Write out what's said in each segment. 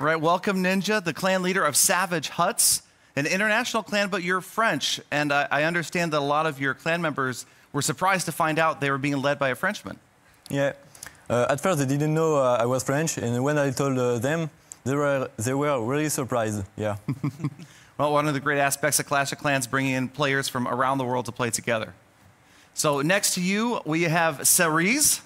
All right, welcome Ninja, the clan leader of Savage Huts, an international clan, but you're French. And I understand that a lot of your clan members were surprised to find out they were being led by a Frenchman. Yeah. At first, they didn't know I was French, and when I told them, they were really surprised. Yeah. Well, one of the great aspects of Clash of Clans, bringing in players from around the world to play together. So next to you, we have Cerise.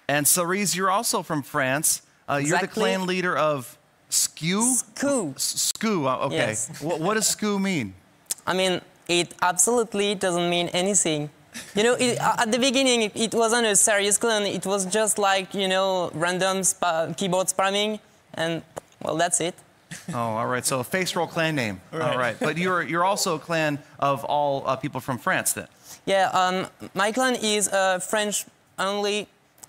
And Cerise, you're also from France. Exactly. You're the clan leader of SKU? SKU. SKU, okay. Yes. What does SKU mean? I mean, it absolutely doesn't mean anything. You know, at the beginning, it wasn't a serious clan. It was just like, you know, random keyboard spamming, and, well, that's it. Oh, all right. So a face roll clan name. Right. All right. But you're also a clan of all people from France, then? Yeah, my clan is a French-only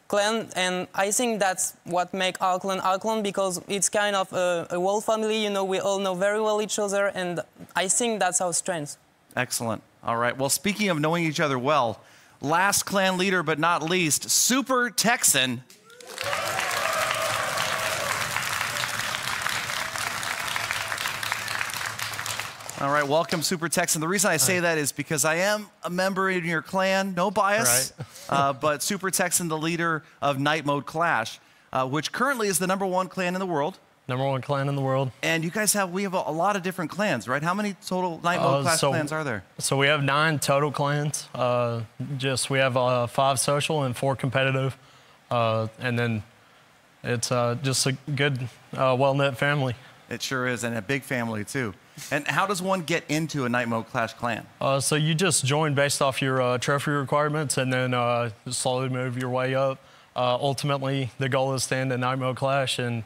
clan, and I think that's what makes our clan, because it's kind of a whole family. You know, we all know very well each other, and I think that's our strength. Excellent. All right. Well, speaking of knowing each other well, last clan leader but not least, Super Texan. All right, welcome, Super Texan. The reason I say that is because I am a member in your clan, no bias, right. But Super Texan, the leader of Night Mode Clash, which currently is the #1 clan in the world. #1 clan in the world. And you guys we have a lot of different clans, right? How many total Night Mode Clash clans are there? So we have 9 total clans. We have 5 social and 4 competitive. And then it's just a good, well-knit family. It sure is, and a big family, too. And how does one get into a Night Mode Clash clan? So you just join based off your trophy requirements, and then slowly move your way up. Ultimately, the goal is to end a Night Mode Clash and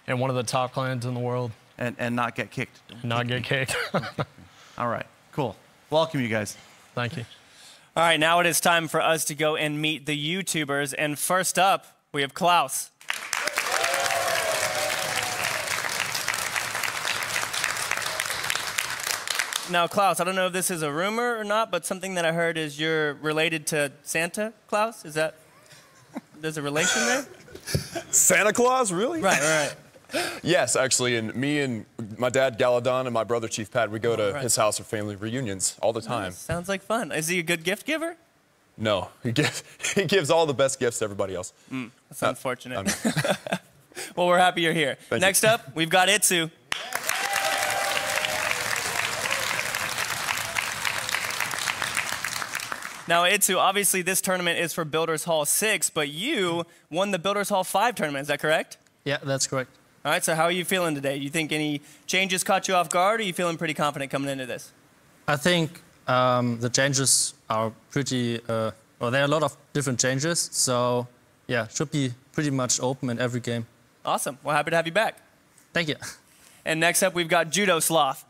one of the top clans in the world. And not get kicked. Not get kicked. All right, cool. Welcome, you guys. Thank you. All right, now it is time for us to go and meet the YouTubers. And first up, we have Klaus. Now, Klaus, I don't know if this is a rumor or not, but something that I heard is you're related to Santa Claus. Is that, there's a relation there? Santa Claus, really? Right, right. Yes, actually, and me and my dad, Galadon, and my brother, Chief Pat, we go to his house for family reunions all the time. Nice. Sounds like fun. Is he a good gift giver? No, he gives all the best gifts to everybody else. That's unfortunate. Well, we're happy you're here. Next up, we've got Itsu. Now, Itsu, obviously this tournament is for Builders Hall 6, but you won the Builders Hall 5 tournament, is that correct? Yeah, that's correct. All right, so how are you feeling today? Do you think any changes caught you off guard, or are you feeling pretty confident coming into this? I think the changes are pretty, well, there are a lot of different changes, so yeah, should be pretty much open in every game. Awesome. Well, happy to have you back. Thank you. And next up, we've got Judo Sloth.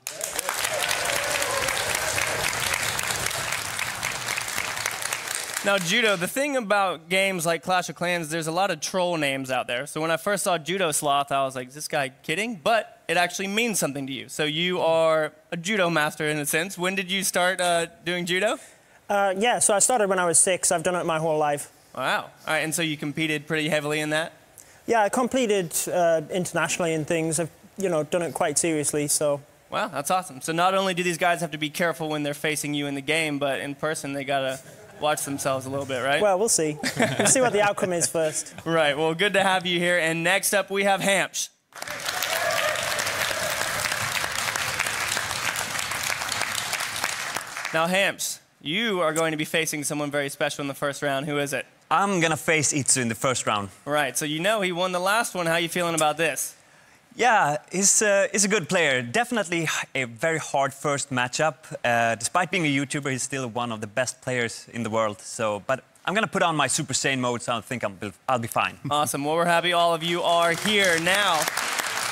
Now, Judo, the thing about games like Clash of Clans, there's a lot of troll names out there. So when I first saw Judo Sloth, I was like, is this guy kidding? But it actually means something to you. So you are a judo master in a sense. When did you start doing judo? Yeah, so I started when I was 6. I've done it my whole life. Wow. All right, and so you competed pretty heavily in that? Yeah, I competed internationally in things. I've, you know, done it quite seriously, so. Wow, that's awesome. So not only do these guys have to be careful when they're facing you in the game, but in person they got to watch themselves a little bit, right? Well, we'll see. We'll see what the outcome is first. Right. Well, good to have you here. And next up, we have Hamps. Now, Hamps, you are going to be facing someone very special in the first round. Who is it? I'm going to face Itsu in the first round. Right. So you know he won the last one. How are you feeling about this? Yeah, he's a good player. Definitely a very hard first matchup. Despite being a YouTuber, he's still one of the best players in the world. So, but I'm going to put on my Super Saiyan mode, so I think I'll be fine. Awesome. Well, we're happy all of you are here now.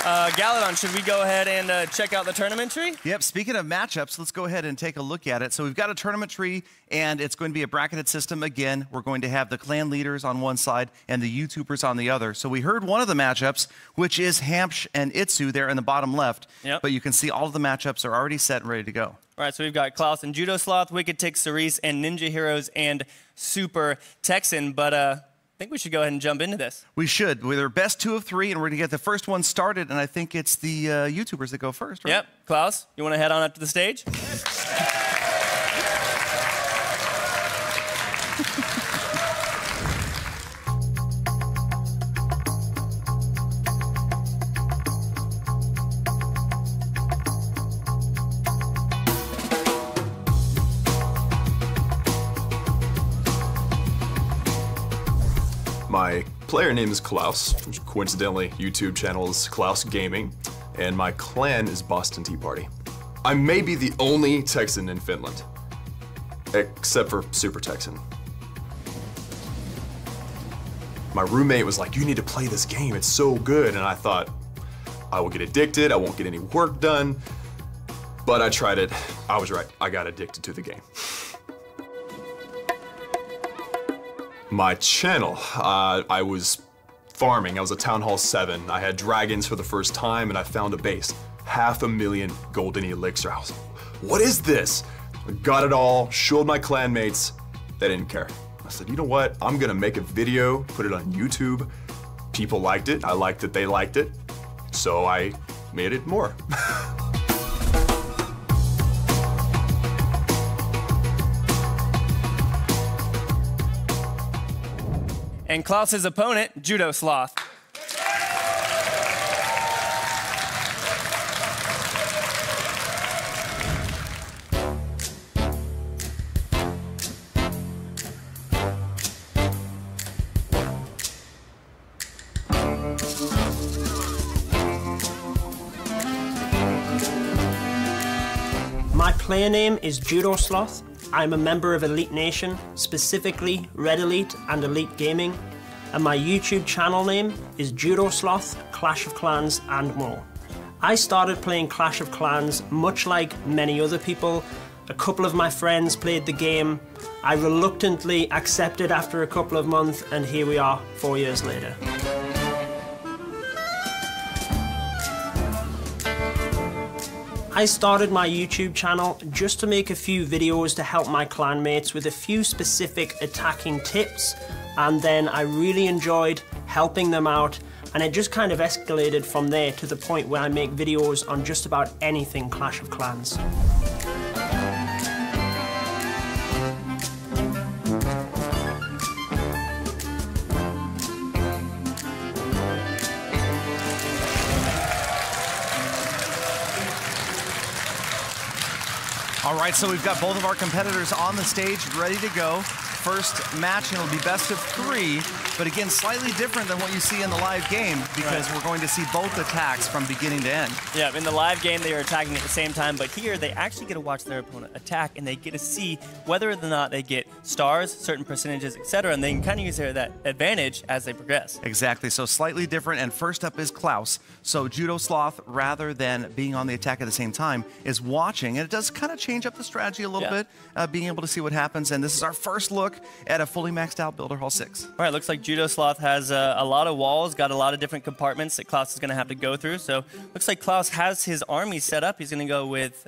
Galadon, should we go ahead and check out the tournament tree? Yep, speaking of matchups, let's go ahead and take a look at it. So we've got a tournament tree, and it's going to be a bracketed system again. We're going to have the clan leaders on one side and the YouTubers on the other. So we heard one of the matchups, which is Hampsh and Itsu there in the bottom left. Yep. But you can see all of the matchups are already set and ready to go. All right, so we've got Klaus and Judo Sloth, Wicked Tick, Cerise, and Ninja Heroes and Super Texan. But I think we should go ahead and jump into this. We should. We're best 2 of 3, and we're going to get the first one started, and I think it's the YouTubers that go first, right? Yep. Klaus, you want to head on up to the stage? My player name is Klaus, which coincidentally YouTube channel is Klaus Gaming, and my clan is Boston Tea Party. I may be the only Texan in Finland, except for Super Texan. My roommate was like, you need to play this game, it's so good, and I thought, I will get addicted, I won't get any work done, but I tried it, I was right, I got addicted to the game. My channel, I was farming, I was at Town Hall 7. I had dragons for the first time and I found a base. 500,000 golden elixir. I was like, what is this? I got it all, showed my clanmates, they didn't care. I said, you know what, I'm gonna make a video, put it on YouTube. People liked it, I liked that they liked it, so I made it more. And Klaus's opponent, Judo Sloth. My player name is Judo Sloth. I'm a member of Elite Nation, specifically Red Elite and Elite Gaming, and my YouTube channel name is Judo Sloth, Clash of Clans and more. I started playing Clash of Clans much like many other people. A couple of my friends played the game. I reluctantly accepted after a couple of months, and here we are 4 years later. I started my YouTube channel just to make a few videos to help my clanmates with a few specific attacking tips, and then I really enjoyed helping them out, and it just kind of escalated from there to the point where I make videos on just about anything Clash of Clans. All right, so we've got both of our competitors on the stage, ready to go. First match, and it'll be best of 3, but again, slightly different than what you see in the live game because we're going to see both attacks from beginning to end. Yeah, in the live game, they are attacking at the same time, but here they actually get to watch their opponent attack, and they get to see whether or not they get stars, certain percentages, etc., and they can kind of use that advantage as they progress. Exactly, so slightly different, and first up is Klaus. So Judo Sloth, rather than being on the attack at the same time, is watching, and it does kind of change up the strategy a little bit, being able to see what happens, and this is our first look at a fully maxed out Builder Hall 6. All right, looks like Judo Sloth has a lot of walls, got a lot of different compartments that Klaus is going to have to go through. So looks like Klaus has his army set up. He's going to go with,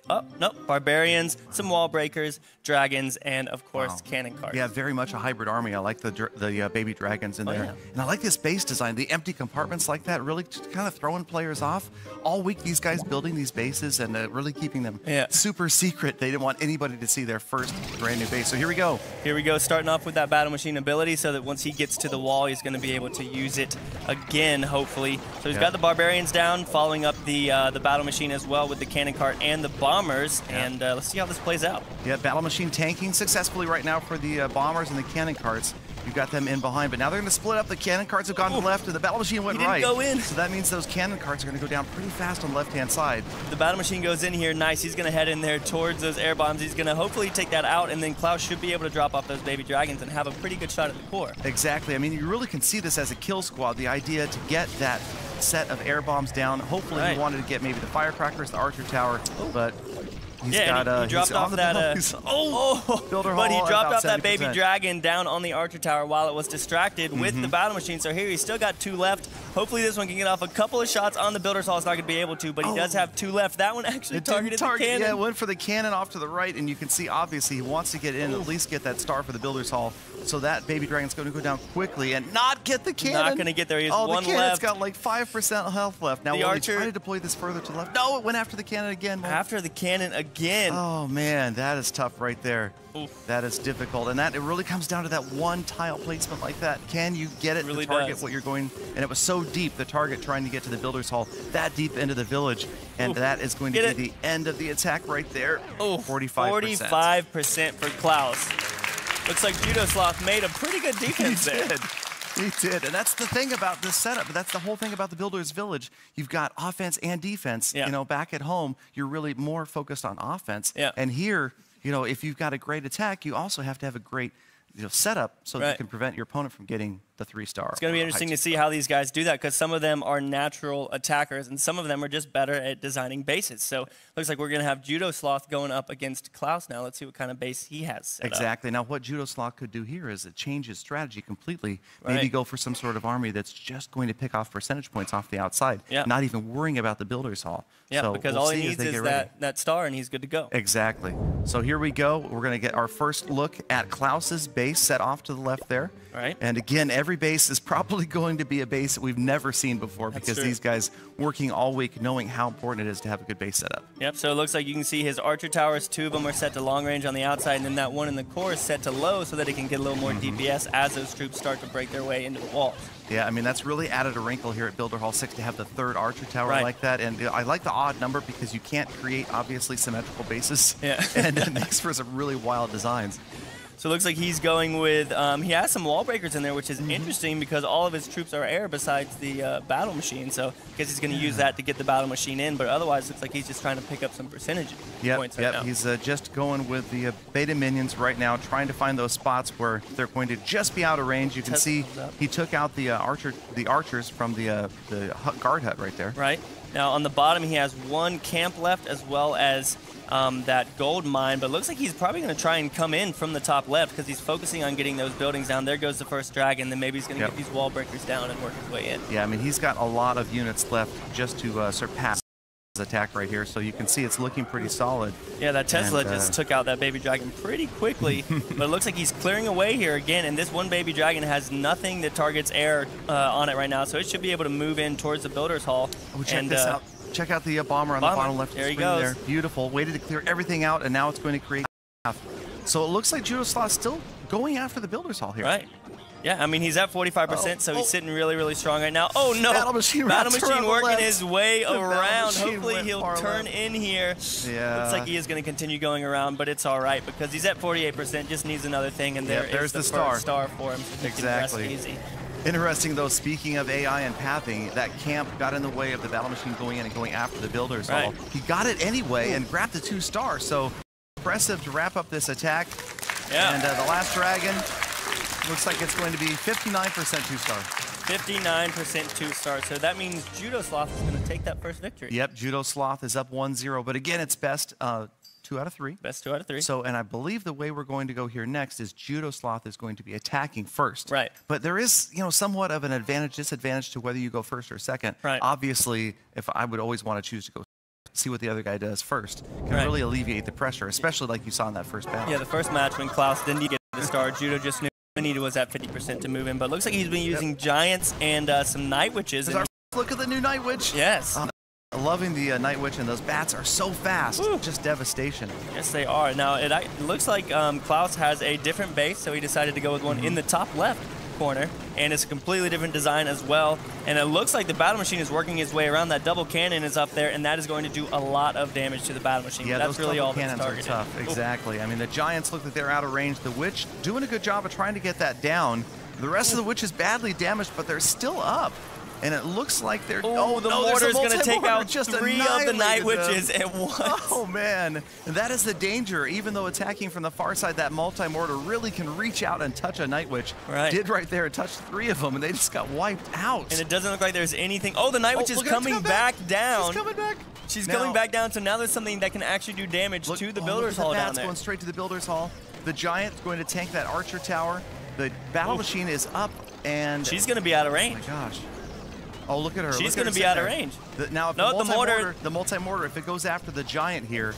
barbarians, some wall breakers, dragons, and of course, cannon carts. Yeah, very much a hybrid army. I like the baby dragons in there. Yeah. And I like this base design. The empty compartments like that, really just kind of throwing players off. All week, these guys building these bases and really keeping them super secret. They didn't want anybody to see their first brand new base. So here we go. Here we go, starting off with that battle machine ability so that once he gets to the wall, he's going to be able to use it again, hopefully. So he's got the barbarians down, following up the battle machine as well with the cannon cart and the bombers, and let's see how this plays out. Yeah, battle machine tanking successfully right now for the bombers and the cannon carts. You've got them in behind, but now they're going to split up. The cannon carts have gone left, and the battle machine went right. Go in. So that means those cannon carts are going to go down pretty fast on the left-hand side. The battle machine goes in here, nice. He's going to head in there towards those air bombs. He's going to hopefully take that out, and then Klaus should be able to drop off those baby dragons and have a pretty good shot at the core. Exactly. I mean, you really can see this as a kill squad. The idea to get that set of air bombs down. Hopefully he wanted to get maybe the firecrackers, the archer tower, but he's he dropped off that. builder but he hall dropped at off that about baby 70%. dragon down on the archer tower while it was distracted with the battle machine. So here he's still got 2 left. Hopefully this one can get off a couple of shots on the builder's hall. It's not going to be able to, but he does have 2 left. That one actually targeted the cannon. Yeah, it went for the cannon off to the right, and you can see obviously he wants to get in, at least get that star for the builder's hall. So that baby dragon's going to go down quickly and not get the cannon. Not going to get there. He has 1 the cannon's left. got like 5% health left. Now, The will archer he try to deploy this further to the left? No, it went after the cannon again. After the cannon again. Oh, man, that is tough right there. Oof. That is difficult, and it really comes down to that one tile placement like that. Can you get it Really to target does. what you're going? And it was so deep, the target trying to get to the builder's hall, that deep into the village, and that is going to be the end of the attack right there. Oh, 45%. 45% for Klaus. Looks like Judo Sloth made a pretty good defense there. He did, and that's the thing about this setup. That's the whole thing about the Builder's Village. You've got offense and defense. Yeah. You know, back at home, you're really more focused on offense. Yeah. And here, you know, if you've got a great attack, you also have to have a great setup so that you can prevent your opponent from getting the 3-star. It's going to be interesting to see how these guys do that because some of them are natural attackers and some of them are just better at designing bases. So looks like we're going to have Judo Sloth going up against Klaus now. Let's see what kind of base he has set Exactly. Now, what Judo Sloth could do here is it change his strategy completely. Maybe go for some sort of army that's just going to pick off percentage points off the outside, not even worrying about the Builder's Hall. Yeah, so because we'll all he see needs as they is get that star and he's good to go. Exactly. So here we go. We're going to get our first look at Klaus's base set off to the left there. Right. And again, every base is probably going to be a base that we've never seen before because these guys working all week knowing how important it is to have a good base setup. Yep, so it looks like you can see his archer towers, 2 of them are set to long range on the outside, and then that one in the core is set to low so that it can get a little more DPS as those troops start to break their way into the walls. Yeah, I mean, that's really added a wrinkle here at Builder Hall 6 to have the 3rd archer tower like that. And I like the odd number because you can't create, obviously, symmetrical bases. Yeah. And it makes for some really wild designs. So it looks like he's going with, he has some wall breakers in there, which is interesting because all of his troops are air besides the battle machine. So I guess he's going to use that to get the battle machine in. But otherwise, it looks like he's just trying to pick up some percentage points right now. He's just going with the beta minions right now, trying to find those spots where they're going to just be out of range. You can see he took out the archers from the guard hut right there. Right. Now on the bottom, he has 1 camp left as well as that gold mine, but it looks like he's probably going to try and come in from the top left because he's focusing on getting those buildings down. There goes the first dragon, then maybe he's going to get these wall breakers down and work his way in. Yeah, I mean, he's got a lot of units left just to surpass his attack right here, so you can see it's looking pretty solid. Yeah, that Tesla just took out that baby dragon pretty quickly, but it looks like he's clearing away here again, and this one baby dragon has nothing that targets air on it right now, so it should be able to move in towards the Builder's Hall. Oh, check this out. Check out the bomber on the bottom left of the there he screen goes. there. Beautiful. Waited to clear everything out, and now it's going to create half. So it looks like Judo Sloth still going after the Builder's Hall here. Right. Yeah, I mean, he's at 45%, so he's sitting really, really strong right now. Oh, no. Battle machine working his way around. Hopefully he'll turn in here. Yeah. Looks like he is going to continue going around, but it's all right because he's at 48%, just needs another thing, and there's the first star for him. So exactly. Easy. Interesting, though, speaking of AI and pathing, that camp got in the way of the battle machine going in and going after the Builder's Hall. He got it anyway and grabbed the 2 stars, so impressive to wrap up this attack. Yeah. And the last dragon looks like it's going to be 59% 2-star. 59% 2-star, so that means Judo Sloth is going to take that first victory. Yep, Judo Sloth is up 1-0, but again, it's best 2 out of 3. Best 2 out of 3. So, and I believe the way we're going to go here next is Judo Sloth is going to be attacking first. Right. But there is, somewhat of an advantage, disadvantage to whether you go first or second. Right. Obviously, if I would always want to choose to go see what the other guy does first, can really alleviate the pressure, especially like you saw in that first battle. Yeah, the first match when Klaus didn't get the star, Judo just knew he needed was at 50% to move in. But it looks like he's been using giants and some night witches. Look at the new night witch. Yes. Loving the Night Witch, and those bats are so fast. Woo. Just devastation. Yes, they are. Now, it looks like Klaus has a different base, so he decided to go with one in the top left corner, and it's a completely different design as well. And it looks like the battle machine is working his way around. That double cannon is up there, and that is going to do a lot of damage to the battle machine. Yeah, that's those really all cannons that's targeted. are tough. Exactly. I mean, the giants look like they're out of range. The witch doing a good job of trying to get that down. The rest of the witch is badly damaged, but they're still up. And it looks like they're... Oh, the mortar's going to take out just 3 of the Night Witches at once. Oh, man. That is the danger. Even though attacking from the far side, that multi-mortar really can reach out and touch a Night Witch. Right. Did right there. It touched 3 of them, and they just got wiped out. And it doesn't look like there's anything... Oh, the Night Witch is coming back down. She's coming back. She's coming back down, so now there's something that can actually do damage to the Builder's Hall down there. Going straight to the Builder's Hall. The Giant's going to tank that Archer Tower. The Battle Machine is up, and... She's going to be out of range. Oh, my gosh. Oh, look at her. She's going to be out of range. Now, if the multi-mortar, if it goes after the Giant here,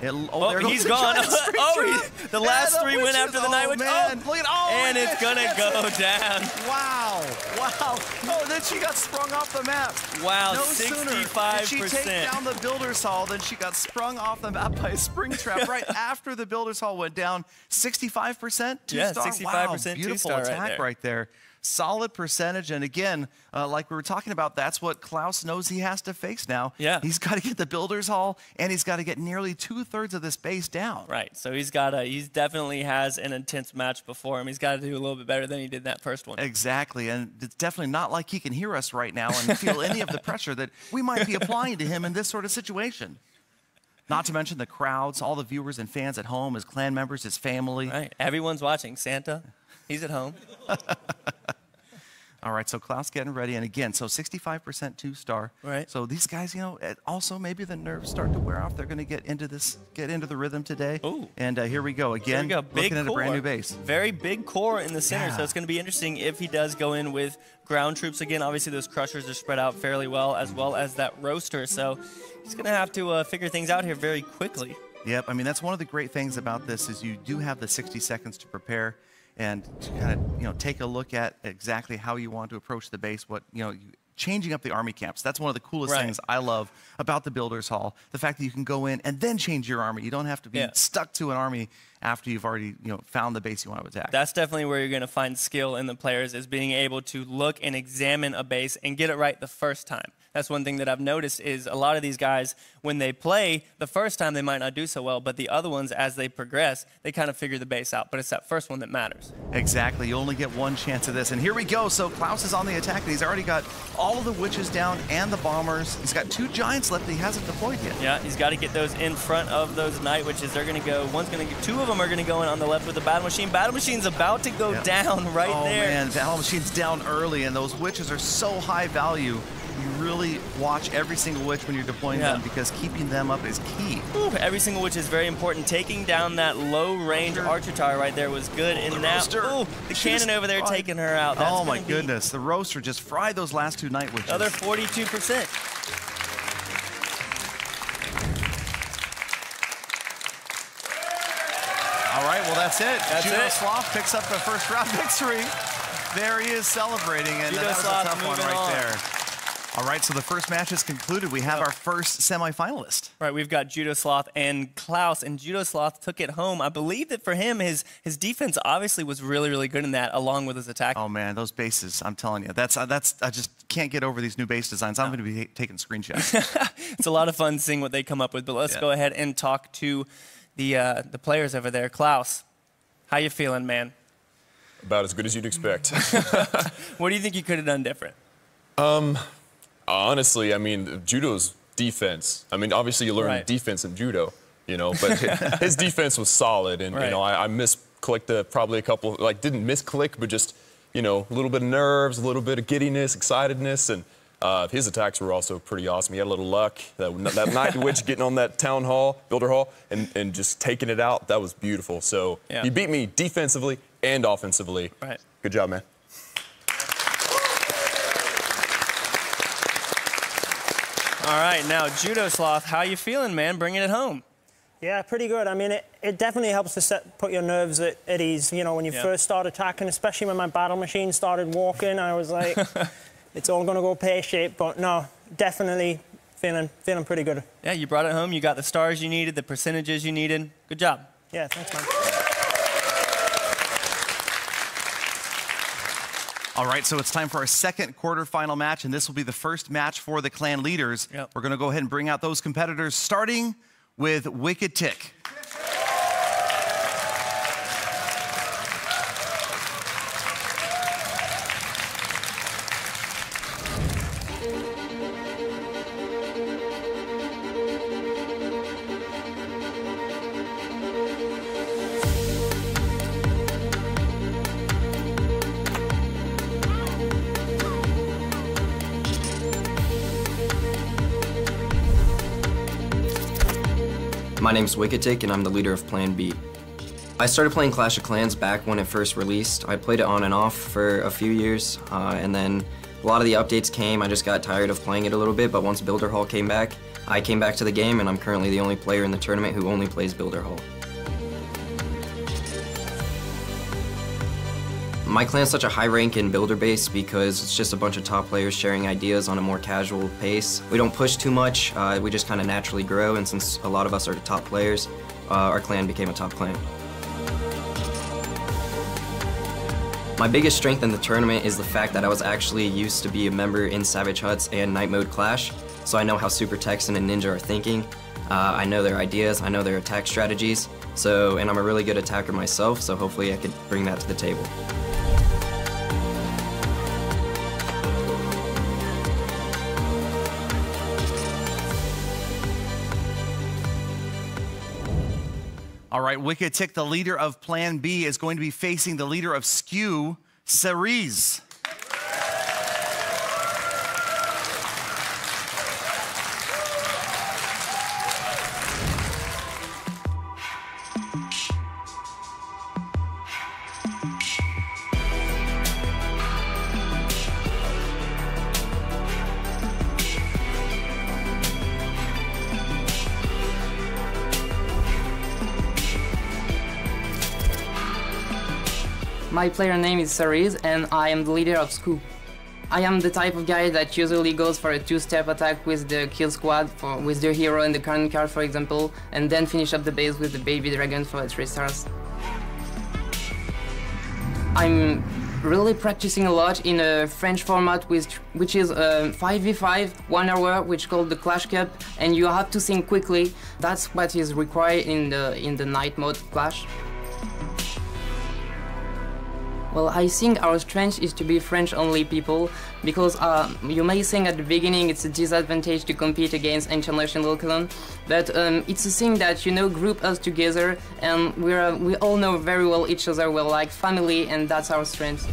he's gone. The last 3 went after the Night Witch. Man. And it's going to go down. Wow. Wow. Oh, then she got sprung off the map. Wow, no 65%. Sooner did she take down the Builder's Hall, then she got sprung off the map by a spring trap right after the Builder's Hall went down. 65% two-star? Yeah, 65% wow, beautiful two-star attack right there. Solid percentage, and again, like we were talking about, that's what Klaus knows he has to face now. Yeah. He's got to get the Builder's Hall, and he's got to get nearly 2/3 of this base down. Right, so he's definitely has an intense match before him. He's got to do a little bit better than he did in that first one. Exactly, and it's definitely not like he can hear us right now and feel any of the pressure that we might be applying to him in this sort of situation. Not to mention the crowds, all the viewers and fans at home, his clan members, his family. Right, everyone's watching. Santa, he's at home. All right, so Klaus getting ready, and again, so 65% 2-star. Right. So these guys, you know, also maybe the nerves start to wear off. They're going to get into the rhythm today. Ooh. And here we go again. There we go. Looking at a brand new base. Very big core in the center, so it's going to be interesting if he does go in with ground troops again. Obviously, those crushers are spread out fairly well, as that roaster. So he's going to have to figure things out here very quickly. Yep. I mean, that's one of the great things about this is you do have the 60 seconds to prepare and to kind of, you know, take a look at exactly how you want to approach the base, changing up the army camps. That's one of the coolest things I love about the Builder's Hall. The fact that you can go in and then change your army. You don't have to be stuck to an army after you've already, found the base you want to attack. That's definitely where you're going to find skill in the players, is being able to look and examine a base and get it right the first time. That's one thing that I've noticed is a lot of these guys, when they play, the first time they might not do so well, but the other ones, as they progress, they kind of figure the base out. But it's that first one that matters. Exactly. You only get one chance of this. And here we go. So Klaus is on the attack, and he's already got all of the witches down and the bombers. He's got 2 giants left that he hasn't deployed yet. Yeah, he's got to get those in front of those Night Witches. They're going to go, 2 of them are going to go in on the left with the Battle Machine. Battle Machine's about to go down right there. Oh, man, Battle Machine's down early, and those witches are so high value. You really watch every single witch when you're deploying them, because keeping them up is key. Ooh, every single witch is very important. Taking down that low-range archer tower right there was good. And now, the cannon over there taking her out. That's oh my goodness, the roaster just fried those last 2 Night Witches. Another 42%. All right, well that's it. That's Judo it. Sloth picks up the first round victory. There he is celebrating, and that was a tough one right there. All right, so the first match is concluded. We have our first semifinalist. Right, we've got Judo Sloth and Klaus, and Judo Sloth took it home. I believe that for him, his defense obviously was really, really good in that, along with his attack. Oh man, those bases! I'm telling you, I just can't get over these new base designs. I'm going to be taking screenshots. It's a lot of fun seeing what they come up with. But let's go ahead and talk to the players over there. Klaus, how you feeling, man? About as good as you'd expect. What do you think you could have done different? Honestly, I mean, judo's defense. I mean, obviously you learn defense in judo, but his defense was solid. And, I misclicked probably a couple, didn't misclick, but just, a little bit of nerves, a little bit of giddiness, excitedness. And his attacks were also pretty awesome. He had a little luck. That Night Witch getting on that Builder Hall, and just taking it out, that was beautiful. So he beat me defensively and offensively. Right. Good job, man. All right, now Judo Sloth, how you feeling, man? Bringing it home. Yeah, pretty good. I mean, it definitely helps to put your nerves at ease. When you first start attacking, especially when my Battle Machine started walking, I was like, it's all going to go pear-shaped. But no, definitely feeling pretty good. Yeah, you brought it home. You got the stars you needed, the percentages you needed. Good job. Yeah, thanks, man. All right, so it's time for our second quarterfinal match, and this will be the first match for the clan leaders. Yep. We're going to go ahead and bring out those competitors, starting with Wicked Tick. My name's Wicketick, and I'm the leader of Plan B. I started playing Clash of Clans back when it first released. I played it on and off for a few years, and then a lot of the updates came. I just got tired of playing it a little bit, but once Builder Hall came back, I came back to the game, and I'm currently the only player in the tournament who only plays Builder Hall. My clan's such a high rank in builder base because it's just a bunch of top players sharing ideas on a more casual pace. We don't push too much, we just kind of naturally grow, and since a lot of us are top players, our clan became a top clan. My biggest strength in the tournament is the fact that I was actually used to be a member in Savage Huts and Night Mode Clash, so I know how Super Texan and Ninja are thinking. I know their ideas, I know their attack strategies, and I'm a really good attacker myself, so hopefully I could bring that to the table. All right, Wicketick, the leader of Plan B, is going to be facing the leader of Skew, Cerise. My player name is Cerise, and I am the leader of Skew. I am the type of guy that usually goes for a two-step attack with the kill squad, with the hero and the cannon card, for example, and then finish up the base with the baby dragon for the 3 stars. I'm really practicing a lot in a French format which is a 5v5, 1 hour, which is called the Clash Cup, and you have to think quickly. That's what is required in the night mode Clash. Well, I think our strength is to be French-only people, because you may think at the beginning it's a disadvantage to compete against international clan, but it's a thing that, you know, group us together, and we all know very well each other. We're like family, and that's our strength.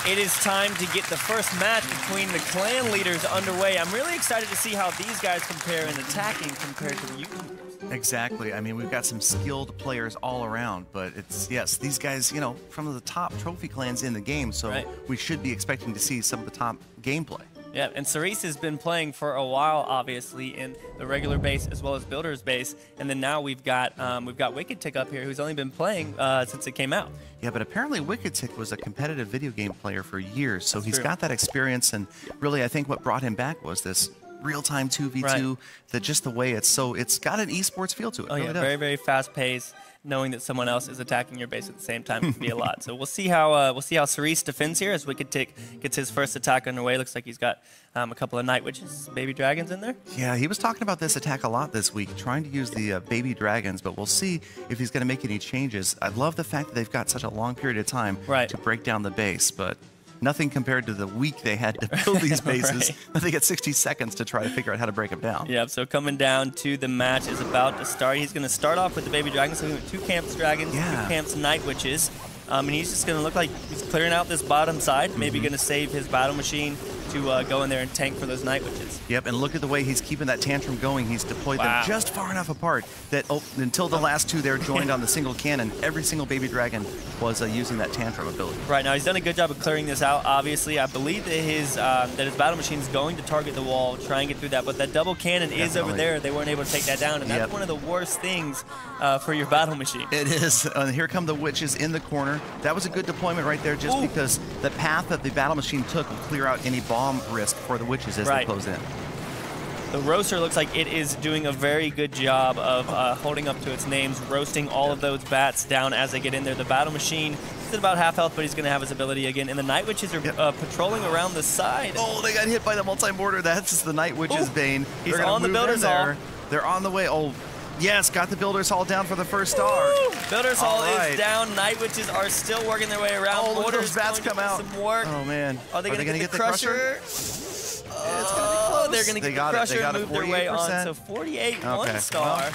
It is time to get the first match between the clan leaders underway. I'm really excited to see how these guys compare in attacking compared to the YouTubers. Exactly. I mean, we've got some skilled players all around, but yes, these guys, you know, from the top trophy clans in the game, so we should be expecting to see some of the top gameplay. Yeah, and Cerise has been playing for a while, obviously, in the regular base as well as builder's base, and then now we've got Wicketick up here, who's only been playing since it came out. Yeah, but apparently Wicketick was a competitive video game player for years, so he's got that experience, and really I think what brought him back was this real-time 2v2, just the way it's got an esports feel to it. Oh yeah, very, very fast pace. Knowing that someone else is attacking your base at the same time can be a lot. So we'll see how Cerise defends here as Wicketick gets his first attack underway. Looks like he's got a couple of Night Witches, baby dragons in there. Yeah, he was talking about this attack a lot this week, trying to use the baby dragons, but we'll see if he's going to make any changes. I love the fact that they've got such a long period of time to break down the base, but nothing compared to the week they had to build these bases. They get 60 seconds to try to figure out how to break them down. Yeah, so coming down to the match is about to start. He's going to start off with the baby dragons. So we went 2 camps dragons, 2 camps Night Witches. And he's just going to look like he's clearing out this bottom side, maybe going to save his battle machine to go in there and tank for those Night Witches. Yep, and look at the way he's keeping that tantrum going. He's deployed them just far enough apart that until the last 2 there joined on the single cannon, every single baby dragon was using that tantrum ability. Right, now he's done a good job of clearing this out, obviously. I believe that his battle machine is going to target the wall, try and get through that, but that double cannon is over there. They weren't able to take that down, and that's one of the worst things for your battle machine. It is. And here come the witches in the corner. That was a good deployment right there, just because the path that the battle machine took will clear out any bomb risk for the witches as they close in. The roaster looks like it is doing a very good job of holding up to its names, roasting all of those bats down as they get in there. The battle machine is at about half health, but he's going to have his ability again. And the Night Witches are patrolling around the side. Oh, they got hit by the multi-mortar. That's the Night Witches' bane. He's on the Builder's Hall. They're on the way. Oh, yes, got the Builder's Hall down for the first star. Builder's Hall is down. Night Witches are still working their way around. Oh, look at those bats come out. Some work. Oh, man. Are they going to get the Crusher? Yeah, it's gonna be close. They're going to get the Crusher and move their way on. So 48 1 star.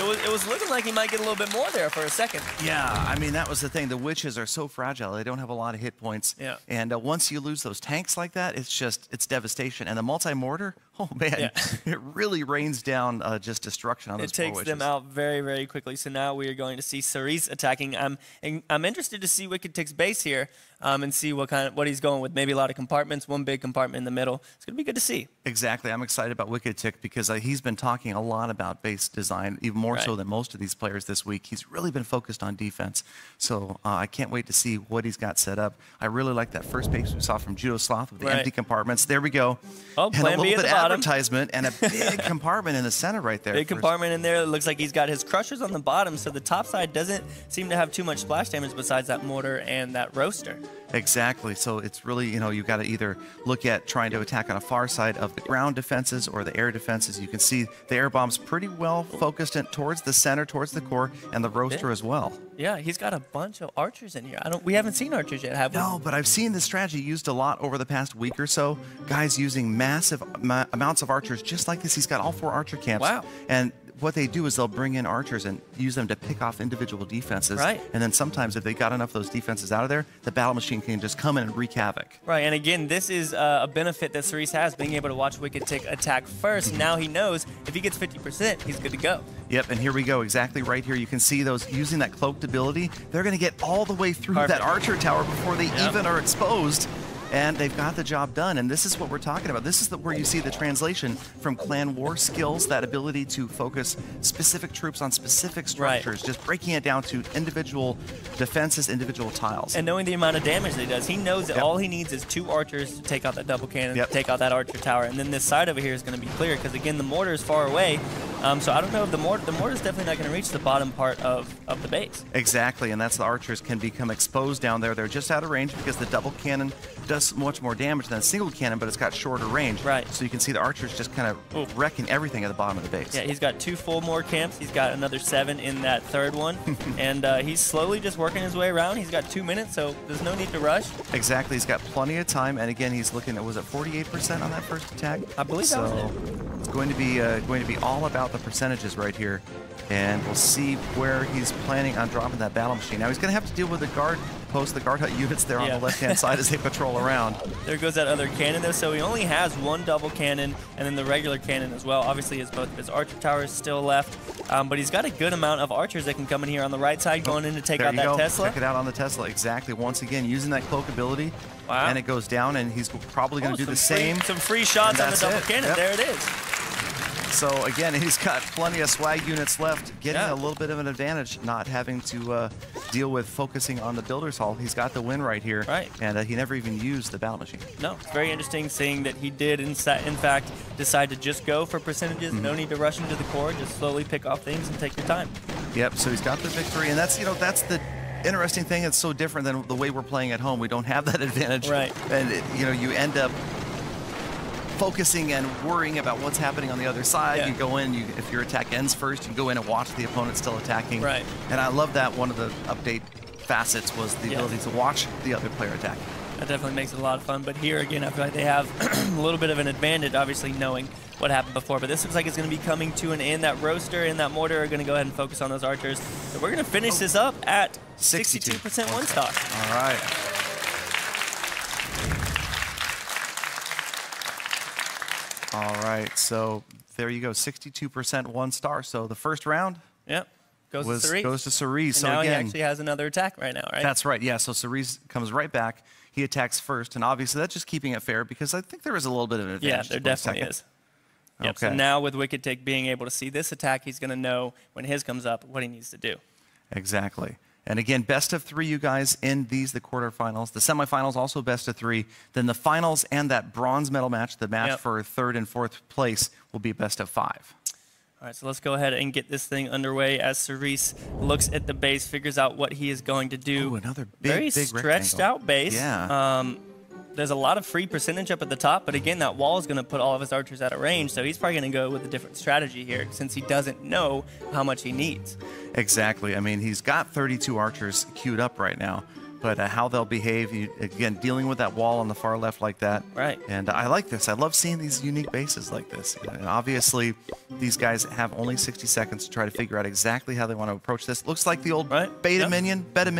It was looking like he might get a little bit more there for a second. Yeah, I mean, that was the thing. The witches are so fragile. They don't have a lot of hit points. Yeah. And once you lose those tanks like that, it's devastation. And the multi-mortar, oh, man, it really rains down just destruction on those poor witches. It takes them out very, very quickly. So now we are going to see Cerise attacking. I'm interested to see Wicked Tick's base here and see what he's going with. Maybe a lot of compartments, one big compartment in the middle. It's going to be good to see. Exactly. I'm excited about Wicked Tick because he's been talking a lot about base design, even more so than most of these players this week. He's really been focused on defense. So I can't wait to see what he's got set up. I really like that first base we saw from Judo Sloth with the empty compartments. There we go. Oh, and plan a B little at bit the of bottom. advertisement and a big compartment in the center right there. Big compartment in there. It looks like he's got his crushers on the bottom, so the top side doesn't seem to have too much splash damage besides that mortar and that roaster. Exactly. So it's really, you've got to either look at trying to attack on a far side of the ground defenses or the air defenses. You can see the air bomb's pretty well focused towards the center, towards the core, and the roaster as well. Yeah, he's got a bunch of archers in here. We haven't seen archers yet, have we? No, but I've seen this strategy used a lot over the past week or so. Guys using massive amounts of archers just like this. He's got all 4 archer camps. Wow. And what they do is they'll bring in archers and use them to pick off individual defenses. Right. And then sometimes if they got enough of those defenses out of there, the battle machine can just come in and wreak havoc. Right, and again, this is a benefit that Cerise has, being able to watch Wicked Tick attack first. Now he knows if he gets 50%, he's good to go. Yep, and here we go, exactly right here. You can see those using that cloaked ability. They're going to get all the way through that archer tower before they even are exposed. And they've got the job done, and this is what we're talking about. This is where you see the translation from clan war skills, that ability to focus specific troops on specific structures, just breaking it down to individual defenses, individual tiles. And knowing the amount of damage that he does, he knows that all he needs is 2 archers to take out that double cannon, to take out that archer tower, and then this side over here is going to be clear, because again, the mortar is far away, so I don't know if the mortar is definitely not going to reach the bottom part of the base. Exactly, and that's the archers can become exposed down there. They're just out of range because the double cannon does much more damage than a single cannon, but it's got shorter range. Right. So you can see the archers just kind of wrecking everything at the bottom of the base. Yeah, he's got 2 full more camps. He's got another 7 in that third one, and he's slowly just working his way around. He's got 2 minutes, so there's no need to rush. Exactly. He's got plenty of time, and again, he's looking at, was it 48% on that first attack? I believe that was it. It's going to be all about the percentages right here, and we'll see where he's planning on dropping that battle machine. Now he's going to have to deal with the guard post, the guard hut units there on the left-hand side as they patrol around. There goes that other cannon, though, so he only has 1 double cannon and then the regular cannon as well. Obviously, he has both of his archer towers still left, but he's got a good amount of archers that can come in here on the right side, going in to take out that Tesla. Check it out on the Tesla, exactly. Once again, using that cloak ability, wow. And it goes down, and he's probably going to do the same. Some free shots on the double cannon. There it is. So again, he's got plenty of swag units left, getting a little bit of an advantage, not having to deal with focusing on the Builder's Hall. He's got the win right here, and he never even used the battle machine. No, it's very interesting seeing that he did, in fact, decide to just go for percentages. No need to rush into the core, just slowly pick off things and take your time. Yep, so he's got the victory, and that's the interesting thing. It's so different than the way we're playing at home. We don't have that advantage, right? And you end up focusing and worrying about what's happening on the other side. You go in, if your attack ends first, you go in and watch the opponent still attacking. Right. And I love that one of the update facets was the ability to watch the other player attack. That definitely makes it a lot of fun. But here, again, I feel like they have a little bit of an advantage, obviously knowing what happened before. But this looks like it's going to be coming to an end. That roaster and that mortar are going to go ahead and focus on those archers. So we're going to finish this up at 62% one star. All right. All right, so there you go, 62% 1 star. So the first round goes to Cerise. Goes to Cerise. And so now again, he actually has another attack right now, right? That's right, yeah. So Cerise comes right back. He attacks first, and obviously that's just keeping it fair because I think there is a little bit of an advantage. Yeah, there definitely is. Yep, okay. So now with Wicked Tick being able to see this attack, he's going to know when his comes up what he needs to do. Exactly. And again, best of 3, you guys, in the quarterfinals. The semifinals, also best of 3. Then the finals and that bronze medal match, the match for 3rd and 4th place, will be best of 5. All right, so let's go ahead and get this thing underway as Cerise looks at the base, figures out what he is going to do. Ooh, another big, very big stretched rectangle. out base. Yeah. There's a lot of free percentage up at the top, but again, that wall is going to put all of his archers out of range, so he's probably going to go with a different strategy here since he doesn't know how much he needs. Exactly. I mean, he's got 32 archers queued up right now, but how they'll behave, again, dealing with that wall on the far left like that. Right. And I like this. I love seeing these unique bases like this. And obviously, these guys have only 60 seconds to try to figure out exactly how they want to approach this. Looks like the old beta minion, the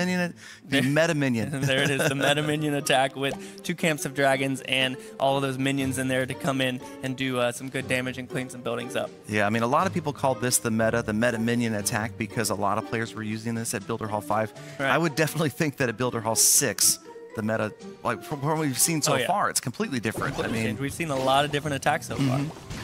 meta minion. There it is, the meta minion attack with 2 camps of dragons and all of those minions in there to come in and do some good damage and clean some buildings up. Yeah, I mean, a lot of people called this the meta minion attack because a lot of players were using this at Builder Hall 5. Right. I would definitely think that at Builder Hall 6, the meta, like from what we've seen so far, it's completely different. I mean, we've seen a lot of different attacks so far.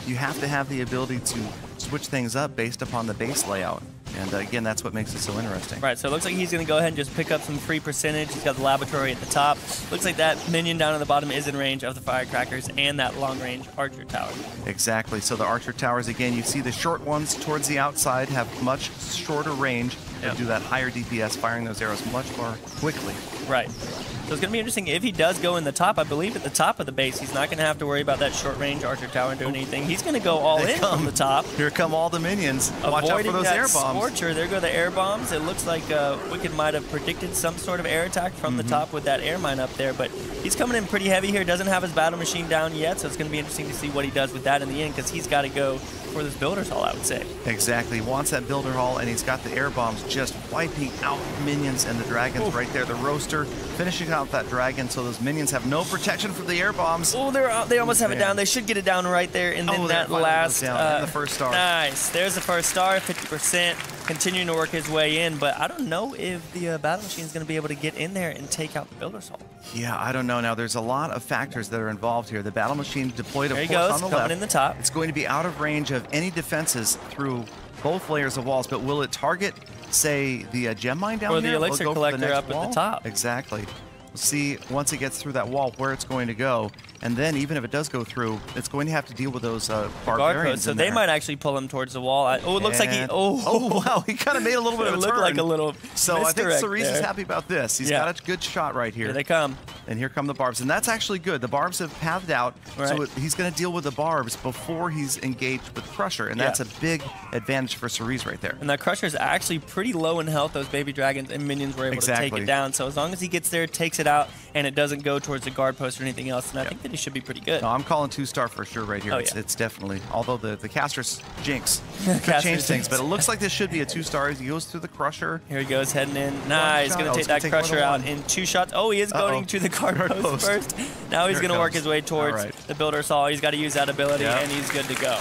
You have to have the ability to switch things up based upon the base layout. And again, that's what makes it so interesting. Right, so it looks like he's going to go ahead and just pick up some free percentage. He's got the laboratory at the top. Looks like that minion down at the bottom is in range of the firecrackers and that long-range archer tower. Exactly. So the archer towers, again, you see the short ones towards the outside have much shorter range and do that higher DPS, firing those arrows much more quickly. Right. So it's going to be interesting if he does go in the top. I believe at the top of the base, he's not going to have to worry about that short-range archer tower doing anything. He's going to go all in on the top. Here come all the minions. Watch out for those air bombs. Scorcher. There go the air bombs. It looks like Wicked might have predicted some sort of air attack from the top with that air mine up there, but he's coming in pretty heavy here. Doesn't have his battle machine down yet, so it's going to be interesting to see what he does with that in the end because he's got to go for this Builder's Hall, I would say. Exactly. He wants that Builder Hall, and he's got the air bombs just wiping out minions and the dragons right there. The roaster finishing out that dragon, so those minions have no protection from the air bombs. Oh, they almost have it down. They should get it down right there, and then that last and the first star. Nice. There's the first star, 50%, continuing to work his way in, but I don't know if the battle machine is going to be able to get in there and take out the Builder's Hall. Yeah, I don't know. Now, there's a lot of factors that are involved here. The battle machine deployed, of there he course, goes, on the coming left. in the top. It's going to be out of range of any defenses through both layers of walls, but will it target, say, the gem mine down or here? the elixir collector up at the top? Exactly. We'll see once it gets through that wall where it's going to go. And then even if it does go through, it's going to have to deal with those barbarians. So they might actually pull him towards the wall. Oh, it looks like he... Oh, wow. He kind of made a little bit of a turn. It looked like a little So I think Cerise is happy about this. He's got a good shot right here. Here they come. And here come the barbs. And that's actually good. The barbs have pathed out, so he's going to deal with the barbs before he's engaged with Crusher. And that's a big advantage for Cerise right there. And that Crusher is actually pretty low in health. Those baby dragons and minions were able to take it down. So as long as he gets there, takes it out, and it doesn't go towards the guard post or anything else, then I think that he should be pretty good. No, I'm calling 2-star for sure right here. Oh, it's definitely, although the caster's jinx Caster's change things, jinx. but it looks like this should be a 2-star. He goes through the Crusher. Here he goes, heading in. Nice. He's going to take that Crusher out in 2 shots. Oh, he is going to the guard post first. Now he's going to work his way towards the Builder's Hall. He's got to use that ability, and he's good to go.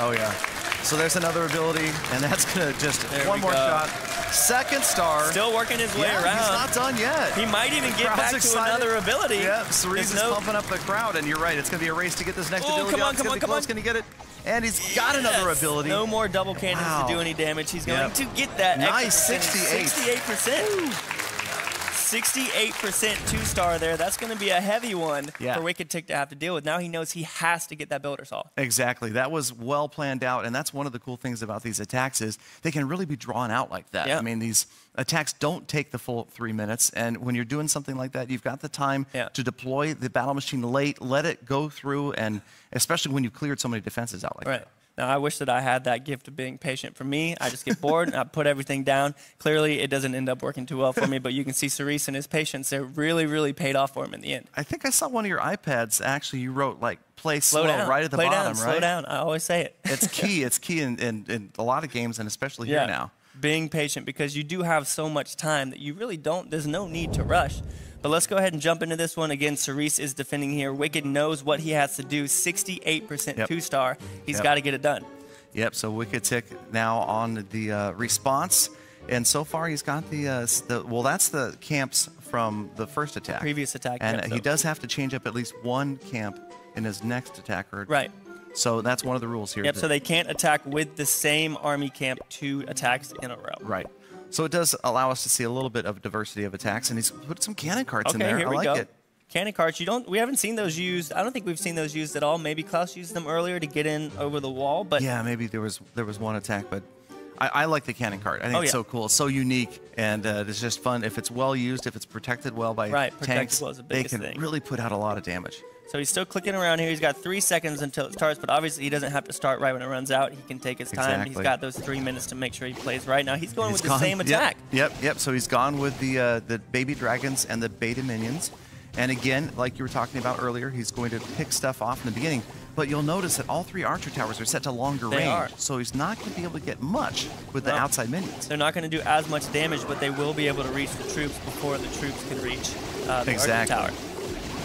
Oh, yeah. So there's another ability, and that's going to just one more shot. Second star. Still working his way around. He's not done yet. He might even get back to another ability. Yeah, Cerise is pumping up the crowd, and you're right. It's going to be a race to get this next ability. Come on, come on. Can he get it? And he's got another ability. No more double cannons to do any damage. He's going to get that nice 68. 68%. 68% 2-star there. That's going to be a heavy one for Wicked Tick to have to deal with. Now he knows he has to get that Builder's Hall. Exactly. That was well planned out, and that's one of the cool things about these attacks is they can really be drawn out like that. I mean, these attacks don't take the full 3 minutes, and when you're doing something like that, you've got the time to deploy the battle machine late, let it go through, and especially when you've cleared so many defenses out like that. Now, I wish that I had that gift of being patient. For me, I just get bored and I put everything down. Clearly, it doesn't end up working too well for me, but you can see Cerise and his patience, it really, really paid off for him in the end. I think I saw one of your iPads, actually, you wrote, like, play slow right at the bottom, right? Slow down. I always say it. It's key. It's key in a lot of games, and especially here now. Being patient, because you do have so much time that you really don't, there's no need to rush. But let's go ahead and jump into this one. Again, Cerise is defending here. Wicked knows what he has to do. 68% 2-star. He's got to get it done. Yep, so Wicked Tick now on the response. And so far he's got well, that's the camps from the first attack. Previous attack. And he does have to change up at least one camp in his next attack. Right. So that's one of the rules here. Yep, so they can't attack with the same army camp 2 attacks in a row. Right. So it does allow us to see a little bit of diversity of attacks, and he's put some cannon carts in there. Here we I like it. Cannon carts, we haven't seen those used. I don't think we've seen those used at all. Maybe Klaus used them earlier to get in over the wall, but yeah, maybe there was one attack, but I like the cannon cart. I think it's so cool. It's so unique, and it's just fun. If it's well used, if it's protected well by tanks, well is the they biggest can thing. really put out a lot of damage. So he's still clicking around here. He's got 3 seconds until it starts, but obviously he doesn't have to start right when it runs out. He can take his time. Exactly. He's got those 3 minutes to make sure he plays right. Now he's going with the same attack. Yep. So he's gone with the baby dragons and the beta minions. And again, like you were talking about earlier, he's going to pick stuff off in the beginning. But you'll notice that all 3 archer towers are set to longer range. So he's not going to be able to get much with the outside minions. They're not going to do as much damage, but they will be able to reach the troops before the troops can reach the archer tower.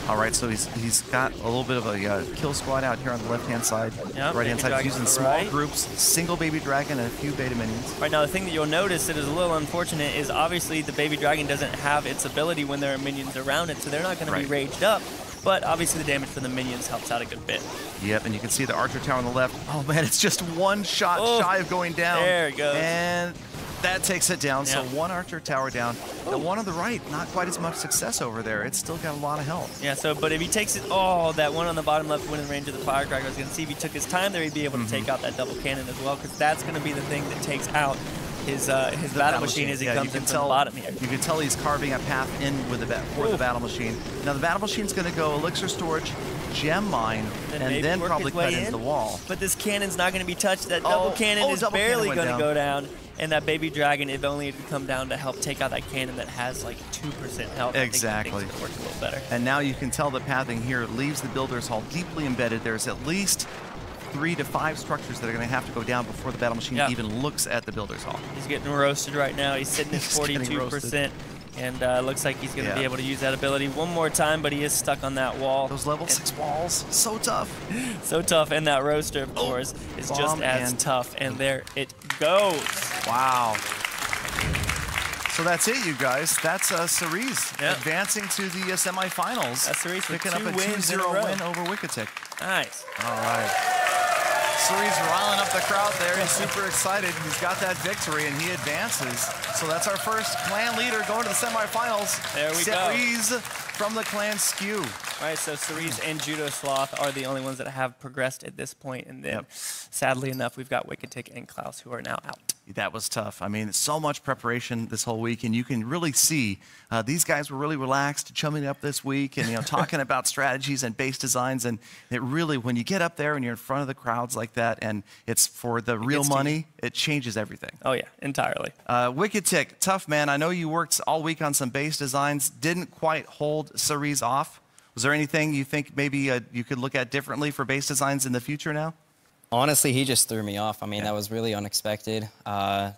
All right, so he's got a little bit of a kill squad out here on the left-hand side. Yep, right-hand side, he's using small groups, single baby dragon and a few beta minions. Right now, the thing that you'll notice that is a little unfortunate is obviously the baby dragon doesn't have its ability when there are minions around it, so they're not going to be raged up. But obviously the damage from the minions helps out a good bit. Yep, and you can see the archer tower on the left. Oh man, it's just 1 shot shy of going down. There it goes. And that takes it down, so 1 archer tower down. The one on the right, not quite as much success over there. It's still got a lot of health. Yeah, so, but if he takes it, that one on the bottom left within range of the firecracker, I was going to see if he took his time there, he'd be able to take out that double cannon as well, because that's going to be the thing that takes out his battle machine as he comes in from the bottom here. You can tell he's carving a path in with the battle machine. Now the battle machine's going to go elixir storage, gem mine, and then probably cut into the wall. But this cannon's not going to be touched. That double cannon is barely going to go down. And that baby dragon, if only it would come down to help take out that cannon that has like 2% health. Exactly. I think works a little better. And now you can tell the pathing here leaves the builder's hall deeply embedded. There's at least 3 to 5 structures that are going to have to go down before the battle machine even looks at the builder's hall. He's getting roasted right now. He's sitting at 42%. And looks like he's going to be able to use that ability one more time, but he is stuck on that wall. Those level 6 walls, so tough. So tough, and that roaster, of course, is just as tough. And there it goes. Wow. So that's it, you guys. That's Cerise advancing to the semifinals. That's Cerise picking up a 2-0 win over Wicketic. Nice. All right. Cerise riling up the crowd there. He's super excited. He's got that victory, and he advances. So that's our first clan leader going to the semifinals. There we go. Cerise from the clan Skew. All right, so Cerise and Judo Sloth are the only ones that have progressed at this point, and then sadly enough, we've got Wicketic and Klaus who are now out. That was tough. I mean, so much preparation this whole week, and you can really see these guys were really relaxed, chumming up this week, and talking about strategies and base designs. And it really, when you get up there and you're in front of the crowds like that, and it's for the real money, it changes everything. Oh yeah, entirely. Wicketic, tough man. I know you worked all week on some base designs, didn't quite hold Cerise off. Was there anything you think maybe you could look at differently for base designs in the future now? Honestly, he just threw me off. I mean, that was really unexpected.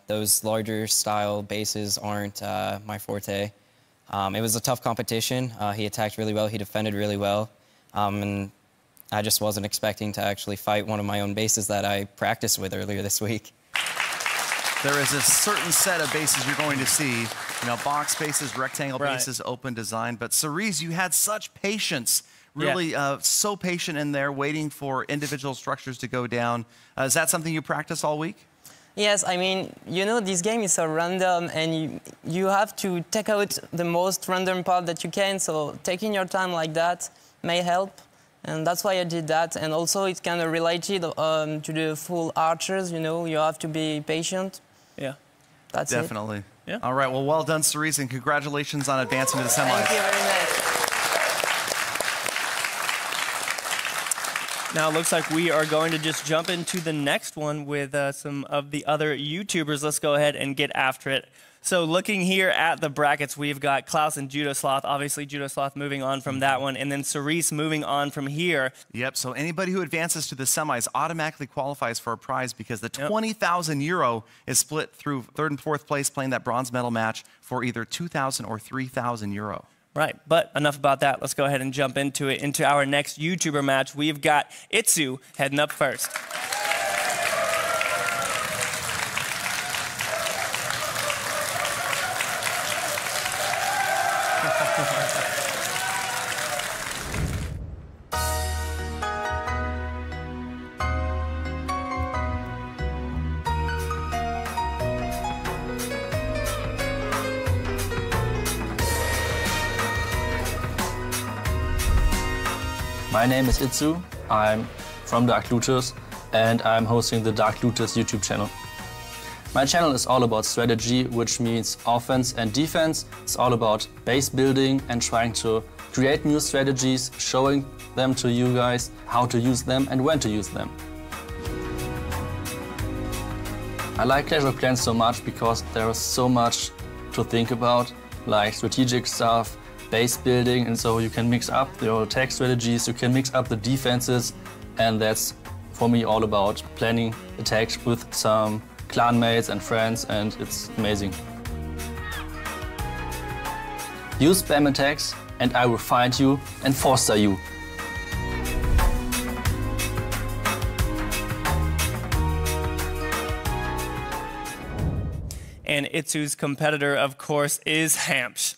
Those larger style bases aren't my forte. It was a tough competition. He attacked really well. He defended really well. And I just wasn't expecting to actually fight one of my own bases that I practiced with earlier this week. There is a certain set of bases you're going to see. Box bases, rectangle bases, open design. But Cerise, you had such patience. Really so patient in there, waiting for individual structures to go down. Is that something you practice all week? Yes, I mean, this game is so random, and you have to take out the most random part that you can, so taking your time like that may help, and that's why I did that. And also, it's kind of related to the full archers, you have to be patient. Yeah. That's it. Definitely. Yeah. All right, well done, Cerise, and congratulations on advancing to the semis. Thank you very much. Now it looks like we are going to just jump into the next one with some of the other YouTubers. Let's go ahead and get after it. So looking here at the brackets, we've got Klaus and Judo Sloth. Obviously, Judo Sloth moving on from that one, and then Cerise moving on from here. Yep, so anybody who advances to the semis automatically qualifies for a prize because the 20,000 euro is split through 3rd and 4th place playing that bronze medal match for either 2,000 or 3,000 euro. Right, but enough about that. Let's go ahead and jump into it. Into our next YouTuber match, we've got Itsu heading up first. My name is Itsu. I'm from Dark Looters, and I'm hosting the Dark Looters YouTube channel. My channel is all about strategy, which means offense and defense. It's all about base building and trying to create new strategies, showing them to you guys, how to use them and when to use them. I like Clash of Clans so much because there is so much to think about, like strategic stuff, base building, and so you can mix up your attack strategies, you can mix up the defenses, and that's for me all about planning attacks with some clan mates and friends, and it's amazing. Use spam attacks and I will find you and foster you. And Itsu's competitor, of course, is Hamsh.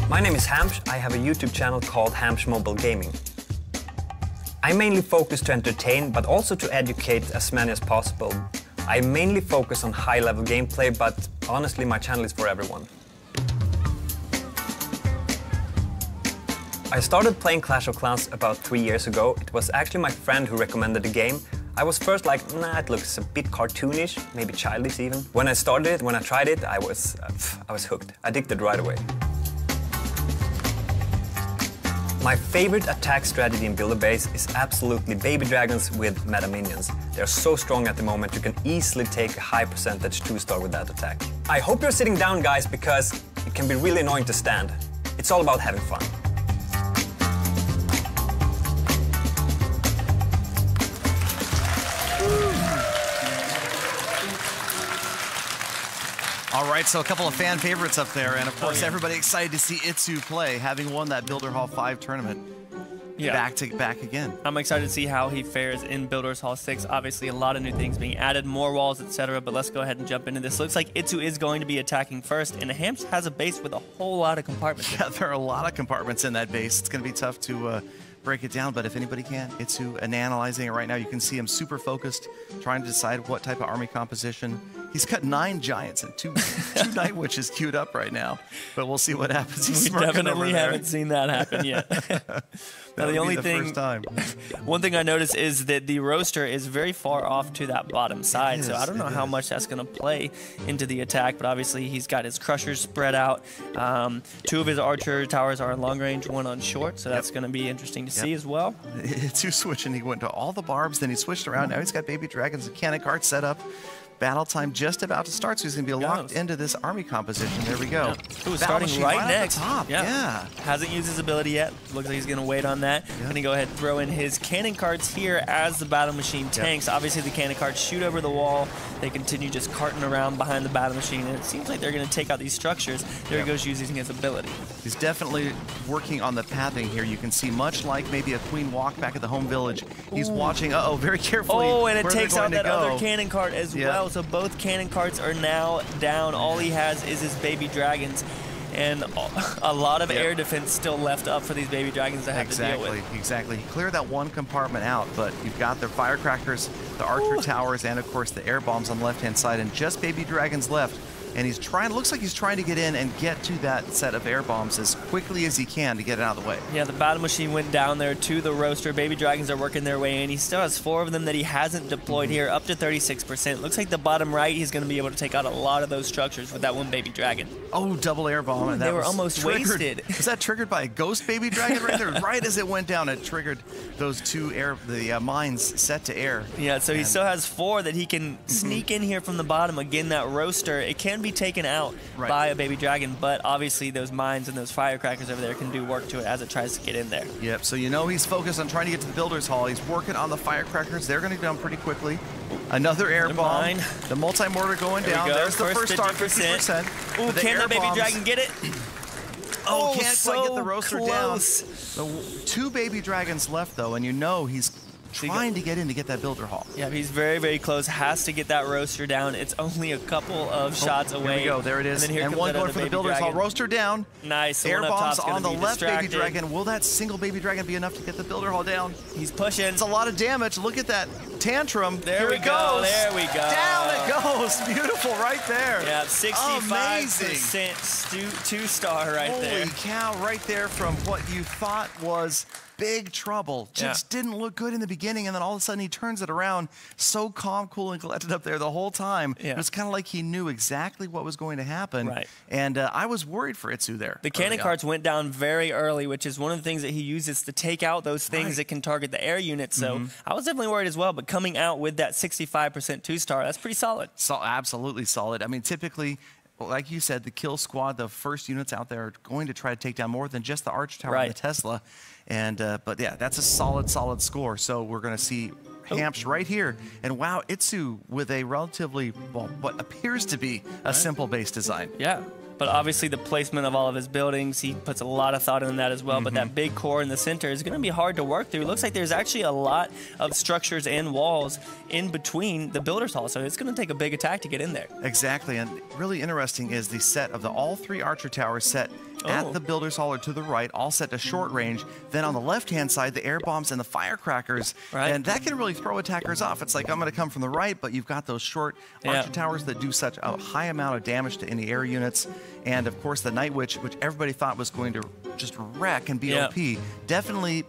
My name is Hamsh. I have a YouTube channel called Hamsh Mobile Gaming. I mainly focus to entertain, but also to educate as many as possible. I mainly focus on high-level gameplay, but honestly, my channel is for everyone. I started playing Clash of Clans about 3 years ago. It was actually my friend who recommended the game. I was first like, nah, it looks a bit cartoonish, maybe childish even. When I started it, when I tried it, I was hooked, addicted right away. My favorite attack strategy in Builder Base is absolutely baby dragons with meta minions. They're so strong at the moment, you can easily take a high percentage 2-star with that attack. I hope you're sitting down, guys, because it can be really annoying to stand. It's all about having fun. All right, so a couple of fan favorites up there, and of course everybody excited to see Itsu play, having won that Builder Hall 5 tournament. Back to back again. I'm excited to see how he fares in Builders Hall 6. Obviously, a lot of new things being added, more walls, etc. But let's go ahead and jump into this. Looks like Itsu is going to be attacking first, and Hamsh has a base with a whole lot of compartments. Yeah, there are a lot of compartments in that base. It's going to be tough to break it down, but if anybody can, Itsu, and analyzing it right now, you can see him super focused, trying to decide what type of army composition. He's got 9 giants and two night witches queued up right now, but we'll see what happens. He's We definitely haven't seen that happen yet. Now, the only thing, one thing I noticed is that the roaster is very far off to that bottom side, so I don't know how much that's going to play into the attack, but obviously he's got his crushers spread out. 2 of his archer towers are on long range, 1 on short, so that's going to be interesting to see as well. Itsu switching, he went to all the barbs, then he switched around. Now he's got baby dragons and cannon carts set up. Battle time just about to start, so he's going to be locked into this army composition. There we go. Ooh, starting right next. Top. Yeah. Hasn't used his ability yet. Looks like he's going to wait on that. Going to go ahead and throw in his cannon carts here as the battle machine tanks. Obviously, the cannon carts shoot over the wall. They continue just carting around behind the battle machine, and it seems like they're going to take out these structures. There he goes using his ability. He's definitely working on the pathing here. You can see, much like maybe a queen walk back at the home village, he's watching, very carefully. Oh, and it takes out that other cannon cart as well. So both cannon carts are now down. All he has is his baby dragons, and a lot of air defense still left up for these baby dragons to have to deal with. Exactly. He cleared that one compartment out, but you've got the firecrackers, the archer towers, and of course the air bombs on the left-hand side, and just baby dragons left. And he's trying, looks like he's trying to get in and get to that set of air bombs as quickly as he can to get it out of the way. Yeah, the battle machine went down there to the roaster. Baby dragons are working their way in. He still has 4 of them that he hasn't deployed here, up to 36%. Looks like the bottom right, he's going to be able to take out a lot of those structures with that one baby dragon. Oh, double air bomb. And they were almost wasted. Was that triggered by a ghost baby dragon right there? Right as it went down, it triggered those 2 mines set to air. Yeah, so he still has 4 that he can sneak in here from the bottom. Again, that roaster, it can be taken out by a baby dragon, but obviously those mines and those firecrackers over there can do work to it as it tries to get in there. Yep, so you know he's focused on trying to get to the Builders Hall. He's working on the firecrackers. They're going to go down pretty quickly. Another air bomb. The multi-mortar going down. There's the first start, 50%. Ooh, can the baby dragon get it? Oh, can't quite get the roaster down. 2 baby dragons left, though, and you know he's trying to get in to get that builder hall. Yeah, he's very, very close. Has to get that roaster down. It's only a couple of shots away. Here we go. There it is. And, then here and comes one that going other for the baby builder's hall. dragon. Roaster down. Nice. The Air one up bombs top's gonna on the be left baby distracted. dragon. Will that single baby dragon be enough to get the builder hall down? He's pushing. It's a lot of damage. Look at that tantrum. There Here we it go. goes. There we go. Down it goes. Beautiful right there. Yeah, 65% two-star right there. Holy cow, right there from what you thought was big trouble. Just didn't look good in the beginning, and then all of a sudden he turns it around. So calm, cool, and collected up there the whole time. Yeah. It was kind of like he knew exactly what was going to happen. Right. And I was worried for Itsu there. The cannon carts went down very early, which is one of the things that he uses to take out those things that can target the air units. So I was definitely worried as well, but coming out with that 65% two-star, that's pretty solid. So absolutely solid. I mean, typically, like you said, the kill squad, the first units out there are going to try to take down more than just the Arch Tower and the Tesla. And but yeah, that's a solid score. So we're going to see Hamps right here. And wow, Itsu with a relatively, well, what appears to be a simple base design. Yeah. But obviously the placement of all of his buildings, he puts a lot of thought into that as well. But that big core in the center is going to be hard to work through. It looks like there's actually a lot of structures and walls in between the builder's hall. So it's going to take a big attack to get in there. Exactly. And really interesting is the set of all three Archer towers set at the builder's hall or to the right, all set to short range. Then on the left-hand side, the air bombs and the firecrackers. And that can really throw attackers off. It's like, I'm going to come from the right, but you've got those short Archer towers that do such a high amount of damage to any air units. And of course, the Night Witch, which everybody thought was going to just wreck and be OP, definitely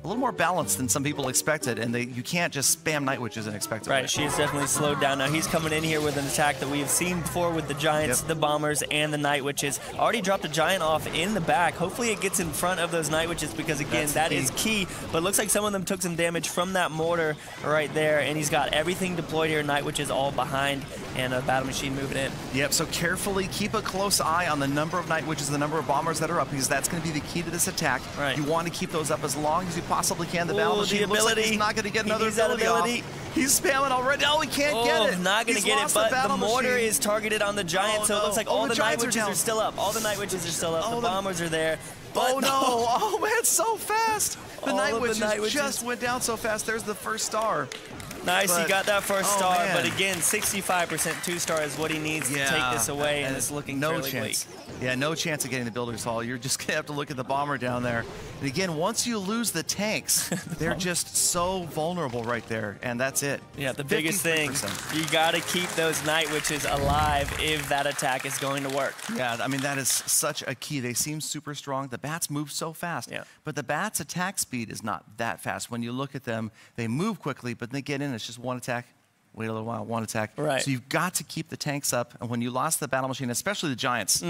a little more balanced than some people expected, and you can't just spam Night Witches and expect it. Right, she's definitely slowed down. Now he's coming in here with an attack that we have seen before with the Giants, the Bombers, and the Night Witches. Already dropped a Giant off in the back. Hopefully it gets in front of those Night Witches because, again, that is key. But it looks like some of them took some damage from that mortar right there, and he's got everything deployed here. Night Witches all behind, and a Battle Machine moving in. Yep, so carefully keep a close eye on the number of Night Witches, the number of Bombers that are up, because that's going to be the key to this attack. Right. You want to keep those up as long as you possibly can. The Battle Machine looks like he's not going to get another ability off. He's spamming already. Oh, he can't get it. Not going to get it, but the mortar is targeted on the Giant, so it looks like all the Night Witches are still up. All the Night Witches are still up. The Bombers are there. But no! Oh man, so fast! The Night Witches just went down so fast. There's the first star. Nice, he got that first star, but again, 65% two-star is what he needs to take this away, and it's looking fairly bleak. Yeah, no chance of getting the Builder's Hall. You're just going to have to look at the Bomber down there. And again, once you lose the tanks, they're just so vulnerable right there, and that's it. Yeah, the biggest thing, you got to keep those Night Witches alive if that attack is going to work. Yeah, I mean, that is such a key. They seem super strong. The Bats move so fast, but the Bats' attack speed is not that fast. When you look at them, they move quickly, but they get in, it's just one attack. Wait a little while, one attack. Right. So you've got to keep the tanks up, and when you lost the Battle Machine, especially the Giants,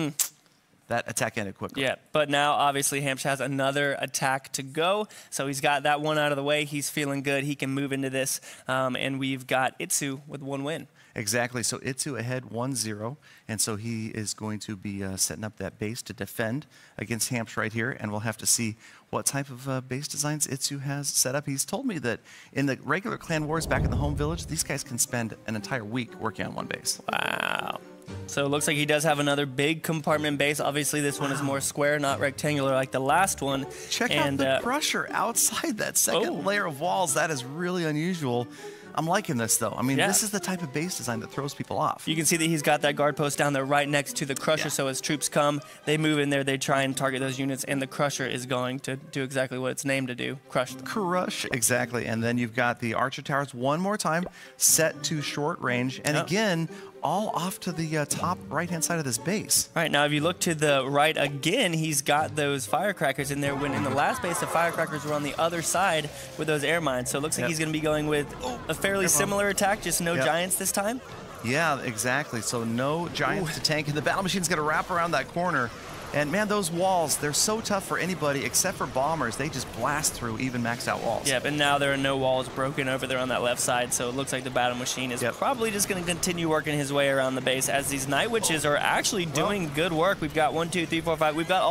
that attack ended quickly. Yeah, but now obviously Hampshire has another attack to go, so he's got that one out of the way. He's feeling good. He can move into this, and we've got Itsu with one win. Exactly. So Itsu ahead 1-0, and so he is going to be setting up that base to defend against Hamps right here, and we'll have to see what type of base designs Itsu has set up. He's told me that in the regular clan wars back in the home village, these guys can spend an entire week working on one base. Wow. So it looks like he does have another big compartment base. Obviously, this one is more square, not rectangular like the last one. Check out the crusher outside that second layer of walls. That is really unusual. I'm liking this, though. I mean, this is the type of base design that throws people off. You can see that he's got that guard post down there right next to the crusher, so as troops come, they move in there, they try and target those units, and the crusher is going to do exactly what it's named to do, crush them. Crush, exactly. And then you've got the Archer Towers one more time, set to short range, and again, all off to the top right-hand side of this base. Right, now if you look to the right again, he's got those firecrackers in there, when in the last base, the firecrackers were on the other side with those air mines. So it looks like he's going to be going with a fairly similar attack, just no Giants this time. Yeah, exactly. So no Giants to tank, and the Battle Machine's going to wrap around that corner. And man, those walls, they're so tough for anybody except for Bombers. They just blast through even maxed out walls. Yeah, but now there are no walls broken over there on that left side, so it looks like the Battle Machine is probably just going to continue working his way around the base, as these Night Witches are actually doing good work. We've got 1, 2, 3, 4, 5. We've got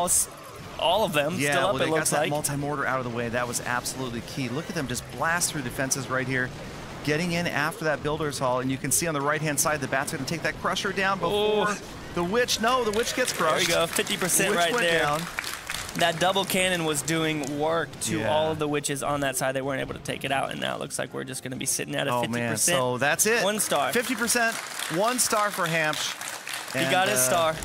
all of them still up, it looks got that like. multi-mortar out of the way. That was absolutely key. Look at them just blast through defenses right here. Getting in after that Builder's Hall, and you can see on the right-hand side, the Bat's going to take that crusher down before the Witch. No, the Witch gets crushed. There we go, 50% right there. Down. that double cannon was doing work to all of the witches on that side. They weren't able to take it out, and now it looks like we're just going to be sitting at a 50%. Man, so that's it. 1 star. 50%, 1 star for Hampsh. He got his star.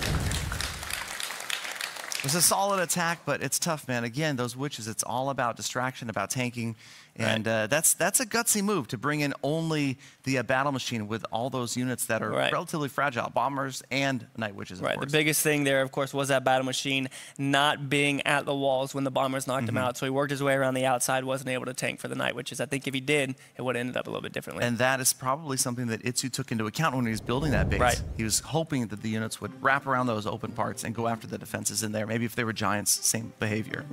It was a solid attack, but it's tough, man. Again, those witches, it's all about distraction, about tanking. And that's a gutsy move to bring in only the battle machine with all those units that are relatively fragile, bombers and night witches, of course. The biggest thing there, of course, was that battle machine not being at the walls when the bombers knocked him out. So he worked his way around the outside, wasn't able to tank for the night witches. I think if he did, it would have ended up a little bit differently. And that is probably something that Itsu took into account when he was building that base. He was hoping that the units would wrap around those open parts and go after the defenses in there. Maybe if they were giants, same behavior.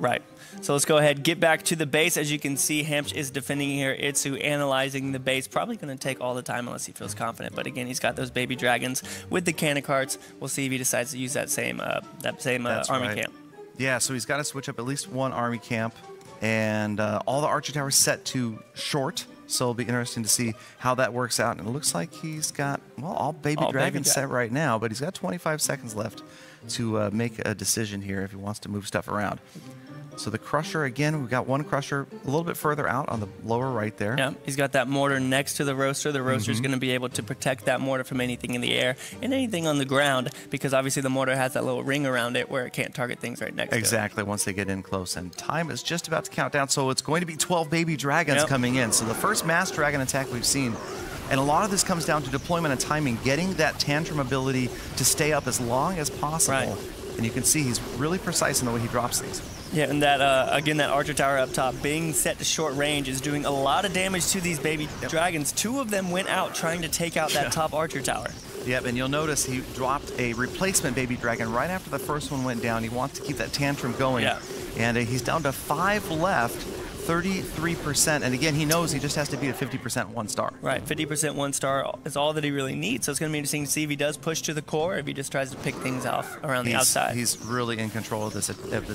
So let's go ahead, get back to the base. As you can see, Hampsh is defending here. Itsu analyzing the base. Probably going to take all the time unless he feels confident. But again, he's got those baby dragons with the cannon carts. We'll see if he decides to use that same army camp. Yeah, so he's got to switch up at least 1 army camp. And all the archer towers set to short. So it'll be interesting to see how that works out. And it looks like he's got, well, all baby dragons set right now. But he's got 25 seconds left to make a decision here if he wants to move stuff around. So the crusher, again, we've got 1 crusher a little bit further out on the lower right there. Yeah, he's got that mortar next to the roaster. The roaster's going to be able to protect that mortar from anything in the air and anything on the ground, because obviously the mortar has that little ring around it where it can't target things right next to it. Exactly, once they get in close. And time is just about to count down, so it's going to be 12 baby dragons coming in. So the first mass dragon attack we've seen. And a lot of this comes down to deployment and timing, getting that tantrum ability to stay up as long as possible. And you can see he's really precise in the way he drops these. Yeah, and that, again, that archer tower up top being set to short range is doing a lot of damage to these baby dragons. 2 of them went out trying to take out that top archer tower. Yep, and you'll notice he dropped a replacement baby dragon right after the first one went down. He wants to keep that tantrum going. And he's down to 5 left. 33%, and again, he knows he just has to be a 50% 1 star. 50% 1 star is all that he really needs. So it's going to be interesting to see if he does push to the core, or if he just tries to pick things off around the outside. He's really in control of this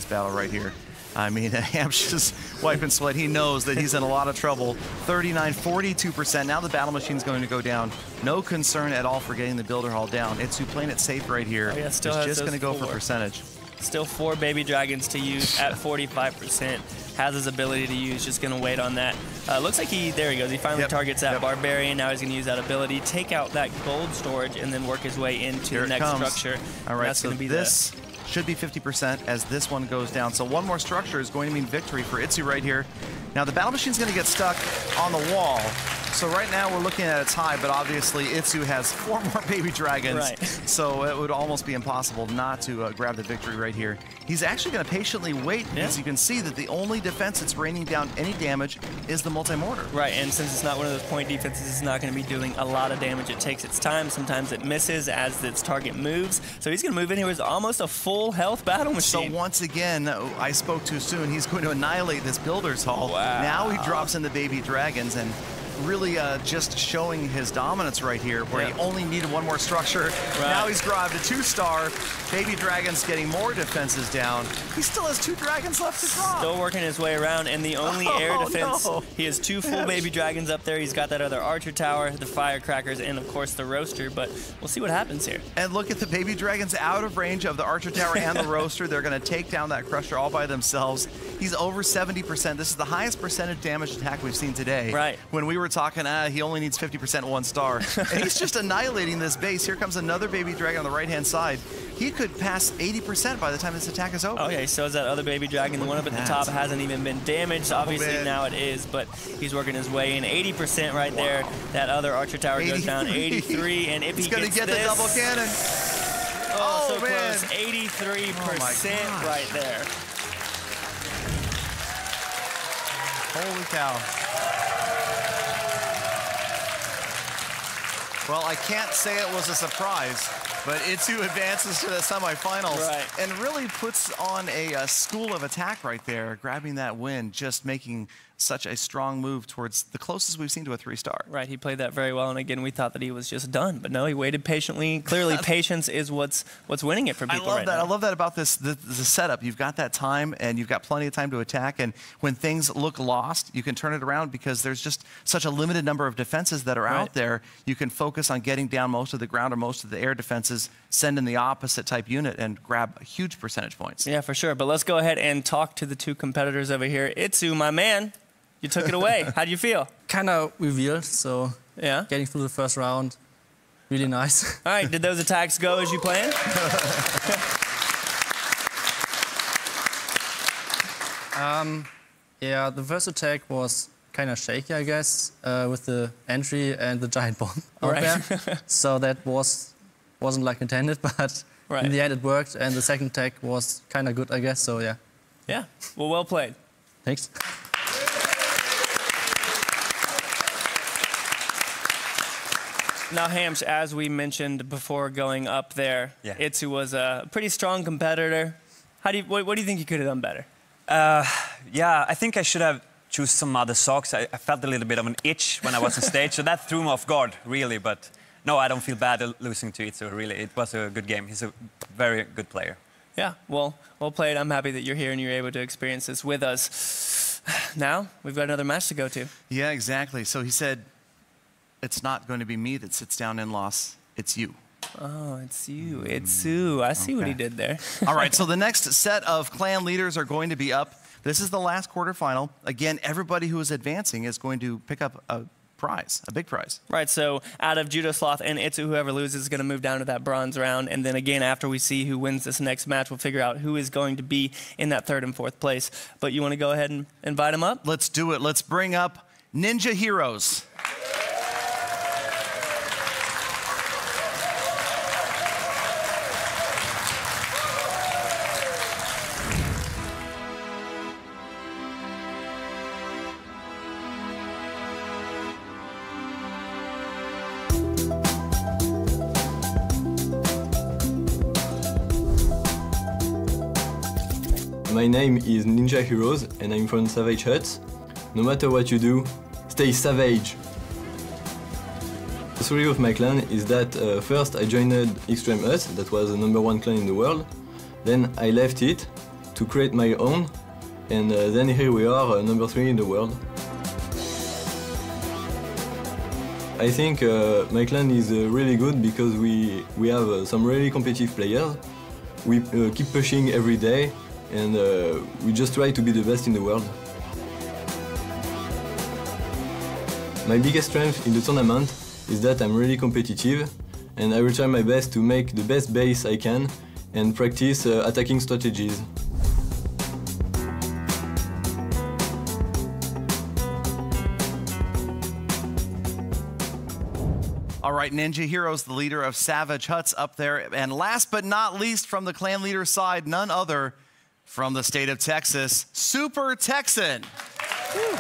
battle right here. I mean, Hampsh is wiping sweat. He knows that he's in a lot of trouble. 39, 42%. Now the battle machine's going to go down. No concern at all for getting the builder hall down. Itsu playing it safe right here. It's just going to go for percentage. Still 4 baby dragons to use at 45%. Has his ability to use, just going to wait on that. Looks like there he goes. He finally targets that barbarian. Now he's going to use that ability, take out that gold storage, and then work his way into the next structure. All right, so this should be 50% as this one goes down. So 1 more structure is going to mean victory for Itsu right here. Now the battle machine's going to get stuck on the wall. So right now we're looking at a tie, but obviously Itsu has 4 more baby dragons. So it would almost be impossible not to grab the victory right here. He's actually going to patiently wait, because you can see that the only defense that's raining down any damage is the multi-mortar. And since it's not one of those point defenses, it's not going to be doing a lot of damage. It takes its time. Sometimes it misses as its target moves. So he's going to move in here with almost a full health battle machine. So once again, I spoke too soon. He's going to annihilate this builder's hall. Now he drops in the baby dragons, and really just showing his dominance right here, where he only needed 1 more structure. Now he's grabbed a 2-star. Baby Dragon's getting more defenses down. He still has 2 dragons left to drop. Still working his way around, and the only air defense, he has 2 full baby dragons up there. He's got that other archer tower, the firecrackers, and of course the roaster, but we'll see what happens here. And look at the baby dragons out of range of the archer tower and the roaster. They're going to take down that crusher all by themselves. He's over 70%. This is the highest percentage damage attack we've seen today. When we were talking, he only needs 50% 1 star. And he's just annihilating this base. Here comes another baby dragon on the right-hand side. He could pass 80% by the time this attack is over. Oh, yeah, he still has that other baby dragon. The one up at the top hasn't even been damaged. Obviously, now it is, but he's working his way in. 80% right there. That other archer tower goes down. 83, and if he gets the double cannon. Oh, so close. 83% right there. Holy cow. Well, I can't say it was a surprise, but Itsu advances to the semifinals and really puts on a school of attack right there, grabbing that win, just making such a strong move towards the closest we've seen to a 3-star. He played that very well, and again, we thought that he was just done, but no, he waited patiently. Clearly, patience is what's winning it for people right now. I love that about the setup. You've got that time, and you've got plenty of time to attack, and when things look lost, you can turn it around because there's just such a limited number of defenses that are out there. You can focus on getting down most of the ground or most of the air defenses versus send in the opposite type unit and grab huge percentage points. Yeah, for sure. But let's go ahead and talk to the two competitors over here. Itsu, my man, you took it away. How do you feel? Kind of revealed, so yeah, getting through the first round, really nice. All right, did those attacks go as you planned? Yeah, the first attack was kind of shaky, I guess, with the entry and the giant bomb out there. So that wasn't like intended, but in the end it worked, and the second attack was kind of good, I guess. So yeah. Yeah. Well played. Thanks. Now, Hamsh, as we mentioned before going up there, Itsu was a pretty strong competitor. What do you think you could have done better? Yeah, I think I should have choose some other socks. I felt a little bit of an itch when I was on stage, so that threw me off guard, really. But no, I don't feel bad losing to Itsu, really. It was a good game. He's a very good player. Yeah, well played. I'm happy that you're here and you're able to experience this with us. Now, we've got another match to go to. Yeah, exactly. So he said, it's not going to be me that sits down and loss, it's you. Oh, it's you. Itsu. I see what he did there. All right, so the next set of clan leaders are going to be up. This is the last quarterfinal. Again, everybody who is advancing is going to pick up a prize, a big prize. Right, so out of Judo Sloth and Itsu, whoever loses is going to move down to that bronze round. And then again, after we see who wins this next match, we'll figure out who is going to be in that third and fourth place. But you want to go ahead and invite them up? Let's do it. Let's bring up Ninja Heroes. My name is Ninja Heroes and I'm from Savage Huts. No matter what you do, stay savage! The story of my clan is that first I joined Extreme Huts, that was the #1 clan in the world. Then I left it to create my own, and then here we are, #3 in the world. I think my clan is really good because we have some really competitive players. We keep pushing every day, and we just try to be the best in the world. My biggest strength in the tournament is that I'm really competitive, and I will try my best to make the best base I can and practice attacking strategies. All right, Ninja Heroes, the leader of Savage Huts up there. And last but not least, from the clan leader side, none other from the state of Texas, Super Texan. Woo.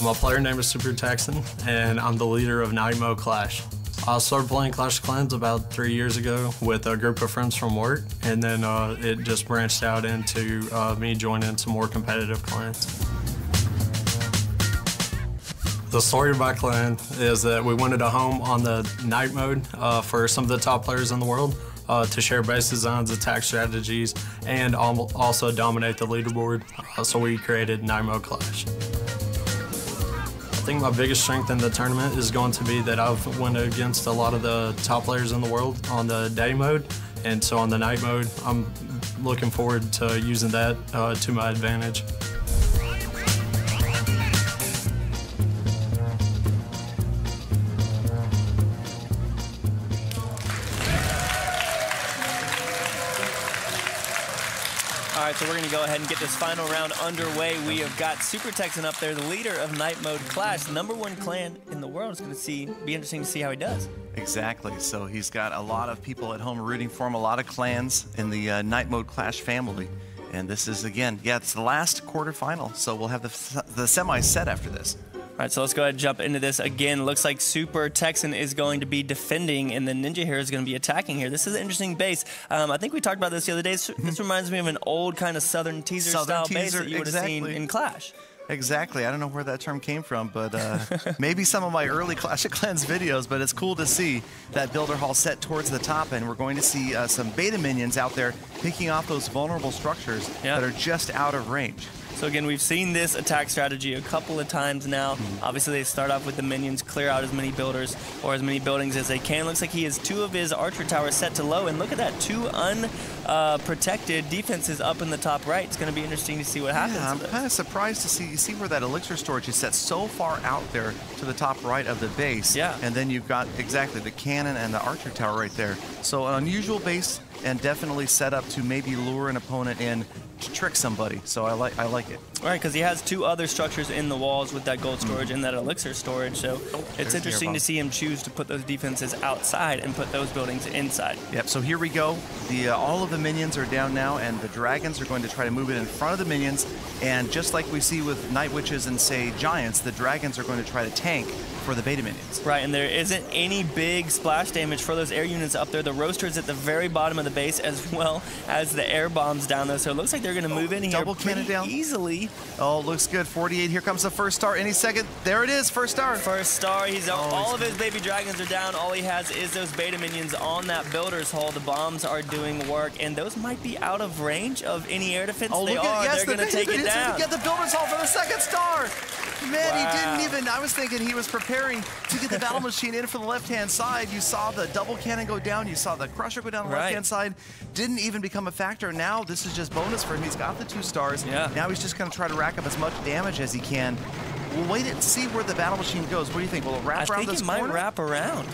My player name is Super Texan, and I'm the leader of Night Mode Clash. I started playing Clash of Clans about 3 years ago with a group of friends from work, and then it just branched out into me joining some more competitive clans. The story of my clan is that we wanted a home on the Night Mode for some of the top players in the world to share base designs, attack strategies, and also dominate the leaderboard, so we created Night Mode Clash. I think my biggest strength in the tournament is going to be that I've won against a lot of the top players in the world on the day mode, and so on the night mode, I'm looking forward to using that to my advantage. All right, so we're going to go ahead and get this final round underway. We have got Super Texan up there, the leader of Night Mode Clash, #1 clan in the world. It's going to be interesting to see how he does. Exactly. So he's got a lot of people at home rooting for him, a lot of clans in the Night Mode Clash family. And this is, again, it's the last quarterfinal. So we'll have the semis set after this. All right, so let's go ahead and jump into this again. Looks like Super Texan is going to be defending, and then Ninja Hero is going to be attacking here. This is an interesting base. I think we talked about this the other day. This reminds me of an old kind of Southern Teaser style base that you would have seen in Clash. Exactly. I don't know where that term came from, but maybe some of my early Clash of Clans videos, but it's cool to see that builder hall set towards the top, and we're going to see some beta minions out there picking off those vulnerable structures that are just out of range. So again, we've seen this attack strategy a couple of times now. Obviously, they start off with the minions, clear out as many builders or as many buildings as they can. Looks like he has 2 of his archer towers set to low, and look at that, 2 unprotected defenses up in the top right. It's going to be interesting to see what happens. Yeah, I'm kind of surprised to see where that elixir storage is set so far out there to the top right of the base. Yeah. And then you've got exactly the cannon and the archer tower right there. So an unusual base, and definitely set up to maybe lure an opponent in to trick somebody. So I like it. Right, because he has 2 other structures in the walls with that gold storage and that elixir storage. So it's interesting to see him choose to put those defenses outside and put those buildings inside. Yep. So here we go. All of the minions are down now, and the dragons are going to try to move it in front of the minions. And just like we see with night witches and say giants, the dragons are going to try to tank for the beta minions. Right, and there isn't any big splash damage for those air units up there. The roaster is at the very bottom of the base, as well as the air bombs down there. So it looks like they're going to move in here double cannon down easily. Oh, looks good. 48. Here comes the first star. Any second. There it is. First star. First star. All of his baby dragons are down. All he has is those beta minions on that builder's hall. The bombs are doing work, and those might be out of range of any air defense. Oh, they look are. Yes, they're going to take it down. Get the builder's hall for the second star. Man, wow. He didn't even. I was thinking he was preparing to get the battle machine in from the left-hand side. You saw the double cannon go down. You saw the crusher go down the left-hand side. Didn't even become a factor. Now this is just bonus for him. He's got the 2 stars. Yeah. Now he's just going to try to rack up as much damage as he can. We'll wait and see where the battle machine goes. What do you think? Will it wrap around this corner? I think it might wrap around.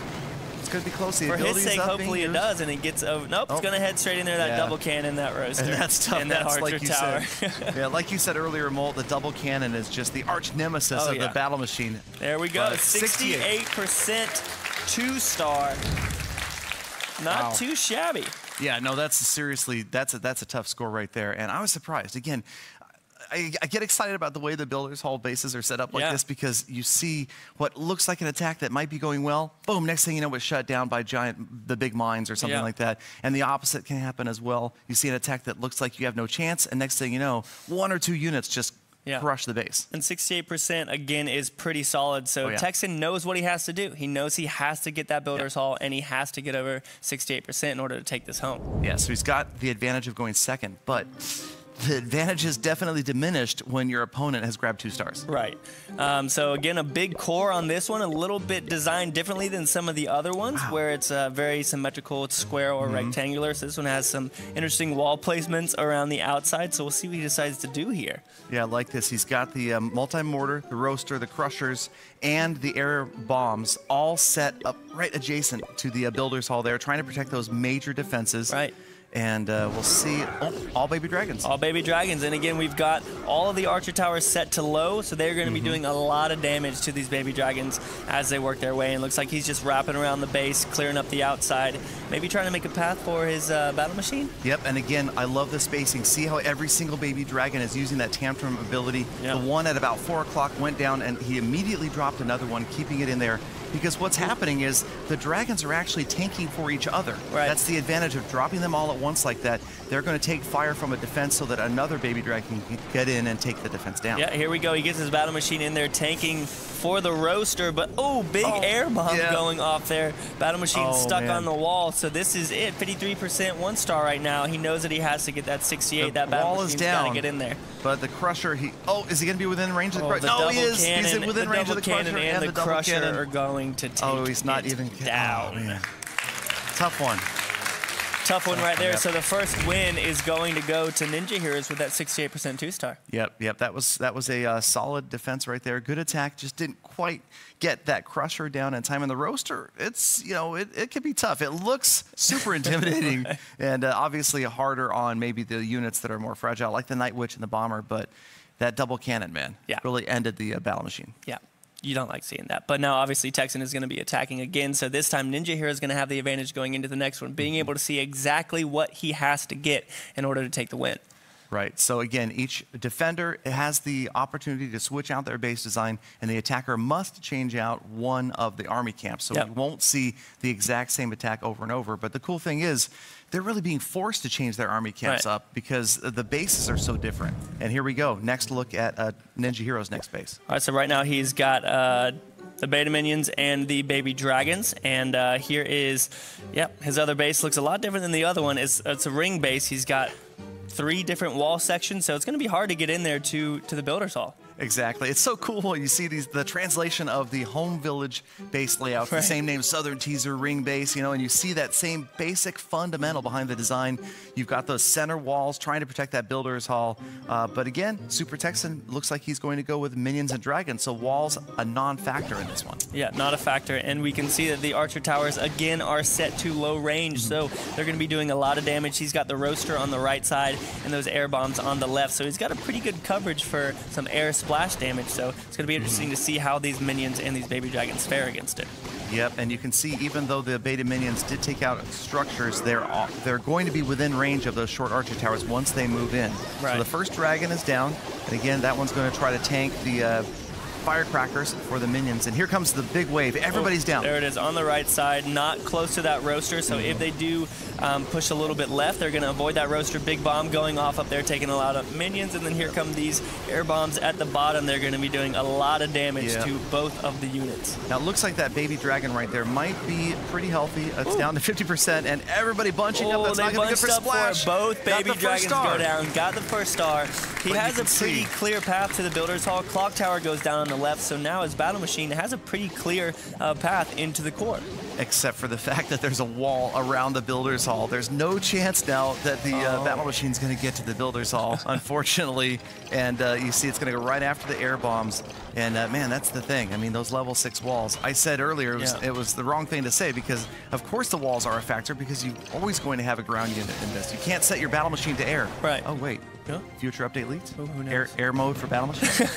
It's going to be close. For his sake, hopefully it does, and it gets over. Nope, it's going to head straight in there, that double cannon, that roaster. And that's tough. And that that's archer like you tower. Said. Yeah, like you said earlier, Molt, the double cannon is just the arch nemesis of the battle machine. There we go. 68% 2-star. Not too shabby. Yeah, no, that's seriously, that's a tough score right there. And I was surprised. Again, I get excited about the way the builders hall bases are set up like this, because you see what looks like an attack that might be going well. Boom, next thing you know, it's shut down by the big mines or something like that. And the opposite can happen as well. You see an attack that looks like you have no chance, and next thing you know, 1 or 2 units just crush the base. And 68%, again, is pretty solid. So Texan knows what he has to do. He knows he has to get that builder's hall, and he has to get over 68% in order to take this home. Yeah, so he's got the advantage of going second, but the advantage is definitely diminished when your opponent has grabbed 2 stars. Right. So again, a big core on this one, a little bit designed differently than some of the other ones, where it's very symmetrical, it's square or rectangular. So this one has some interesting wall placements around the outside. So we'll see what he decides to do here. Yeah, I like this. He's got the multi-mortar, the roaster, the crushers, and the air bombs all set up right adjacent to the builder's hall there, trying to protect those major defenses. Right. And we'll see all baby dragons. All baby dragons. And again, we've got all of the archer towers set to low, so they're going to be doing a lot of damage to these baby dragons as they work their way. And it looks like he's just wrapping around the base, clearing up the outside, maybe trying to make a path for his battle machine. Yep, and again, I love the spacing. See how every single baby dragon is using that tantrum ability. The one at about 4 o'clock went down, and he immediately dropped another one, keeping it in there. Because what's happening is the dragons are actually tanking for each other. Right. That's the advantage of dropping them all at once like that. They're going to take fire from a defense so that another baby dragon can get in and take the defense down. Yeah, here we go. He gets his battle machine in there tanking for the roaster, but big air bomb going off there. Battle machine stuck on the wall, so this is it. 53% 1-star right now. He knows that he has to get that 68. That battle machine's got to get in there. But the crusher, is he going to be within range of the crusher? No, he is. He's within range of the crusher and the double crusher cannon are going to take he's not even down. Oh, man. Tough one. Tough one right there. So the first win is going to go to Ninja Heroes with that 68% 2-star. Yep. That was a solid defense right there. Good attack. Just didn't quite get that crusher down in time. And the roaster, it's it can be tough. It looks super intimidating and obviously harder on maybe the units that are more fragile, like the Night Witch and the Bomber. But that double cannon, man, really ended the battle machine. Yeah. You don't like seeing that. But now, obviously, Texan is going to be attacking again. So this time, Ninja Hero is going to have the advantage going into the next one, being able to see exactly what he has to get in order to take the win. Right. So again, each defender has the opportunity to switch out their base design, and the attacker must change out one of the army camps. So you won't see the exact same attack over and over. But the cool thing is, they're really being forced to change their army camps up because the bases are so different. And here we go. Next look at Ninja Hero's next base. All right, so right now he's got the beta minions and the baby dragons. And here is, his other base looks a lot different than the other one. It's a ring base. He's got 3 different wall sections, so it's going to be hard to get in there to the Builder's Hall. Exactly. It's so cool when you see the translation of the home village base layout, the same name, Southern Teaser Ring Base, and you see that same basic fundamental behind the design. You've got those center walls trying to protect that Builder's Hall. But again, Super Texan looks like he's going to go with minions and dragons, so walls a non-factor in this one. Yeah, not a factor. And we can see that the Archer Towers, again, are set to low range, so they're going to be doing a lot of damage. He's got the Roaster on the right side and those air bombs on the left, so he's got a pretty good coverage for some air splash damage, so it's going to be interesting to see how these minions and these baby dragons fare against it. Yep, and you can see even though the beta minions did take out structures, they're going to be within range of those short archer towers once they move in. So the first dragon is down, and again, that one's going to try to tank the firecrackers for the minions. And here comes the big wave. Everybody's down. There it is on the right side, not close to that roaster. So if they do push a little bit left, they're going to avoid that roaster. Big bomb going off up there, taking a lot of minions. And then here come these air bombs at the bottom. They're going to be doing a lot of damage to both of the units. Now, it looks like that baby dragon right there might be pretty healthy. It's down to 50%, and everybody bunching up. That's not going to be good for Splash. Both baby dragons go down. Got the first star. He has a pretty clear path to the Builder's Hall. Clock Tower goes down on the left, so now his battle machine has a pretty clear path into the core. Except for the fact that there's a wall around the Builder's Hall. There's no chance now that the battle machine's going to get to the Builder's Hall, unfortunately. And you see it's going to go right after the air bombs. And man, that's the thing. I mean, those level 6 walls. I said earlier it was the wrong thing to say because, of course, the walls are a factor because you're always going to have a ground unit in this. You can't set your battle machine to air. Right. Oh, wait. Yeah. Future update leads? Oh, who knows? Air mode for battle machine?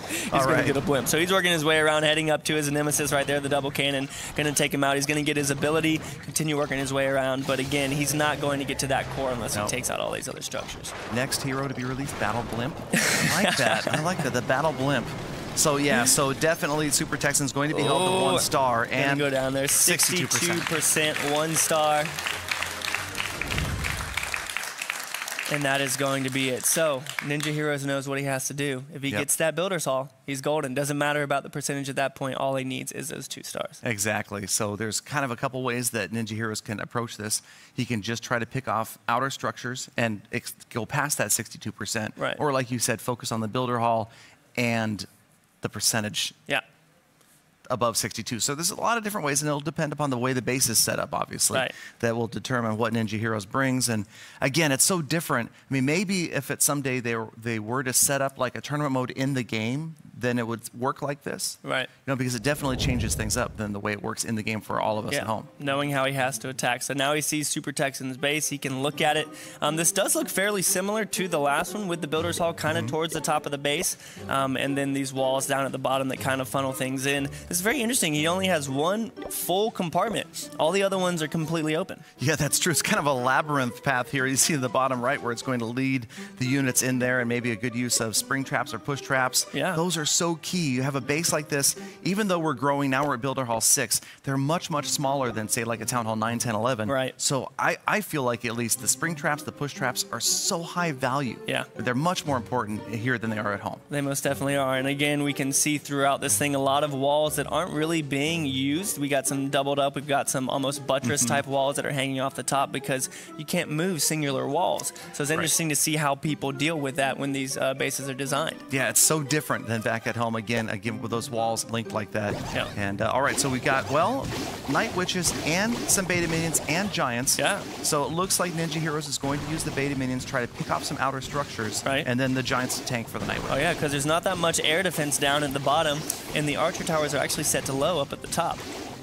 He's going to get a blimp. So he's working his way around, heading up to his nemesis right there, the double cannon. Going to take him out. He's going to get his ability, continue working his way around. But again, he's not going to get to that core unless he takes out all these other structures. Next hero to be released, Battle Blimp. I like that. I like that, the Battle Blimp. So yeah, so definitely Super Texan's going to be held to 1 star. And go down there, 62%, 1 star. And that is going to be it. So Ninja Heroes knows what he has to do. If he gets that Builder's Hall, he's golden. Doesn't matter about the percentage at that point. All he needs is those 2 stars. Exactly. So there's kind of a couple ways that Ninja Heroes can approach this. He can just try to pick off outer structures and go past that 62%. Right. Or like you said, focus on the Builder Hall and the percentage above 62. So there's a lot of different ways, and it'll depend upon the way the base is set up, obviously, that will determine what Ninja Heroes brings. And again, it's so different. I mean, maybe if it someday they were to set up like a tournament mode in the game, then it would work like this. Right. Because it definitely changes things up than the way it works in the game for all of us at home. Knowing how he has to attack. So now he sees Super Texan's base. He can look at it. This does look fairly similar to the last one with the Builder's Hall kind of towards the top of the base. And then these walls down at the bottom that kind of funnel things in. This is very interesting. He only has 1 full compartment. All the other ones are completely open. Yeah, that's true. It's kind of a labyrinth path here. You see in the bottom right where it's going to lead the units in there, and maybe a good use of spring traps or push traps. Yeah. Those are so key. You have a base like this, even though we're growing, now we're at Builder Hall 6, they're much, much smaller than, say, like a Town Hall 9, 10, 11. Right. So I feel like at least the spring traps, the push traps are so high value. Yeah. They're much more important here than they are at home. They most definitely are. And again, we can see throughout this thing a lot of walls that aren't really being used. We got some doubled up. We've got some almost buttress type walls that are hanging off the top because you can't move singular walls. So it's interesting to see how people deal with that when these bases are designed. Yeah, it's so different than back at home. Again with those walls linked like that. Yeah. And all right, so we got, well, Night Witches and some beta minions and giants. Yeah. So it looks like Ninja Heroes is going to use the beta minions, try to pick off some outer structures, right, and then the giants to tank for the Night Witch. Oh yeah, because there's not that much air defense down at the bottom, and the archer towers are actually set to low up at the top.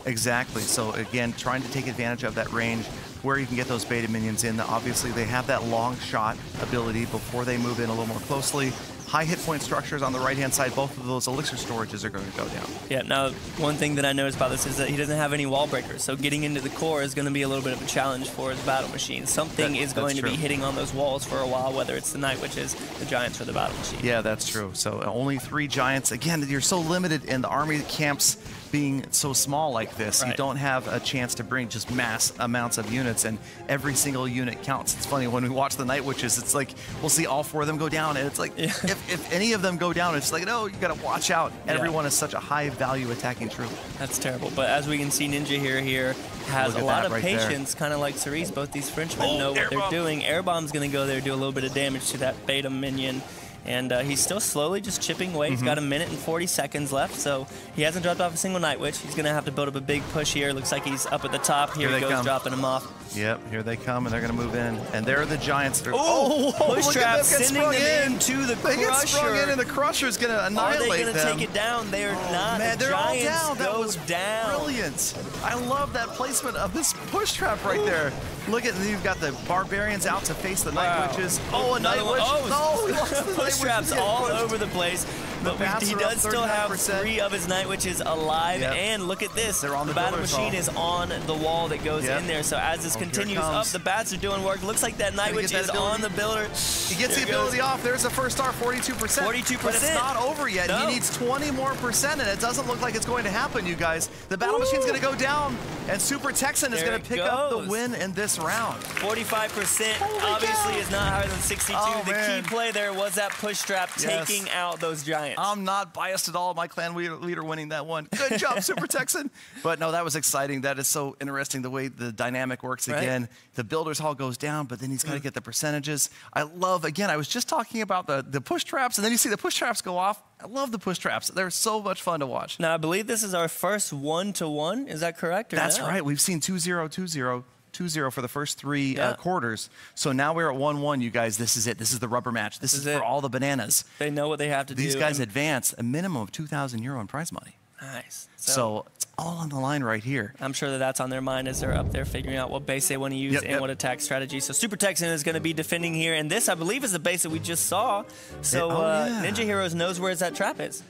Exactly. So again, trying to take advantage of that range where you can get those beta minions in. Obviously, they have that long shot ability before they move in a little more closely. high hit point structures on the right-hand side, both of those elixir storages are going to go down. Yeah, now, one thing that I noticed about this is that he doesn't have any wall breakers, so getting into the core is going to be a little bit of a challenge for his battle machine. Something is going to be hitting on those walls for a while, whether it's the Night Witches, the Giants, or the battle machine. Yeah, that's true. So only 3 Giants. Again, you're so limited in the army camps being so small like this. Right. You don't have a chance to bring just mass amounts of units, and every single unit counts. It's funny, when we watch the Night Witches, it's like we'll see all 4 of them go down, and it's like if any of them go down, it's like, no, you got to watch out. Everyone is such a high value attacking troop. That's terrible. But as we can see, Ninja Hero here has a lot of patience, kind of like Cerise. Both these Frenchmen know what they're doing. Air Bomb's going to go there, do a little bit of damage to that beta minion. And he's still slowly just chipping away. He's got 1 minute and 40 seconds left, so he hasn't dropped off a single Night Witch. He's going to have to build up a big push here. Looks like he's up at the top. Here he goes, dropping him off. Yep, here they come, and they're going to move in. And there are the Giants. Push trap, sending them into the Crusher. They get sprung in, and the Crusher's going to annihilate them. Are they going to take it down? They are not. Man, the they're all Giants down. That was down. Brilliant. I love that placement of this push trap right there. Look at, you've got the Barbarians out to face the Night Witches. Oh, a Night Witch. Oh, he lost the push traps all over the place. But he does still have 3 of his Night Witches alive. And look at this. They're on the battle machine is on the wall that goes in there. So as this continues up, the bats are doing work. Looks like that Night Witch is on the builder. He gets the ability off. There's the first star, 42%. 42%. But it's not over yet. No. He needs 20 more percent, and it doesn't look like it's going to happen, you guys. The battle machine's going to go down, and Super Texan is going to pick up the win in this round. 45% obviously is not higher than 62. The key play there was that push trap taking out those Giants. I'm not biased at all. My clan leader winning that one. Good job, Super Texan. But no, that was exciting. That is so interesting, the way the dynamic works again. The Builder's Hall goes down, but then he's got to get the percentages. I love, again, I was just talking about the push traps, and then you see the push traps go off. I love the push traps. They're so much fun to watch. Now, I believe this is our first 1-to-1. Is that correct? That's right. We've seen 2-0, 2-0. 2-0 for the first 3 quarters. So now we're at 1-1, you guys. This is it. This is the rubber match. This is for all the bananas. They know what they have to do. These guys advance a minimum of €2,000 in prize money. Nice. So it's all on the line right here. I'm sure that's on their mind as they're up there figuring out what base they want to use and what attack strategy. So Super Texan is going to be defending here, and this, I believe, is the base that we just saw. So Ninja Heroes knows where that trap is.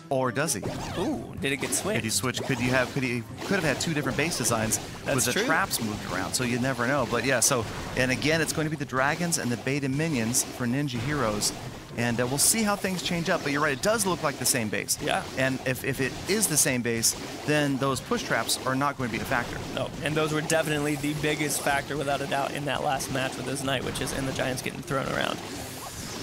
Or does he? Ooh, did it get switched? Did he switch? Could he have had 2 different base designs with the traps moved around? So you never know. But yeah, so, and again, it's going to be the dragons and the beta minions for Ninja Heroes. And we'll see how things change up. But you're right, it does look like the same base. Yeah. And if it is the same base, then those push traps are not going to be a factor. No, and those were definitely the biggest factor, without a doubt, in that last match with those Night Witches and the Giants getting thrown around.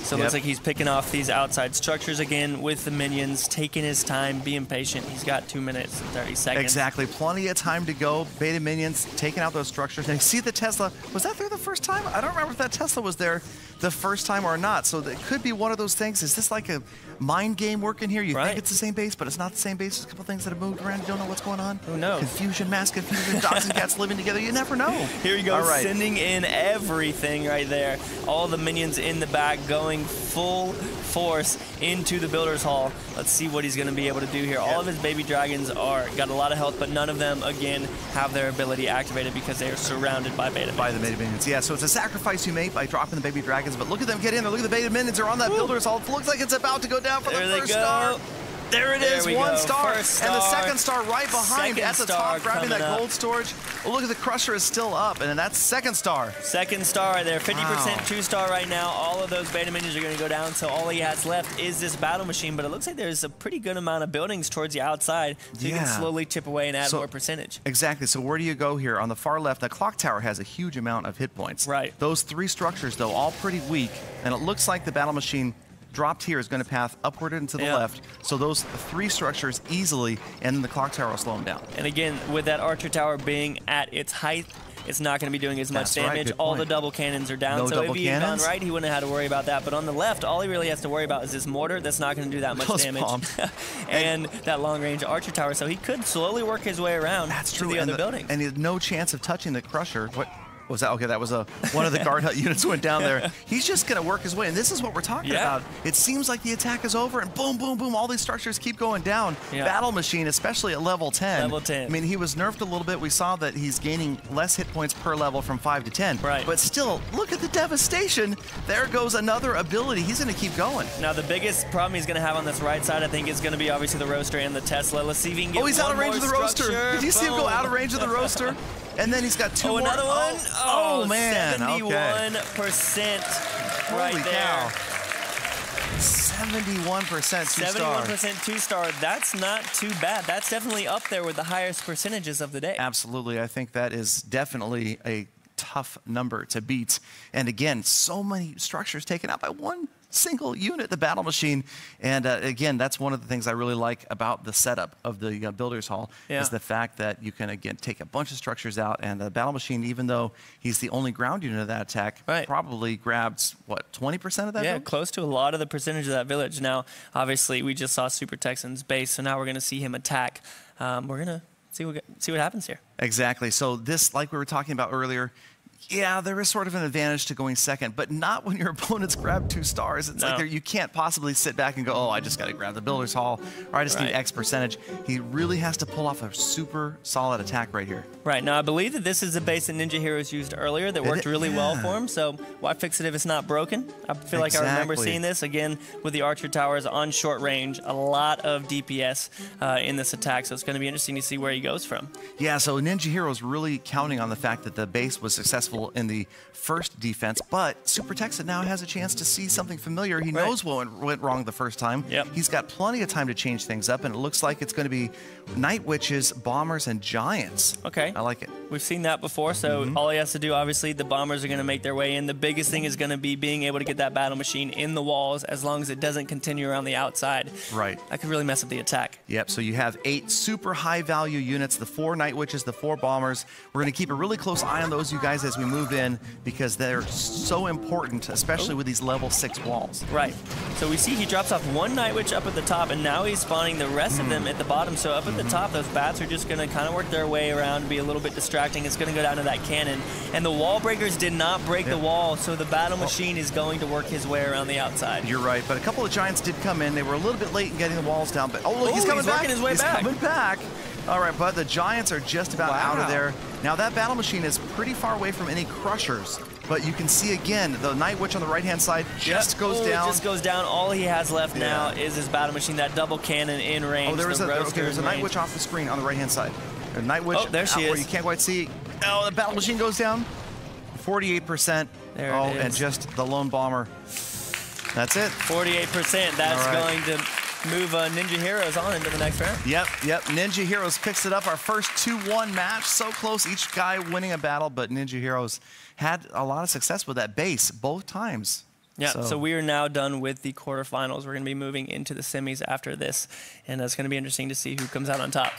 So it looks like he's picking off these outside structures again with the minions, taking his time, being patient. He's got 2 minutes and 30 seconds. Exactly. Plenty of time to go. Beta minions taking out those structures. And you see the Tesla. Was that there the first time? I don't remember if that Tesla was there the first time or not. So it could be one of those things. Is this like a mind game working here? You think it's the same base, but it's not the same base. There's a couple things that have moved around. You don't know what's going on. Who knows? Confusion, mass confusion, dogs and cats living together. You never know. Here you go, sending in everything right there. All the minions in the back going full force into the Builder's Hall. Let's see what he's going to be able to do here. All of his baby dragons got a lot of health, but none of them, again, have their ability activated because they are surrounded by beta minions. By the beta minions, yeah. So it's a sacrifice you make by dropping the baby dragons, but look at them get in there. Look at the beta minions are on that Builder's Hall. It looks like it's about to go down for the first star. There it is, 1 star. And the second star right behind at the top, grabbing that gold storage. Oh, look at the Crusher is still up, and that's second star. Second star right there, 50% 2-star right now. All of those beta minions are going to go down, so all he has left is this battle machine, but it looks like there's a pretty good amount of buildings towards the outside, so you can slowly chip away and add more percentage. Exactly, so where do you go here? On the far left, the clock tower has a huge amount of hit points. Right. Those 3 structures, though, all pretty weak, and it looks like the battle machine dropped here is going to path upward and to the left. So those 3 structures easily, and then the clock tower will slow them down. And again, with that archer tower being at its height, it's not going to be doing as much damage. All the double cannons are down. So if he had gone right, he wouldn't have had to worry about that. But on the left, all he really has to worry about is this mortar that's not going to do that much damage. and that long-range archer tower. So he could slowly work his way around to the other buildings. And he had no chance of touching the Crusher. Was that okay? That was one of the guard hut units went down there. He's just going to work his way, and this is what we're talking about. It seems like the attack is over, and boom, boom, boom, all these structures keep going down. Battle Machine, especially at level 10. Level 10. I mean, he was nerfed a little bit. We saw that he's gaining less hit points per level from 5 to 10. Right. But still, look at the devastation. There goes another ability. He's going to keep going. Now, the biggest problem he's going to have on this right side, I think, is going to be obviously the Roaster and the Tesla. Let's see if he can get he's out of range of the Roaster. Did you see him go out of range of the Roaster? And then he's got two more. Another one? Oh, man. 71% right Holy there. Cow. 71% two-star. 71% two-star. That's not too bad. That's definitely up there with the highest percentages of the day. Absolutely. I think that is definitely a tough number to beat. And again, so many structures taken out by one single unit, the Battle Machine. And again, that's one of the things I really like about the setup of the Builders Hall is the fact that you can, again, take a bunch of structures out, and the Battle Machine, even though he's the only ground unit of that attack, probably grabs, what, 20% of that village? Close to a lot of the percentage of that village. Now, obviously, we just saw Super Texan's base, so now we're going to see him attack. We're going to see what happens here. Exactly. So this, like we were talking about earlier, yeah, there is sort of an advantage to going second, but not when your opponents grab 2 stars. It's like you can't possibly sit back and go, oh, I just got to grab the Builder's Hall, or I just need X percentage. He really has to pull off a super solid attack right here. Right. Now, I believe that this is a base that Ninja Heroes used earlier that worked really well for him, so why fix it if it's not broken? I feel like I remember seeing this, again, with the Archer Towers on short range, a lot of DPS in this attack, so it's going to be interesting to see where he goes from. Yeah, so Ninja Heroes really counting on the fact that the base was successful in the first defense, but Super Texan now has a chance to see something familiar. He knows what went wrong the first time. He's got plenty of time to change things up, and it looks like it's going to be Night Witches, Bombers, and Giants. Okay. I like it. We've seen that before, so all he has to do, obviously, the Bombers are going to make their way in. The biggest thing is going to be being able to get that Battle Machine in the walls as long as it doesn't continue around the outside. Right. That could really mess up the attack. Yep, so you have 8 super high-value units, the 4 Night Witches, the 4 Bombers. We're going to keep a really close eye on those, you guys, as we move in, because they're so important, especially with these level 6 walls. Right. So we see he drops off 1 Night Witch up at the top, and now he's spawning the rest of them at the bottom. So up at the top, those bats are just going to kind of work their way around and be a little bit distracting. It's going to go down to that cannon. And the wall breakers did not break the wall, so the Battle Machine is going to work his way around the outside. You're right, but a couple of Giants did come in. They were a little bit late in getting the walls down, but look, he's coming back. Working his way back. He's coming back. All right, but the Giants are just about out of there. Now, that Battle Machine is pretty far away from any crushers, but you can see again, the Night Witch on the right-hand side just goes down. It just goes down. All he has left now is his Battle Machine, that double cannon in range. Oh, there's a Night Witch off the screen on the right-hand side. A Night Witch there she is. Where you can't quite see. Oh, the Battle Machine goes down. 48%. There it is. And just the lone bomber. That's it. 48%. That's going to move Ninja Heroes on into the next round. Yep. Ninja Heroes picks it up. Our first 2-1 match. So close, each guy winning a battle, but Ninja Heroes had a lot of success with that base both times. Yeah, so we are now done with the quarterfinals. We're going to be moving into the semis after this, and it's going to be interesting to see who comes out on top.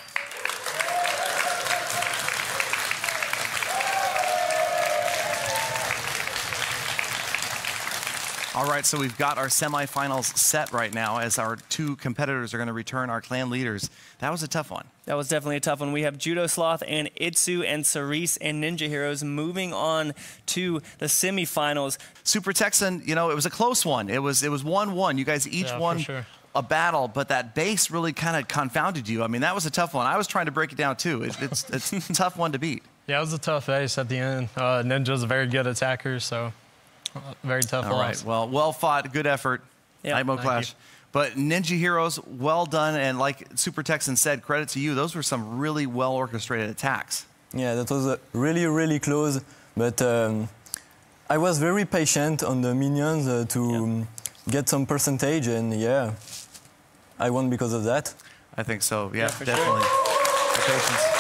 All right, so we've got our semifinals set right now as our 2 competitors are going to return our clan leaders. That was a tough one. That was definitely a tough one. We have Judo Sloth and Itsu and Cerise and Ninja Heroes moving on to the semifinals. Super Texan, you know, it was a close one. It was 1-1. You guys each won a battle, but that base really kind of confounded you. I mean, that was a tough one. I was trying to break it down too. It's a tough one to beat. Yeah, it was a tough base at the end. Ninja's a very good attacker, so very tough loss. All right, well fought, good effort. Night Mode Clash. But Ninja Heroes, well done, and like Super Texan said, credit to you. Those were some really well orchestrated attacks. Yeah, that was really, really close. But I was very patient on the minions to get some percentage, and yeah, I won because of that. I think so. Yeah, definitely. The patience.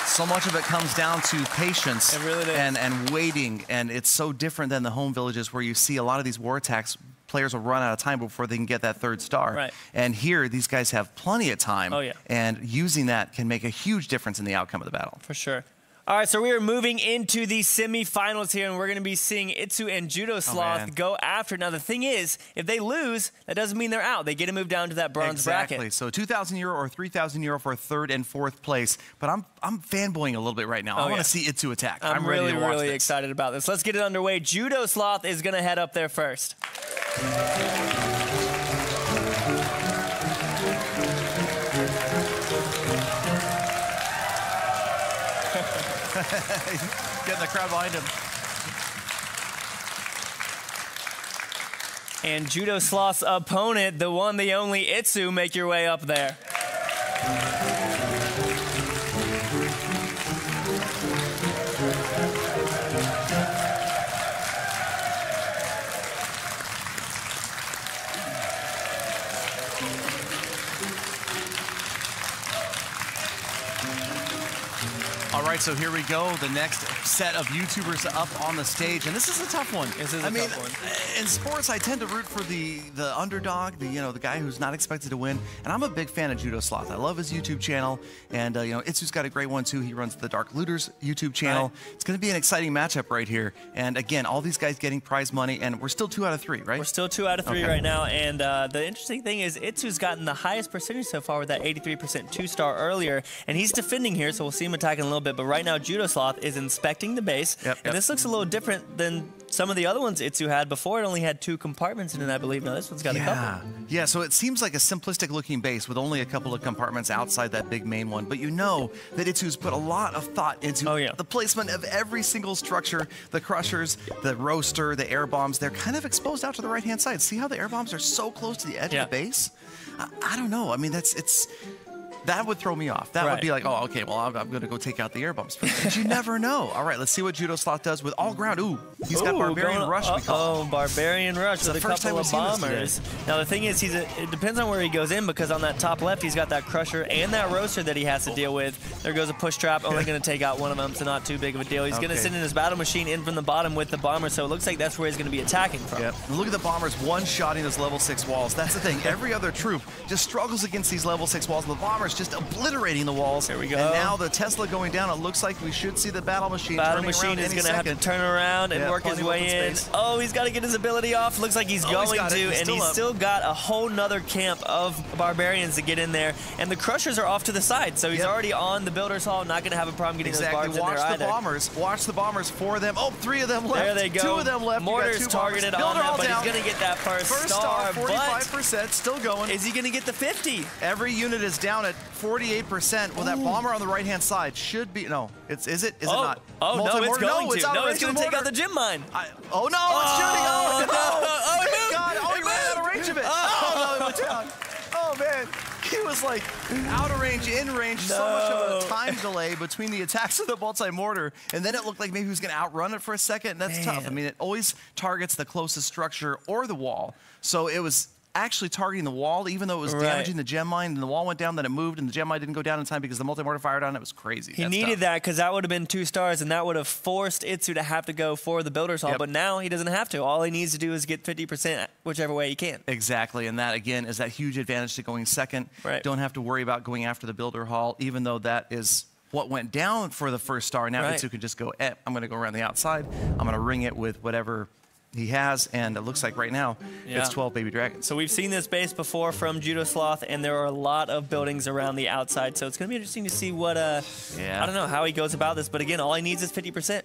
So much of it comes down to patience and waiting, and it's so different than the home villages where you see a lot of these war attacks. Players will run out of time before they can get that 3rd star. Right. And here, these guys have plenty of time. Oh, yeah. And using that can make a huge difference in the outcome of the battle. For sure. All right, so we are moving into the semifinals here, and we're going to be seeing Itsu and Judo Sloth go after. Now, the thing is, if they lose, that doesn't mean they're out. They get to move down to that bronze bracket. So 2,000 euro or 3,000 euro for 3rd and 4th place. But I'm fanboying a little bit right now. I want to see Itsu attack. I'm ready to watch really excited about this. Let's get it underway. Judo Sloth is going to head up there first. Getting the crowd behind him. And Judo Sloth's opponent, the one, the only Itsu, make your way up there. All right, so here we go. The next set of YouTubers up on the stage, and this is a tough one. This is a tough one. In sports, I tend to root for the underdog, the guy who's not expected to win. And I'm a big fan of Judo Sloth. I love his YouTube channel, and Itsu's got a great one too. He runs the Dark Looters YouTube channel. Right. It's going to be an exciting matchup right here. And again, all these guys getting prize money, and we're still 2 out of 3, right? We're still 2 out of 3 right now. And the interesting thing is, Itsu's gotten the highest percentage so far with that 83% 2-star earlier, and he's defending here, so we'll see him attacking a little bit. But right now, Judo Sloth is inspecting the base, and this looks a little different than some of the other ones Itsu had. Before, it only had 2 compartments in it, I believe. Now this one's got a couple. Yeah, so it seems like a simplistic looking base with only a couple of compartments outside that big main one. But you know that Itsu's put a lot of thought into the placement of every single structure. The crushers, the roaster, the air bombs, they're kind of exposed out to the right-hand side. See how the air bombs are so close to the edge of the base? I don't know. I mean, that would throw me off. That would be like, oh, okay, well, I'm going to go take out the air bombs. But you never know. All right, let's see what Judo Sloth does with all ground. Ooh, he's got Barbarian Rush. Barbarian Rush with a couple of bombers. Now, the thing is, it depends on where he goes in, because on that top left, he's got that crusher and that roaster that he has to deal with. There goes a push trap, only going to take out one of them, so not too big of a deal. He's going to send in his battle machine in from the bottom with the bomber, so it looks like that's where he's going to be attacking from. Yep. Look at the bombers one-shotting those level 6 walls. That's the thing. Every other troop just struggles against these level 6 walls. The bombers just obliterating the walls. There we go. And now the Tesla going down. It looks like we should see the battle machine turning around is going to have to turn around and work his way in. Oh, he's got to get his ability off. Looks like he's going to, and he's still got a whole nother camp of barbarians to get in there. And the crushers are off to the side, so he's already on the builder's hall. Not going to have a problem getting those barbs in there either. Watch the bombers. 4 of them. Oh, 3 of them left. There they go. 2 of them left. Mortar's targeted on them, but he's going to get that first star. 45%, still going. Is he going to get the 50? Every unit is down at 48%. Well, that bomber on the right-hand side should be... No, is it? Is it not? Oh, no, it's going to. No, it's going to take out the gym mine. Oh, no, it's shooting. Oh, no. Oh, it moved. God, he ran out of range of it. Oh, no, it went down. Oh, man. He was like out of range, in range, so much of a time delay between the attacks of the multi-mortar, and then it looked like maybe he was going to outrun it for a second. That's tough. I mean, it always targets the closest structure or the wall. So it was actually targeting the wall, even though it was damaging the gem mine, and the wall went down, then it moved, and the gem mine didn't go down in time because the multi-mortar fired on it. It was crazy. He needed that, because that would have been 2 stars, and that would have forced Itsu to have to go for the builder's hall, but now he doesn't have to. All he needs to do is get 50% whichever way he can. Exactly, and that, again, is that huge advantage to going second. Don't have to worry about going after the builder hall, even though that is what went down for the first star. Now Itsu can just go, I'm going to go around the outside. I'm going to ring it with whatever he has, and it looks like right now it's 12 baby dragons. So we've seen this base before from Judo Sloth, and there are a lot of buildings around the outside, so it's going to be interesting to see what, I don't know how he goes about this, but again, all he needs is 50%.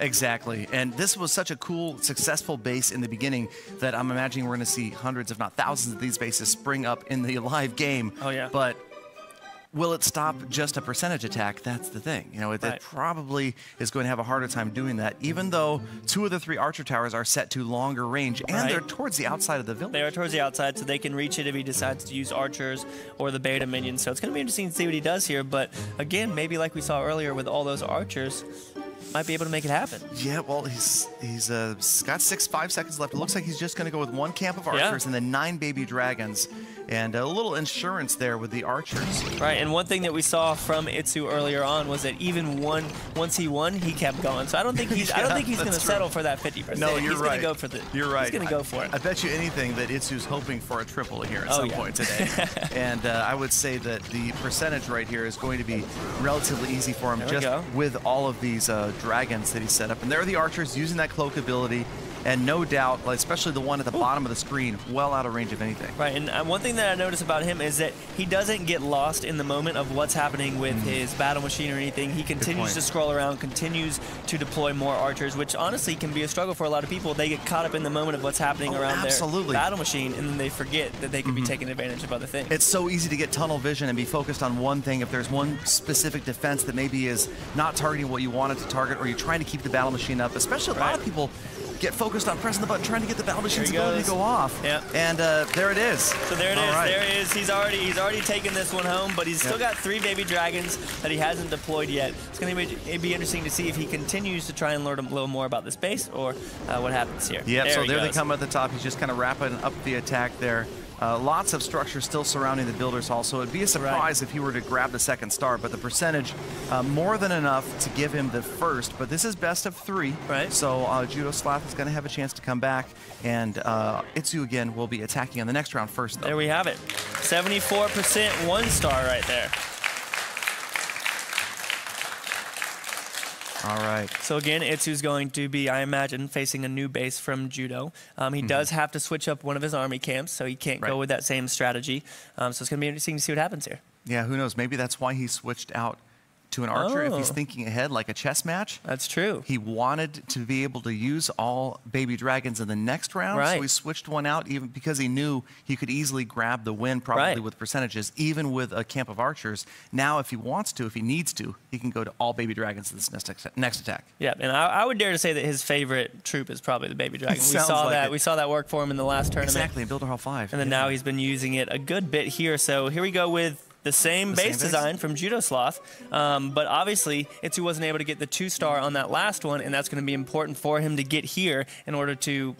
Exactly, and this was such a cool, successful base in the beginning that I'm imagining we're going to see hundreds, if not thousands, of these bases spring up in the live game. Oh, yeah. But will it stop just a percentage attack? That's the thing. You know, it probably is going to have a harder time doing that, even though 2 of the 3 archer towers are set to longer range, and they're towards the outside of the village. They are towards the outside, so they can reach it if he decides to use archers or the beta minions. So it's going to be interesting to see what he does here, but again, maybe like we saw earlier with all those archers, might be able to make it happen. Yeah, well, he's got 5 seconds left. It looks like he's just going to go with 1 camp of archers and then 9 baby dragons. and a little insurance there with the archers. Right, and one thing that we saw from Itsu earlier on was that even once he won, he kept going. So I don't think he's going to settle for that 50%. No, you're right. He's going to go for You're right. He's going to go for it. I bet you anything that Itsu's hoping for a triple here at some point today. And I would say that the percentage right here is going to be relatively easy for him with all of these dragons that he set up. And there are the archers using that cloak ability. And no doubt, especially the one at the bottom of the screen, well out of range of anything. Right, and one thing that I notice about him is that he doesn't get lost in the moment of what's happening with his battle machine or anything. He continues to scroll around, continues to deploy more archers, which honestly can be a struggle for a lot of people. They get caught up in the moment of what's happening around their battle machine, and then they forget that they could be taking advantage of other things. It's so easy to get tunnel vision and be focused on one thing. If there's one specific defense that maybe is not targeting what you want it to target, or you're trying to keep the battle machine up, especially a lot of people get focused on pressing the button, trying to get the battle machine's ability to go off. Yep. And there it is. So there it is. Right. There it is. He's already taken this one home, but he's still got 3 baby dragons that he hasn't deployed yet. It's going to be interesting to see if he continues to try and learn a little more about this base, or what happens here. Yep. So there they come at the top. He's just kind of wrapping up the attack there. Lots of structure still surrounding the Builder's Hall, so it'd be a surprise if he were to grab the second star, but the percentage, more than enough to give him the first, but this is best of 3. Right. So Judo Sloth is going to have a chance to come back, and Itsu again will be attacking on the next round first, though. There we have it. 74% 1 star right there. All right. So again, Itsu's going to be, I imagine, facing a new base from Judo. He does have to switch up one of his army camps, so he can't go with that same strategy. So it's going to be interesting to see what happens here. Yeah, who knows? Maybe that's why he switched out to an archer if he's thinking ahead like a chess match. That's true. He wanted to be able to use all baby dragons in the next round, so he switched one out even because he knew he could easily grab the win probably with percentages, even with a camp of archers. Now, if he wants to, if he needs to, he can go to all baby dragons in this next attack. Yeah, and I would dare to say that his favorite troop is probably the baby dragon. We saw that work for him in the last tournament. Exactly, in Builder Hall 5. And then now he's been using it a good bit here. So here we go with the same base design from Judo Sloth, but obviously Itsu wasn't able to get the 2-star on that last one, and that's going to be important for him to get here in order to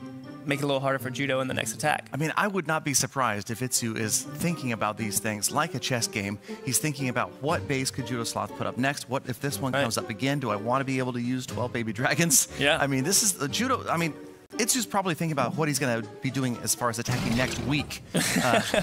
make it a little harder for Judo in the next attack. I mean, I would not be surprised if Itsu is thinking about these things like a chess game. He's thinking about what base could Judo Sloth put up next? What if this one comes up again? Do I want to be able to use 12 baby dragons? Yeah. I mean, this is the Judo. I mean, Itsu's probably thinking about what he's going to be doing as far as attacking next week,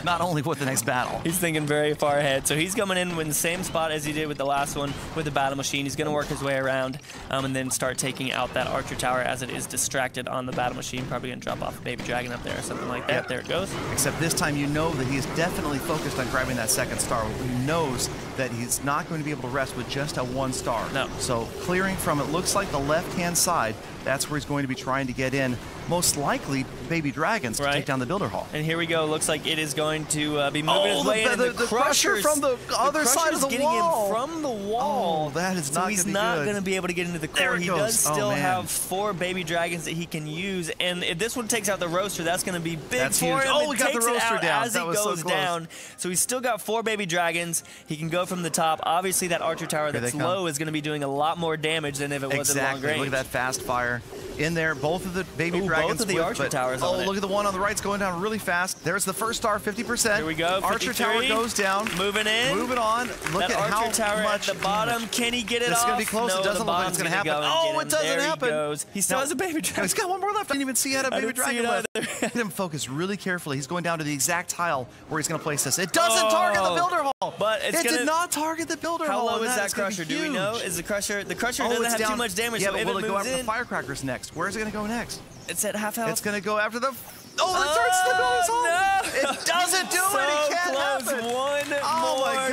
not only with the next battle. He's thinking very far ahead. So he's coming in the same spot as he did with the last one with the battle machine. He's going to work his way around and then start taking out that archer tower as it is distracted on the battle machine. Probably going to drop off a baby dragon up there or something like that. Yep. There it goes. Except this time you know that he is definitely focused on grabbing that second star. He knows that he's not going to be able to rest with just a 1 star. No. So clearing from, it looks like the left-hand side, that's where he's going to be trying to get in. Most likely, baby dragons to take down the Builder Hall. And here we go. Looks like it is going to be moving his way in. The crusher from the other side of the getting wall. in from the wall. Oh, that is not So he's not going to be able to get into the core. He does still have 4 baby dragons that he can use. And if this one takes out the roaster, that's going to be big for him. Oh, we got the roaster down. As he goes down. So he's still got 4 baby dragons. He can go from the top. Obviously, that archer tower that's low is going to be doing a lot more damage than if it was at long range. Look at that fast fire. In there, both of the baby dragons. Both of the archer towers on it. Look at the one on the right's going down really fast. There's the first star, 50%. Here we go. 53. Archer tower goes down. Moving in. Moving on. Look at how archer tower much at the bottom. Can he get it off? It's going to be close. No, it doesn't look like it's going to happen. Oh, it doesn't happen. He goes. He still has a baby dragon. He's got one more left. I didn't even see he had a baby dragon left. Let him focus really carefully. He's going down to the exact tile where he's going to place this. It doesn't target the Builder Hall. But it did not target the Builder Hall. How low is that crusher? Do we know? Is the crusher? The crusher doesn't have too much damage. Yeah, so but will it go after in, the firecrackers next? Where's it going to go next? It's at half health. It's going to go after the... Oh, it starts the Builder's Hall. No. It doesn't do it. It can't happen. One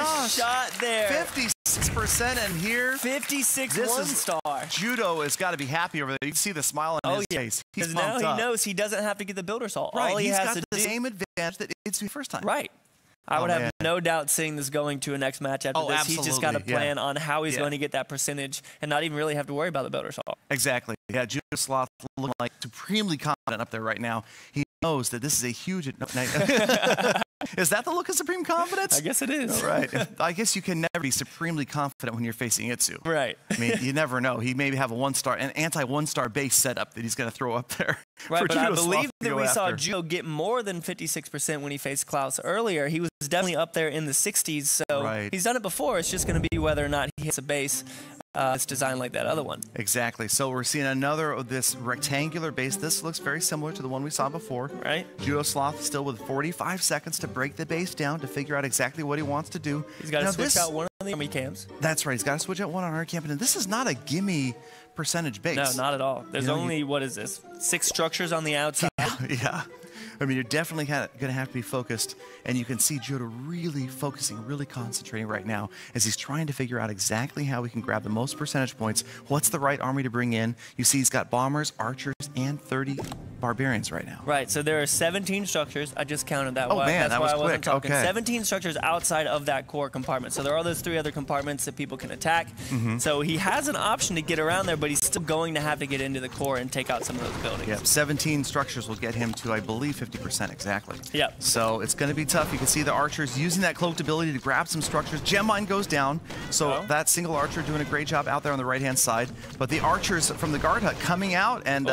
more shot there. 56%, and here... 56 1-star. Judo has got to be happy over there. You can see the smile on his face. He's pumped up. Because now he knows he doesn't have to get the Builder's Hall. Right, all he he's has got to the do... same advantage that it's the first time. Right. I would have no doubt seeing this going to a next match after this. He's just got to plan on how he's going to get that percentage and not even really have to worry about the Builder's Hall. Exactly. Yeah, Judo Sloth looking like supremely confident up there right now. He knows that this is a huge... Is that the look of supreme confidence? I guess it is. All right. I guess you can never be supremely confident when you're facing Itsu. Right. I mean, you never know. He maybe have an anti-1-star base setup that he's going to throw up there. Right, but I believe that we saw Judo get more than 56% when he faced Klaus earlier. He was definitely up there in the 60s, so he's done it before. It's just going to be whether or not he hits a base that's designed like that other one. Exactly. So we're seeing another of this rectangular base. This looks very similar to the one we saw before. Right. Judo Sloth still with 45 seconds to break the base down to figure out exactly what he wants to do. He's got to switch out one of the army cams. That's right. He's got to switch out one on army camp. And this is not a gimme percentage base. No, not at all. There's only, what is this, 6 structures on the outside? Yeah. I mean, you're definitely going to have to be focused, and you can see Judo really focusing, really concentrating right now as he's trying to figure out exactly how he can grab the most percentage points. What's the right army to bring in? You see he's got bombers, archers, and 30 barbarians right now. Right, so there are 17 structures. I just counted that. Oh, man, that was quick. Wasn't talking. Okay. 17 structures outside of that core compartment. So there are those 3 other compartments that people can attack. So he has an option to get around there, but he's still going to have to get into the core and take out some of those buildings. Yeah, 17 structures will get him to, I believe, 50% exactly. Yep. So it's going to be tough. You can see the archers using that cloaked ability to grab some structures. Gem mine goes down, so that single archer doing a great job out there on the right-hand side. But the archers from the guard hut coming out and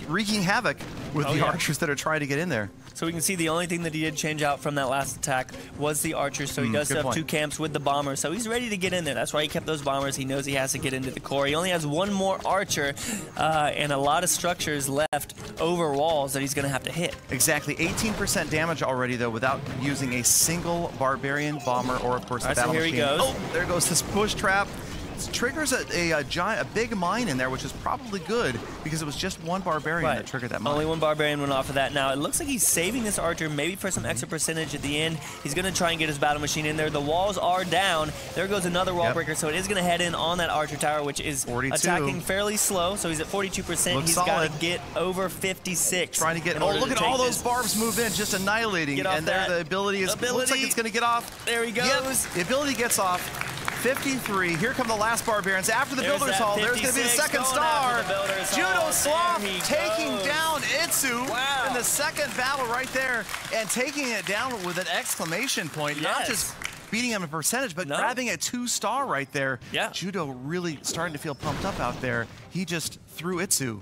wreaking havoc with the archers that are trying to get in there. So we can see the only thing that he did change out from that last attack was the archers. So he does have 2 camps with the bombers. So he's ready to get in there. That's why he kept those bombers. He knows he has to get into the core. He only has 1 more archer and a lot of structures left over walls that he's going to have to hit. Exactly. 18% damage already, though, without using a single barbarian, bomber, or, of course, the battle machine. Here he goes. Oh, there goes this push trap. This triggers a big mine in there, which is probably good because it was just 1 barbarian that triggered that mine. Only 1 barbarian went off of that. Now, it looks like he's saving this archer maybe for some extra percentage at the end. He's going to try and get his battle machine in there. The walls are down. There goes another wall breaker, so it is going to head in on that archer tower, which is 42. Attacking fairly slow, so he's at 42%. He's got to get over 56. Trying to get, look at all those barbs move in, just annihilating. And there the ability is, looks like it's going to get off. There he goes. Yep, the ability gets off. 53. Here come the last barbarians. After the Builder's Hall, there's going to be the second star. Judo Sloth taking down Itsu in the second battle right there and taking it down with an exclamation point. Not just beating him in percentage, but grabbing a 2-star right there. Yeah. Judo really starting to feel pumped up out there. He just threw Itsu.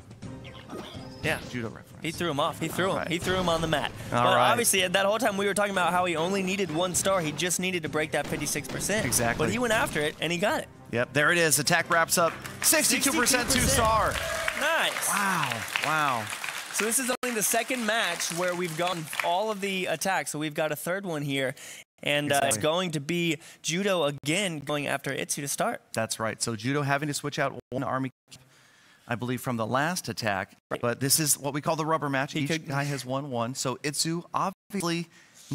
Yeah. Judo reference. He threw him off. He threw him. He threw him on the mat. All well, right. obviously, that whole time we were talking about how he only needed 1 star. He just needed to break that 56%. Exactly. But he went after it, and he got it. Yep, there it is. Attack wraps up. 62% 2-star. Nice. Wow. Wow. So this is only the second match where we've gotten all of the attacks. So we've got a third one here. And it's going to be Judo again going after Itsu to start. That's right. So Judo having to switch out 1 army, I believe, from the last attack. But this is what we call the rubber match. Each guy has 1-1. So Itsu, obviously,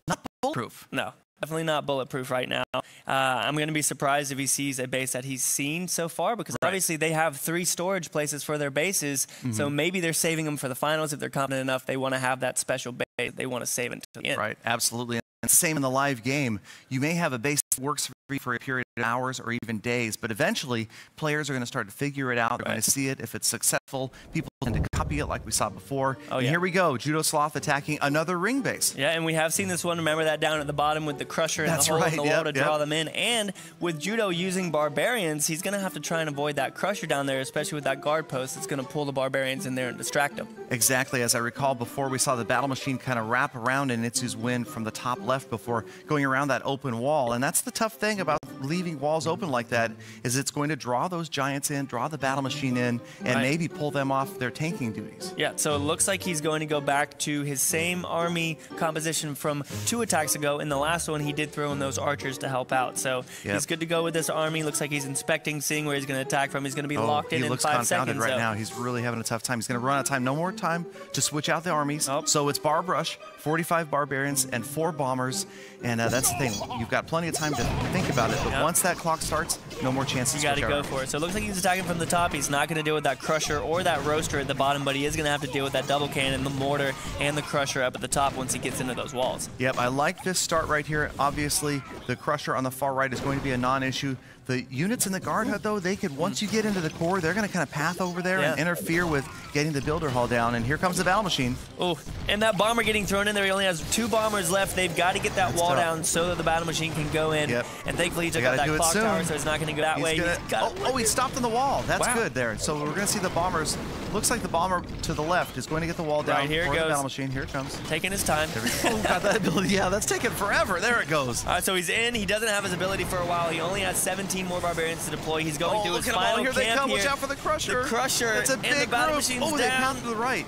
not bulletproof. No, definitely not bulletproof right now. I'm going to be surprised if he sees a base that he's seen so far, because obviously they have 3 storage places for their bases. So maybe they're saving them for the finals. If they're confident enough, they want to have that special base. They want to save it until the end. Right, absolutely. And same in the live game. You may have a base that works for a period of hours or even days, but eventually players are going to start to figure it out. They're going to see it. If it's successful, people tend to copy it like we saw before. Oh, and here we go. Judo Sloth attacking another ring base. Yeah, and we have seen this one. Remember that down at the bottom with the crusher and the hole in the wall to draw them in. And with Judo using barbarians, he's going to have to try and avoid that crusher down there, especially with that guard post that's going to pull the barbarians in there and distract them. Exactly. As I recall before, we saw the battle machine kind of wrap around in Itsu's wind from the top left before going around that open wall. And that's the tough thing about leaving walls open like that, is it's going to draw those giants in, draw the battle machine in, and maybe pull them off their tanking duties. Yeah, so it looks like he's going to go back to his same army composition from 2 attacks ago. In the last one, he did throw in those archers to help out. So he's good to go with this army. Looks like he's inspecting, seeing where he's going to attack from. He's going to be locked in 5 seconds. He looks confounded right now. He's really having a tough time. He's going to run out of time. No more time to switch out the armies. So it's Barb Rush, 45 barbarians, and 4 bombers. And that's the thing. You've got plenty of time to think about it. But once that clock starts, no more chances. You got to go for it. So it looks like he's attacking from the top. He's not going to deal with that crusher or that roaster at the bottom, but he is going to have to deal with that double cannon, the mortar, and the crusher up at the top once he gets into those walls. Yep, I like this start right here. Obviously, the crusher on the far right is going to be a non-issue. The units in the guard hut, though, they could, once you get into the core, they're going to kind of path over there and interfere with getting the builder hall down. And here comes the battle machine. Oh, and that bomber getting thrown in there. He only has 2 bombers left. They've got to get that wall down so that the battle machine can go in. Yep. And thankfully, he took out that clock tower, so it's not going to go that way. He stopped on the wall. That's good there. So we're going to see the bombers. Looks like the bomber to the left is going to get the wall down. Right, here it goes. The battle machine. Here it comes. Taking his time. There we go. Oh, got that ability. Yeah, that's taking forever. There it goes. All right, so he's in. He doesn't have his ability for a while. He only has 17 more barbarians to deploy. He's going through his final here they camp come. here. Watch out for the crusher. The crusher. It's a big and the battle group. machine's Oh, they down. path to the right.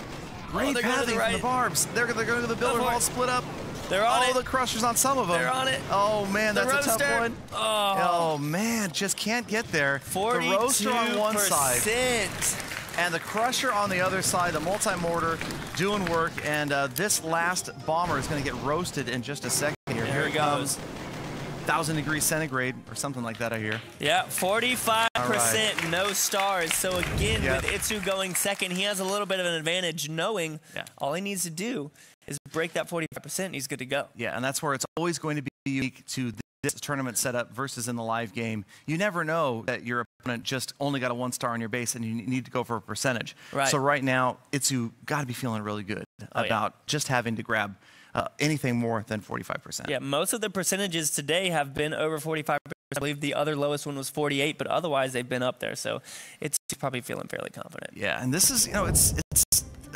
Great they're going to the pathing right. from the barbs. They're going to the builder hall split up. They're on it. Oh, the crusher's on some of them. They're on it. Oh, man, The that's a roaster. tough one. Oh. Man, just can't get there. 42%. The roaster on one side. And the crusher on the other side, the multi-mortar doing work. And this last bomber is going to get roasted in just a second here. There it goes. 1,000 degrees centigrade or something like that, I hear. Yeah, 45%, right. no stars. So again, with Itsu going second, he has a little bit of an advantage knowing all he needs to do is break that 45% and he's good to go. Yeah, and that's where it's always going to be unique to this tournament setup versus in the live game. You never know that your opponent just only got a 1-star on your base and you need to go for a percentage. Right. So right now, Itsu got to be feeling really good about just having to grab anything more than 45%. Yeah, most of the percentages today have been over 45%. I believe the other lowest one was 48, but otherwise they've been up there. So it's probably feeling fairly confident. Yeah, and this is, it's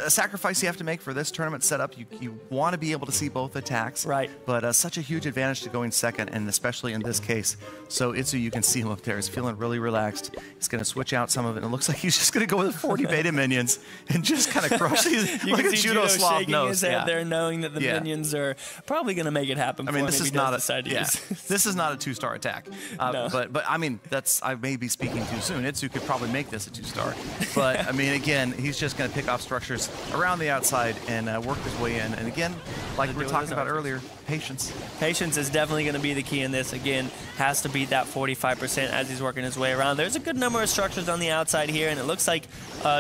a sacrifice you have to make for this tournament setup. You want to be able to see both attacks. Right. But such a huge advantage to going second, and especially in this case. So Itsu, you can see him up there. He's feeling really relaxed. He's going to switch out some of it. And it looks like he's just going to go with 40 beta minions and just kind of crush these. You like can a see judo Judo sloth shaking nose. his head there, knowing that the minions are probably going to make it happen. I mean, for this him is if he not does decide to use. this is not a 2-star attack. No. But I mean, I may be speaking too soon. Itsu could probably make this a 2-star. But I mean, again, he's just going to pick off structures around the outside and work his way in. And again, like we were talking about earlier, patience. Patience is definitely going to be the key in this. Again, has to beat that 45% as he's working his way around. There's a good number of structures on the outside here, and it looks like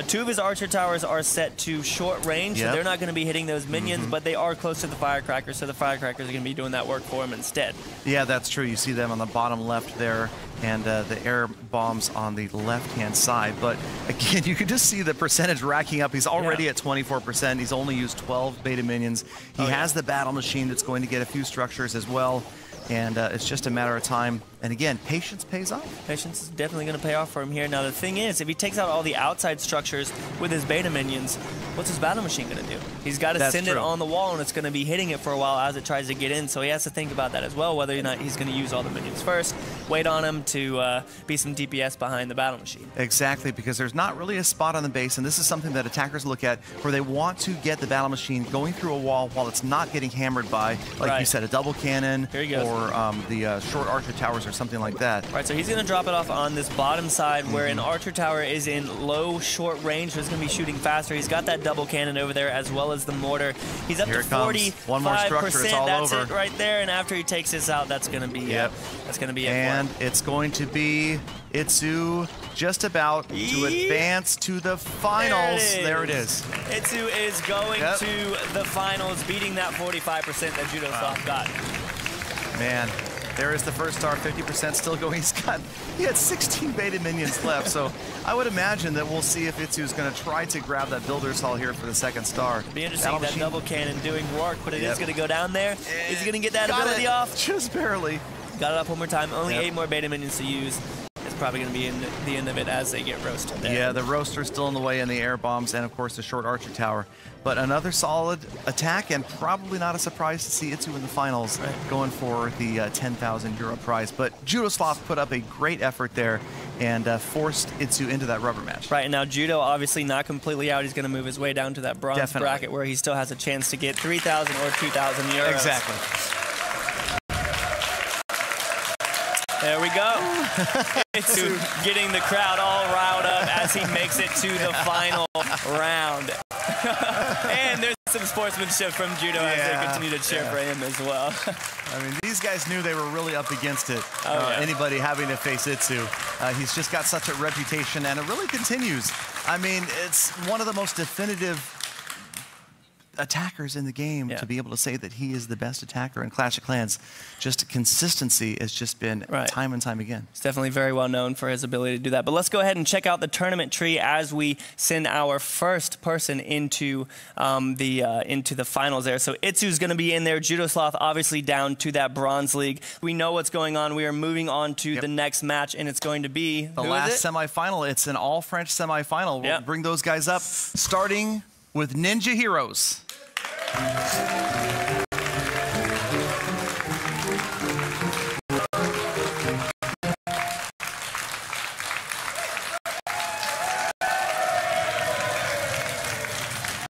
2 of his archer towers are set to short range, so they're not going to be hitting those minions, but they are close to the firecrackers, so the firecrackers are going to be doing that work for him instead. Yeah, that's true. You see them on the bottom left there, and the air bombs on the left-hand side. But again, you can just see the percentage racking up. He's already at 24%. He's only used 12 beta minions. He has the battle machine that's going to get a few structures as well. And it's just a matter of time. And again, patience pays off. Patience is definitely going to pay off for him here. Now, the thing is, if he takes out all the outside structures with his beta minions, what's his battle machine going to do? He's got to send it on the wall, and it's going to be hitting it for a while as it tries to get in. So he has to think about that as well, whether or not he's going to use all the minions first, wait on him to be some DPS behind the battle machine. Exactly, because there's not really a spot on the base, and this is something that attackers look at where they want to get the battle machine going through a wall while it's not getting hammered by, like you said, a double cannon or the short archer towers or something like that. Right, so he's going to drop it off on this bottom side where an archer tower is in low, short range, so it's going to be shooting faster. He's got that double cannon over there as well as the mortar. He's up to 45%. One more structure, it's all that's over. It right there, and after he takes this out, that's going to be that's going to be it. And it's going to be Itsu just about to advance to the finals. There it is. Itsu is going to the finals, beating that 45% that Judo Sloth got. Man, there is the first star, 50% still going. He had 16 beta minions left, so I would imagine that we'll see if Itsu's going to try to grab that builder's hall here for the second star. Be interesting that double cannon doing work, but it is going to go down there. Is he going to get that ability off? Just barely. Got it up one more time. Only 8 more beta minions to use. It's probably going to be in the end of it as they get roasted there. Yeah, the roaster's still in the way, and the air bombs, and of course the short archer tower. But another solid attack, and probably not a surprise to see Itsu in the finals going for the 10,000 euro prize. But Judo Sloth put up a great effort there and forced Itsu into that rubber match. Right, and now Judo obviously not completely out. He's going to move his way down to that bronze bracket where he still has a chance to get 3,000 or 2,000 euros. Exactly. There we go. Itsu getting the crowd all riled up as he makes it to the final round. And there's some sportsmanship from Judo as they continue to cheer for him as well. I mean, these guys knew they were really up against it. Anybody having to face Itsu. He's just got such a reputation, and it really continues. I mean, it's one of the most definitive attackers in the game to be able to say that he is the best attacker in Clash of Clans. Just consistency has just been time and time again. He's definitely very well known for his ability to do that. But let's go ahead and check out the tournament tree as we send our first person into the finals there. So Itsu's going to be in there. Judo Sloth obviously down to that bronze league. We know what's going on. We are moving on to the next match, and it's going to be the last semifinal. It's an all-French semifinal. We'll bring those guys up, starting with Ninja Heroes.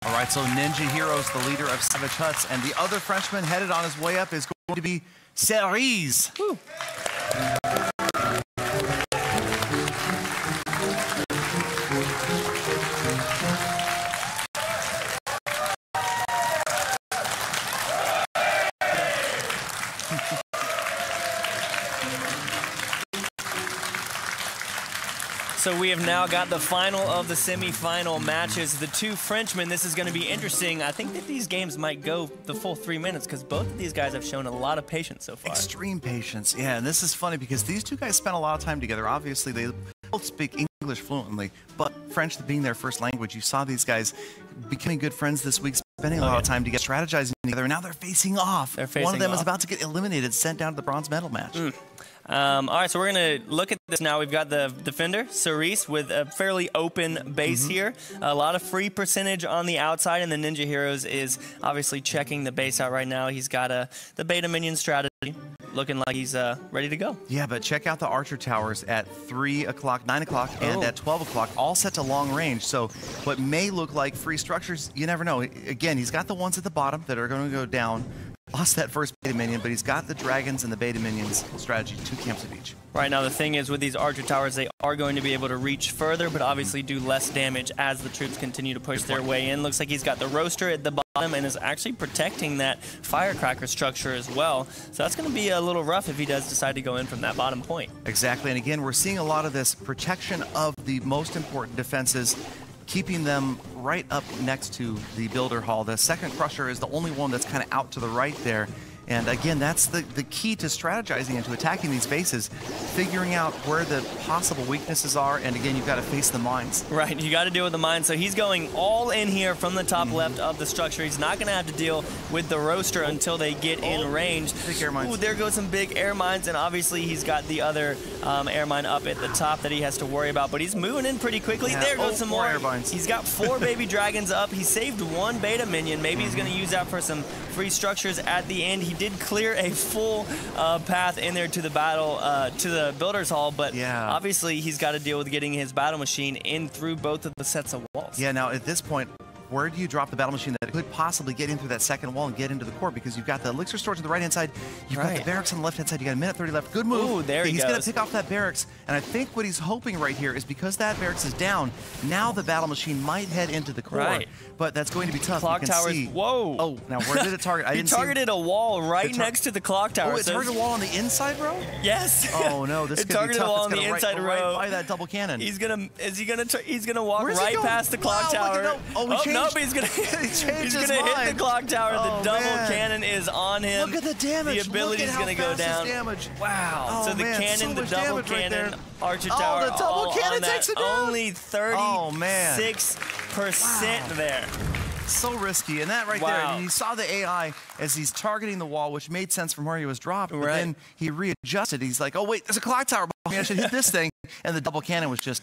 All right, so Ninja Heroes, the leader of Savage Huts, and the other Frenchman headed on his way up is going to be Cerise. So we have now got the final of the semi-final matches. The two Frenchmen, this is going to be interesting. I think that these games might go the full 3 minutes because both of these guys have shown a lot of patience so far. Extreme patience, yeah. And this is funny because these two guys spent a lot of time together. Obviously, they both speak English fluently, but French being their first language, you saw these guys becoming good friends this week, spending a lot of time together, strategizing together, and now they're facing off. One of them is about to get eliminated, sent down to the bronze medal match. All right, so we're going to look at this now. We've got the defender, Cerise, with a fairly open base here. A lot of free percentage on the outside, and the Ninja Heroes is obviously checking the base out right now. He's got the beta minion strategy, looking like he's ready to go. Yeah, but check out the Archer Towers at 3 o'clock, 9 o'clock, and at 12 o'clock, all set to long range. So what may look like free structures, you never know. Again, he's got the ones at the bottom that are going to go down. Lost that first beta minion, but he's got the dragons and the beta minions strategy, 2 camps of each. Right now, the thing is with these Archer Towers, they are going to be able to reach further, but obviously do less damage as the troops continue to push their way in. Looks like he's got the roaster at the bottom and is actually protecting that firecracker structure as well. So that's going to be a little rough if he does decide to go in from that bottom point. Exactly, and again, we're seeing a lot of this protection of the most important defenses, keeping them right up next to the builder hall. The second crusher is the only one that's kind of out to the right there. And again, that's the key to strategizing and to attacking these bases, figuring out where the possible weaknesses are, and again, you've got to face the mines. Right, you got to deal with the mines. So he's going all in here from the top left of the structure. He's not going to have to deal with the roaster until they get in range. Big air mines. Ooh, there goes some big air mines, and obviously he's got the other air mine up at the top that he has to worry about, but he's moving in pretty quickly. Yeah. There goes some more air mines. He's got 4 baby dragons up. He saved 1 beta minion. Maybe he's going to use that for some free structures at the end. He did clear a full path in there to the battle, to the builder's hall, but obviously he's got to deal with getting his battle machine in through both of the sets of walls. Yeah, now at this point, where do you drop the battle machine that could possibly get in through that second wall and get into the core? Because you've got the elixir storage on the right-hand side, you've got the barracks on the left-hand side, you got 1:30 left. Good move. Ooh, there he He's goes. going to pick off that barracks, and I think what he's hoping right here is because that barracks is down, now the battle machine might head into the core. Right. But that's going to be tough. Clock you can towers. see. Whoa. Oh, now where did it target? I He didn't targeted a wall right next to the clock tower. Oh, it targeted a wall on the inside row? Yes. Oh no, this could be targeted tough. a wall It's on the gonna inside go row. right by that double cannon. He's gonna walk Where's he right going? past the clock Wow, look at tower. that. Oh, he changed. Nope, he's gonna He changed he's his gonna hit mind. the clock tower. Oh, the double man. cannon is on him. Look at the damage. The ability's Look at gonna how go fast down. his damage. Wow. Oh, so the man, cannon, so the much double damage right cannon, there. Archer Oh, tower. the double all cannon on that. takes it down. Only 36% there. So risky, and that right there, I mean, you saw the AI as he's targeting the wall, which made sense from where he was dropped, but then he readjusted. He's like, oh wait, there's a clock tower behind me, I should hit this thing, and the double cannon was just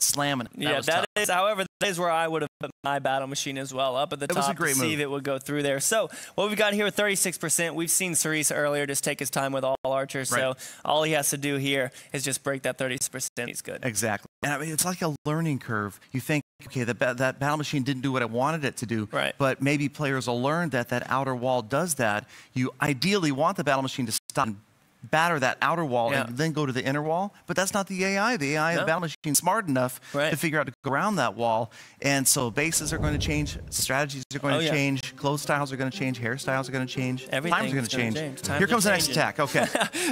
slamming it. Yeah, that is, however, that is where I would have put my battle machine as well, up at the top to see if it would go through there. So what we've got here, 36%. We've seen Cerise earlier just take his time with all archers, so all he has to do here is just break that 36%. He's good. Exactly. And I mean, it's like a learning curve. You think, okay, that battle machine didn't do what I wanted it to do, but maybe players will learn that that outer wall does that. You ideally want the battle machine to stop and batter that outer wall and then go to the inner wall. But that's not the AI. The AI, the battle machine, smart enough to figure out to go around that wall. And so bases are going to change, strategies are going to change, clothes styles are going to change, hairstyles are going to change, times are going to change. Here comes the next attack. Okay.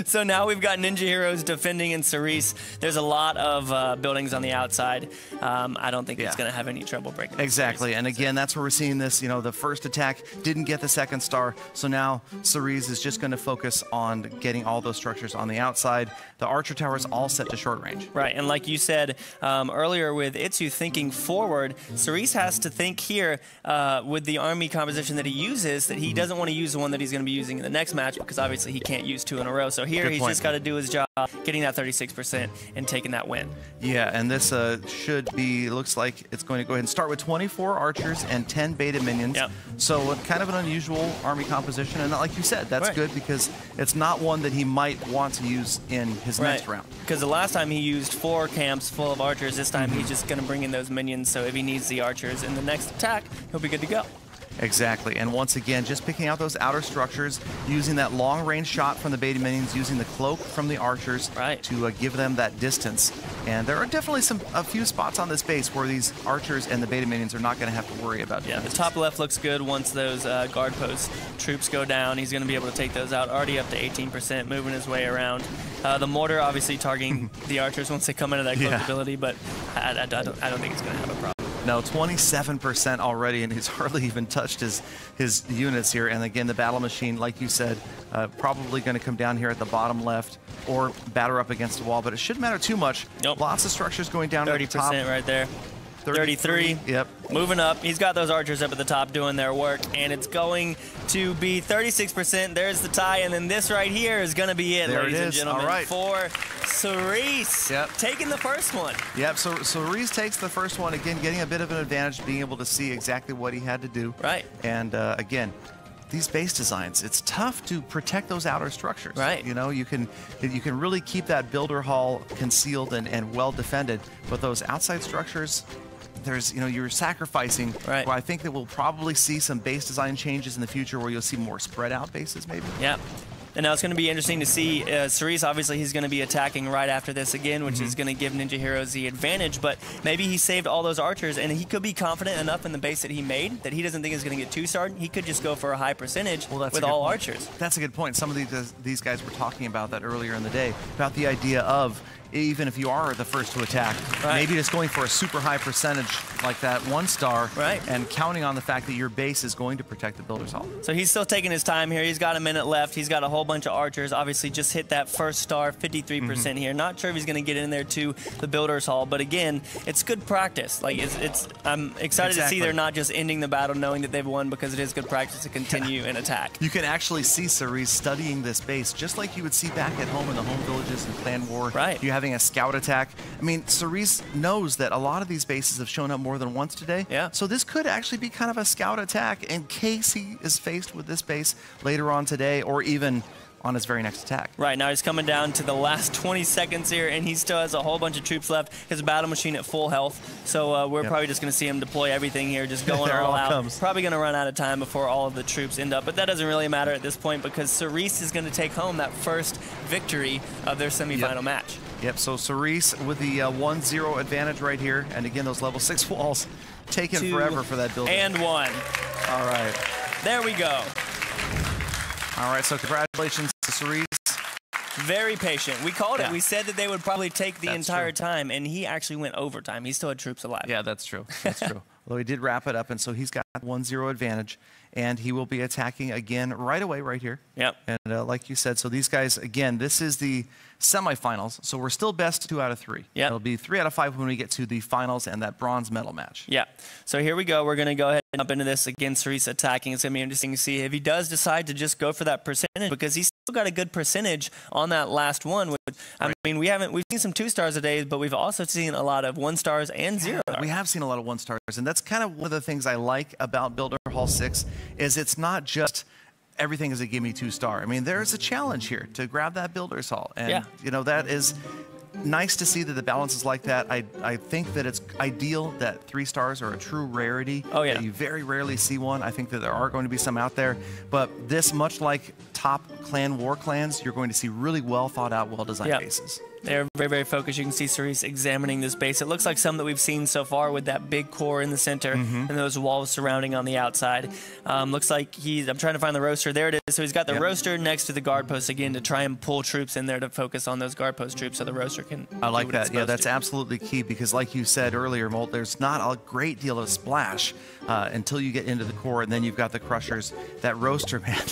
So now we've got Ninja Heroes defending in Cerise. There's a lot of buildings on the outside. I don't think it's going to have any trouble breaking. Exactly. And again, that's where we're seeing this. You know, the first attack didn't get the second star. So now Cerise is just going to focus on getting all those structures on the outside. The archer tower is all set to short range. Right. And like you said earlier with Itsu thinking forward, Cerise has to think here with the army composition that he uses that he doesn't want to use the one that he's going to be using in the next match because obviously he can't use 2 in a row. So here he's just got to do his job, getting that 36% and taking that win. Yeah, and this should be, looks like it's going to go ahead and start with 24 archers and 10 beta minions. Yep. So kind of an unusual army composition. And like you said, that's good because it's not one that he might want to use in his next round. Because the last time he used 4 camps full of archers, this time he's just going to bring in those minions. So if he needs the archers in the next attack, he'll be good to go. Exactly, and once again, just picking out those outer structures, using that long-range shot from the beta minions, using the cloak from the archers to give them that distance. And there are definitely a few spots on this base where these archers and the beta minions are not going to have to worry about. Yeah, the top left looks good once those guard post troops go down. He's going to be able to take those out, already up to 18%, moving his way around. The mortar obviously targeting the archers once they come into that cloak ability, but I don't think it's going to have a problem. No, 27% already, and he's hardly even touched his units here. And again, the battle machine, like you said, probably going to come down here at the bottom left or batter up against the wall, but it shouldn't matter too much. Nope. Lots of structures going down 30% at the top. right there. 33. Yep. Moving up. He's got those archers up at the top doing their work, and it's going to be 36%. There's the tie, and then this right here is going to be it, ladies and gentlemen. All right. For Cerise, taking the first one. Yep, so Cerise takes the first one, again, getting a bit of an advantage, being able to see exactly what he had to do. Right. And again, these base designs, it's tough to protect those outer structures. Right. You know, you can really keep that builder hall concealed and well defended, but those outside structures, you're sacrificing. Right. Well, I think that we'll probably see some base design changes in the future where you'll see more spread out bases maybe. Yeah. And now it's going to be interesting to see Cerise, obviously he's going to be attacking right after this again, which is going to give Ninja Heroes the advantage, but maybe he saved all those archers and he could be confident enough in the base that he made that he doesn't think is going to get 2-starred. He could just go for a high percentage with all archers. That's a good point. Some of these guys were talking about that earlier in the day, about the idea of even if you are the first to attack, maybe just going for a super high percentage like that 1-star and counting on the fact that your base is going to protect the builder's hall. So he's still taking his time here. He's got a minute left. He's got a whole bunch of archers. Obviously just hit that first star, 53% here. Not sure if he's going to get in there to the builder's hall, but again, it's good practice. Like I'm excited to see they're not just ending the battle knowing that they've won because it is good practice to continue and attack. You can actually see Cerise studying this base just like you would see back at home in the home villages in Clan War. You having a scout attack. I mean, Cerise knows that a lot of these bases have shown up more than once today. Yeah. So this could actually be kind of a scout attack in case he is faced with this base later on today or even on his very next attack. Right, now he's coming down to the last 20 seconds here, and he still has a whole bunch of troops left. His battle machine at full health, so we're probably just going to see him deploy everything here, just going all out. Probably going to run out of time before all of the troops end up, but that doesn't really matter at this point because Cerise is going to take home that first victory of their semifinal match. Yep, so Cerise with the 1-0 advantage right here, and again, those level 6 walls taking forever for that building. And 1. All right. There we go. All right, so congratulations to Cerise. Very patient. We called it. We said that they would probably take the entire time, and he actually went overtime. He still had troops alive. Yeah, that's true. That's true. Although he did wrap it up, and so he's got 1-0 advantage, and he will be attacking again right away right here. Yep. And like you said, so these guys, again, this is the semifinals, so we're still best 2 out of 3. Yep. It'll be 3 out of 5 when we get to the finals and that bronze medal match. Yeah. So here we go. We're going to go ahead and jump into this again. Cerise attacking. It's going to be interesting to see if he does decide to just go for that percentage because he's still got a good percentage on that last one. Which, I mean, we've seen some 2-stars a day, but we've also seen a lot of 1-stars and 0. We have seen a lot of 1-stars, and that's kind of one of the things I like about Builder Hall 6 is it's not just everything is a gimme 2-star. I mean, there's a challenge here to grab that builder's hall. And, you know, that is nice to see that the balance is like that. I think that it's ideal that 3 stars are a true rarity. Oh, yeah. That you very rarely see one. I think that there are going to be some out there. But this, much like top clan war clans, you're going to see really well thought out, well designed bases. They're very, very focused. You can see Cerise examining this base. It looks like some that we've seen so far with that big core in the center and those walls surrounding on the outside. Looks like I'm trying to find the roaster. There it is. So he's got the roaster next to the guard post again to try and pull troops in there to focus on those guard post troops so the roaster can I like do what that. Yeah, that's absolutely key because like you said earlier, Molt, there's not a great deal of splash until you get into the core, and then you've got the crushers. That roaster, man.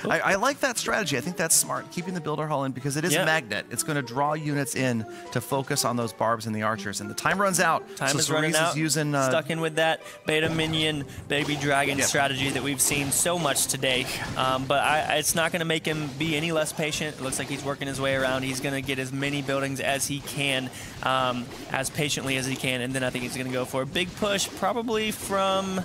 I like that strategy. I think that's smart, keeping the builder hull in because it is a magnet. It's going to draw units in to focus on those barbs and the archers. And the time runs out. Time is running out. Using, stuck in with that beta minion, baby dragon strategy that we've seen so much today. But it's not going to make him be any less patient. It looks like he's working his way around. He's going to get as many buildings as he can, as patiently as he can. And then I think he's going to go for a big push, probably from...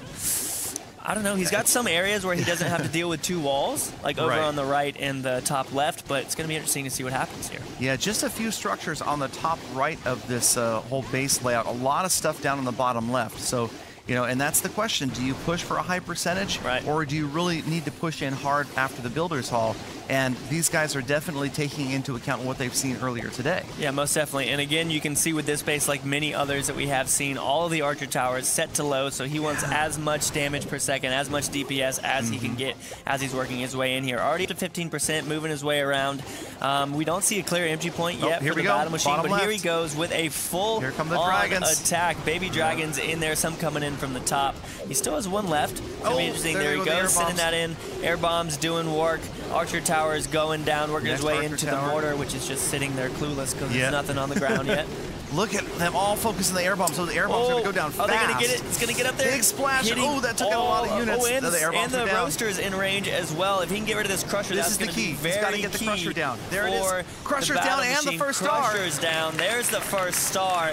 I don't know. He's got some areas where he doesn't have to deal with 2 walls, like over on the right and the top left, but it's going to be interesting to see what happens here. Yeah, just a few structures on the top right of this whole base layout. A lot of stuff down on the bottom left. So, you know, and that's the question. Do you push for a high percentage, or do you really need to push in hard after the builder's hall? And these guys are definitely taking into account what they've seen earlier today. Yeah, most definitely. And again, you can see with this base, like many others that we have seen, all of the archer towers set to low, so he wants as much damage per second, as much DPS as he can get as he's working his way in here. Already up to 15%, moving his way around. We don't see a clear entry point yet for the battle machine, but here he goes with a full attack. Baby dragons in there, some coming in from the top. He still has 1 left. It's going to be interesting. There he goes, sending that in. Air bombs doing work. Archer tower is going down, working his way into the mortar, which is just sitting there clueless because there's nothing on the ground yet. Look at them all focusing the air bomb, so the air bomb's going to go down fast. Are they going to get it? It's going to get up there. Big splash. Oh, that took out a lot of units. And the air bombs the down. roaster's in range as well. If he can get rid of this crusher, this that's going to be very key. He's got to get the crusher down. There it is. Crusher's down and the first star. Crusher's down. There's the first star.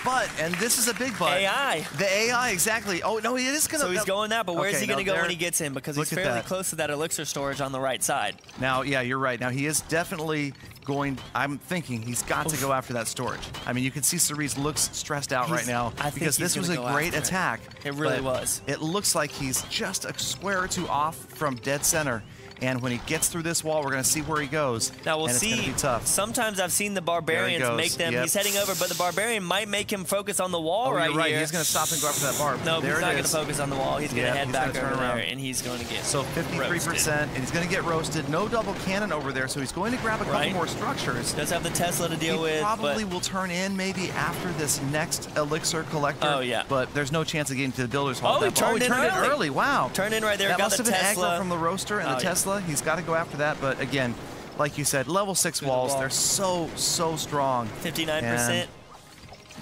But, and this is a big but. AI. The AI, exactly. Oh, no, he is going to... So he's going that, but where's he going to go when he gets in? Because he's fairly close to that elixir storage on the right side. Now, yeah, you're right. Now, he is definitely going... I'm thinking he's got to go after that storage. I mean, you can see Cerise looks stressed out right now because this was a great attack. It really was. It looks like he's just a square or 2 off from dead center. And when he gets through this wall, we're going to see where he goes. Now we'll and see. It's going to be tough. Sometimes I've seen the barbarians make them. He's heading over, but the barbarian might make him focus on the wall right here. He's going to stop and go after that barb. No, he's not going to focus on the wall. He's going to head back over there, and he's going to get so 53%, and he's going to get roasted. No double cannon over there, so he's going to grab a couple more structures. Does have the Tesla to deal with. He probably will turn in maybe after this next elixir collector. Oh yeah. But there's no chance of getting to the builder's hall. Oh, he turned in early. Wow. Turned in right there. That got must the have been Tesla aggro from the roaster and the Tesla. He's got to go after that, but again, like you said, level 6 walls, they're so strong. 59%.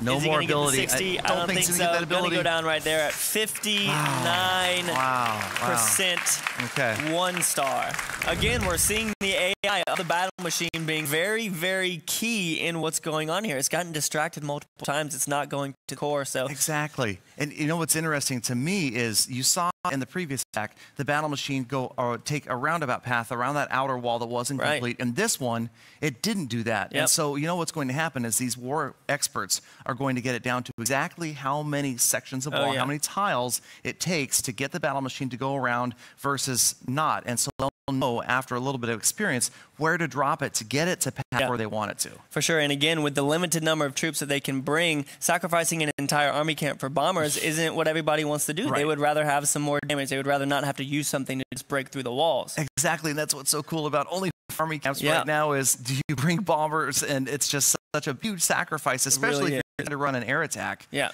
No more ability. 60? I don't think he's so. Going to go down right there at 59%. Okay. 1 star. Again, we're seeing the AI of the battle machine being very, very key in what's going on here. It's gotten distracted multiple times. It's not going to core. So exactly. And you know what's interesting to me is you saw in the previous attack the battle machine go or take a roundabout path around that outer wall that wasn't complete. And this one, it didn't do that. And so you know what's going to happen is these war experts are going to get it down to exactly how many sections of wall, how many tiles it takes to get the battle machine to go around versus not. And so they'll know after a little bit of experience where to drop it to get it to pass where they want it to. For sure. And again, with the limited number of troops that they can bring, sacrificing an entire army camp for bombers isn't what everybody wants to do. They would rather have some more damage. They would rather not have to use something to just break through the walls. Exactly. And that's what's so cool about only army camps right now is do you bring bombers? And it's just such a huge sacrifice, especially if you're trying to run an air attack. Yeah.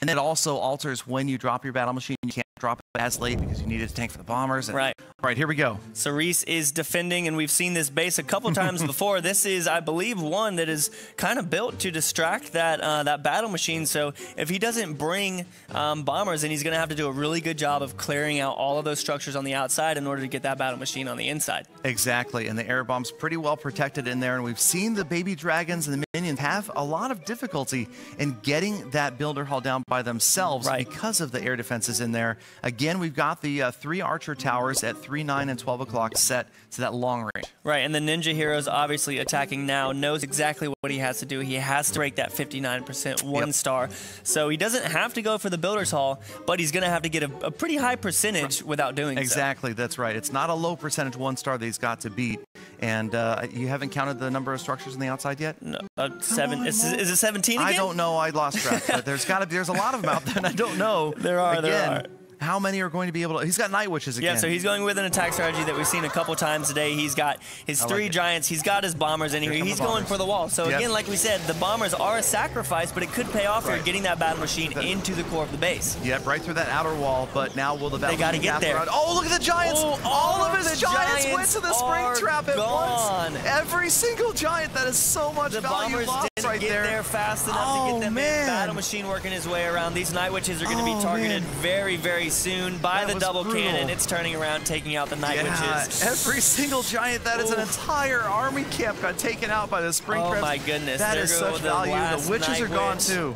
And it also alters when you drop your battle machine. You can't drop it as late because you need it to tank for the bombers. And, right. All right, here we go. Cerise is defending, and we've seen this base a couple times before. This is, I believe, one that is kind of built to distract that that battle machine. So if he doesn't bring bombers, then he's going to have to do a really good job of clearing out all of those structures on the outside in order to get that battle machine on the inside. Exactly, and the air bomb's pretty well protected in there, and we've seen the baby dragons and the minions have a lot of difficulty in getting that builder hall down by themselves because of the air defenses in there. Again, we've got the 3 archer towers at 3, 9, and 12 o'clock set to that long range. Right, and the Ninja Hero's obviously attacking now, knows exactly what he has to do. He has to break that 59% one star. So he doesn't have to go for the Builder's Hall, but he's going to have to get a pretty high percentage without doing Exactly, that's right. It's not a low percentage one star that he's got to beat. And you haven't counted the number of structures on the outside yet? No, 7. Is it 17 again? I don't know. I lost track. But there's a lot of them out there, and I don't know. There are. How many are going to be able to... He's got Night Witches again. Yeah, so he's going with an attack strategy that we've seen a couple times today. He's got his 3 giants. He's got his bombers in here. He's going for the wall. So again, like we said, the bombers are a sacrifice, but it could pay off here getting that battle machine into the core of the base. Yep, right through that outer wall, but now will the battle machine... They got to get there. Around. Oh, look at the giants! All of his giants went to the spring trap at once. Every single giant. That is so much value lost right there. The bombers didn't get there fast enough to get them in. Battle machine working his way around. These Night Witches are going to be targeted very, very soon by the double cannon. It's turning around, taking out the Night Witches. Every single giant, that is an entire army camp got taken out by the spring traps. Oh my goodness. That is such value. The witches are gone too.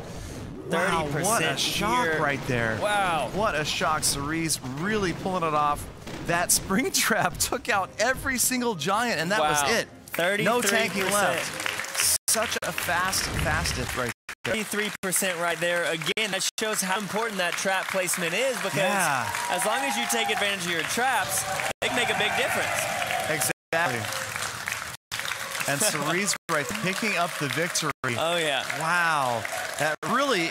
30% wow, what a shock here. right there. Wow. What a shock. Cerise really pulling it off. That spring trap took out every single giant, and that was it. 33%. No tanking left. Such a fast death right there. 33% right there. Again, that shows how important that trap placement is, because as long as you take advantage of your traps, they can make a big difference. Exactly. And Cerise right picking up the victory. Oh yeah. Wow. It really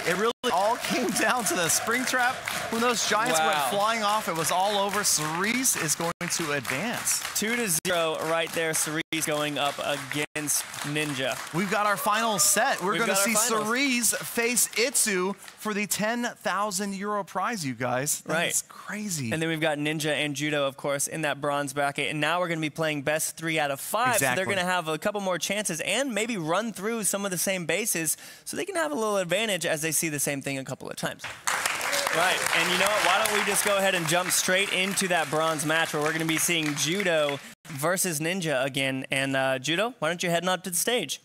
all came down to the spring trap. When those giants went flying off, it was all over. Cerise is going to advance. 2-0 right there. Cerise going up against Ninja. We've got our final set. We're going to see Cerise face Itsu for the 10,000 euro prize, you guys. That's crazy. And then we've got Ninja and Judo, of course, in that bronze bracket. And now we're going to be playing best 3 out of 5. So they're going to have a couple more chances and maybe run through some of the same bases so they can have a little advantage as they see the same thing a couple of times. Right, and you know what? Why don't we just go ahead and jump straight into that bronze match where we're going to be seeing Judo versus Ninja again. And Judo, why don't you head on up to the stage?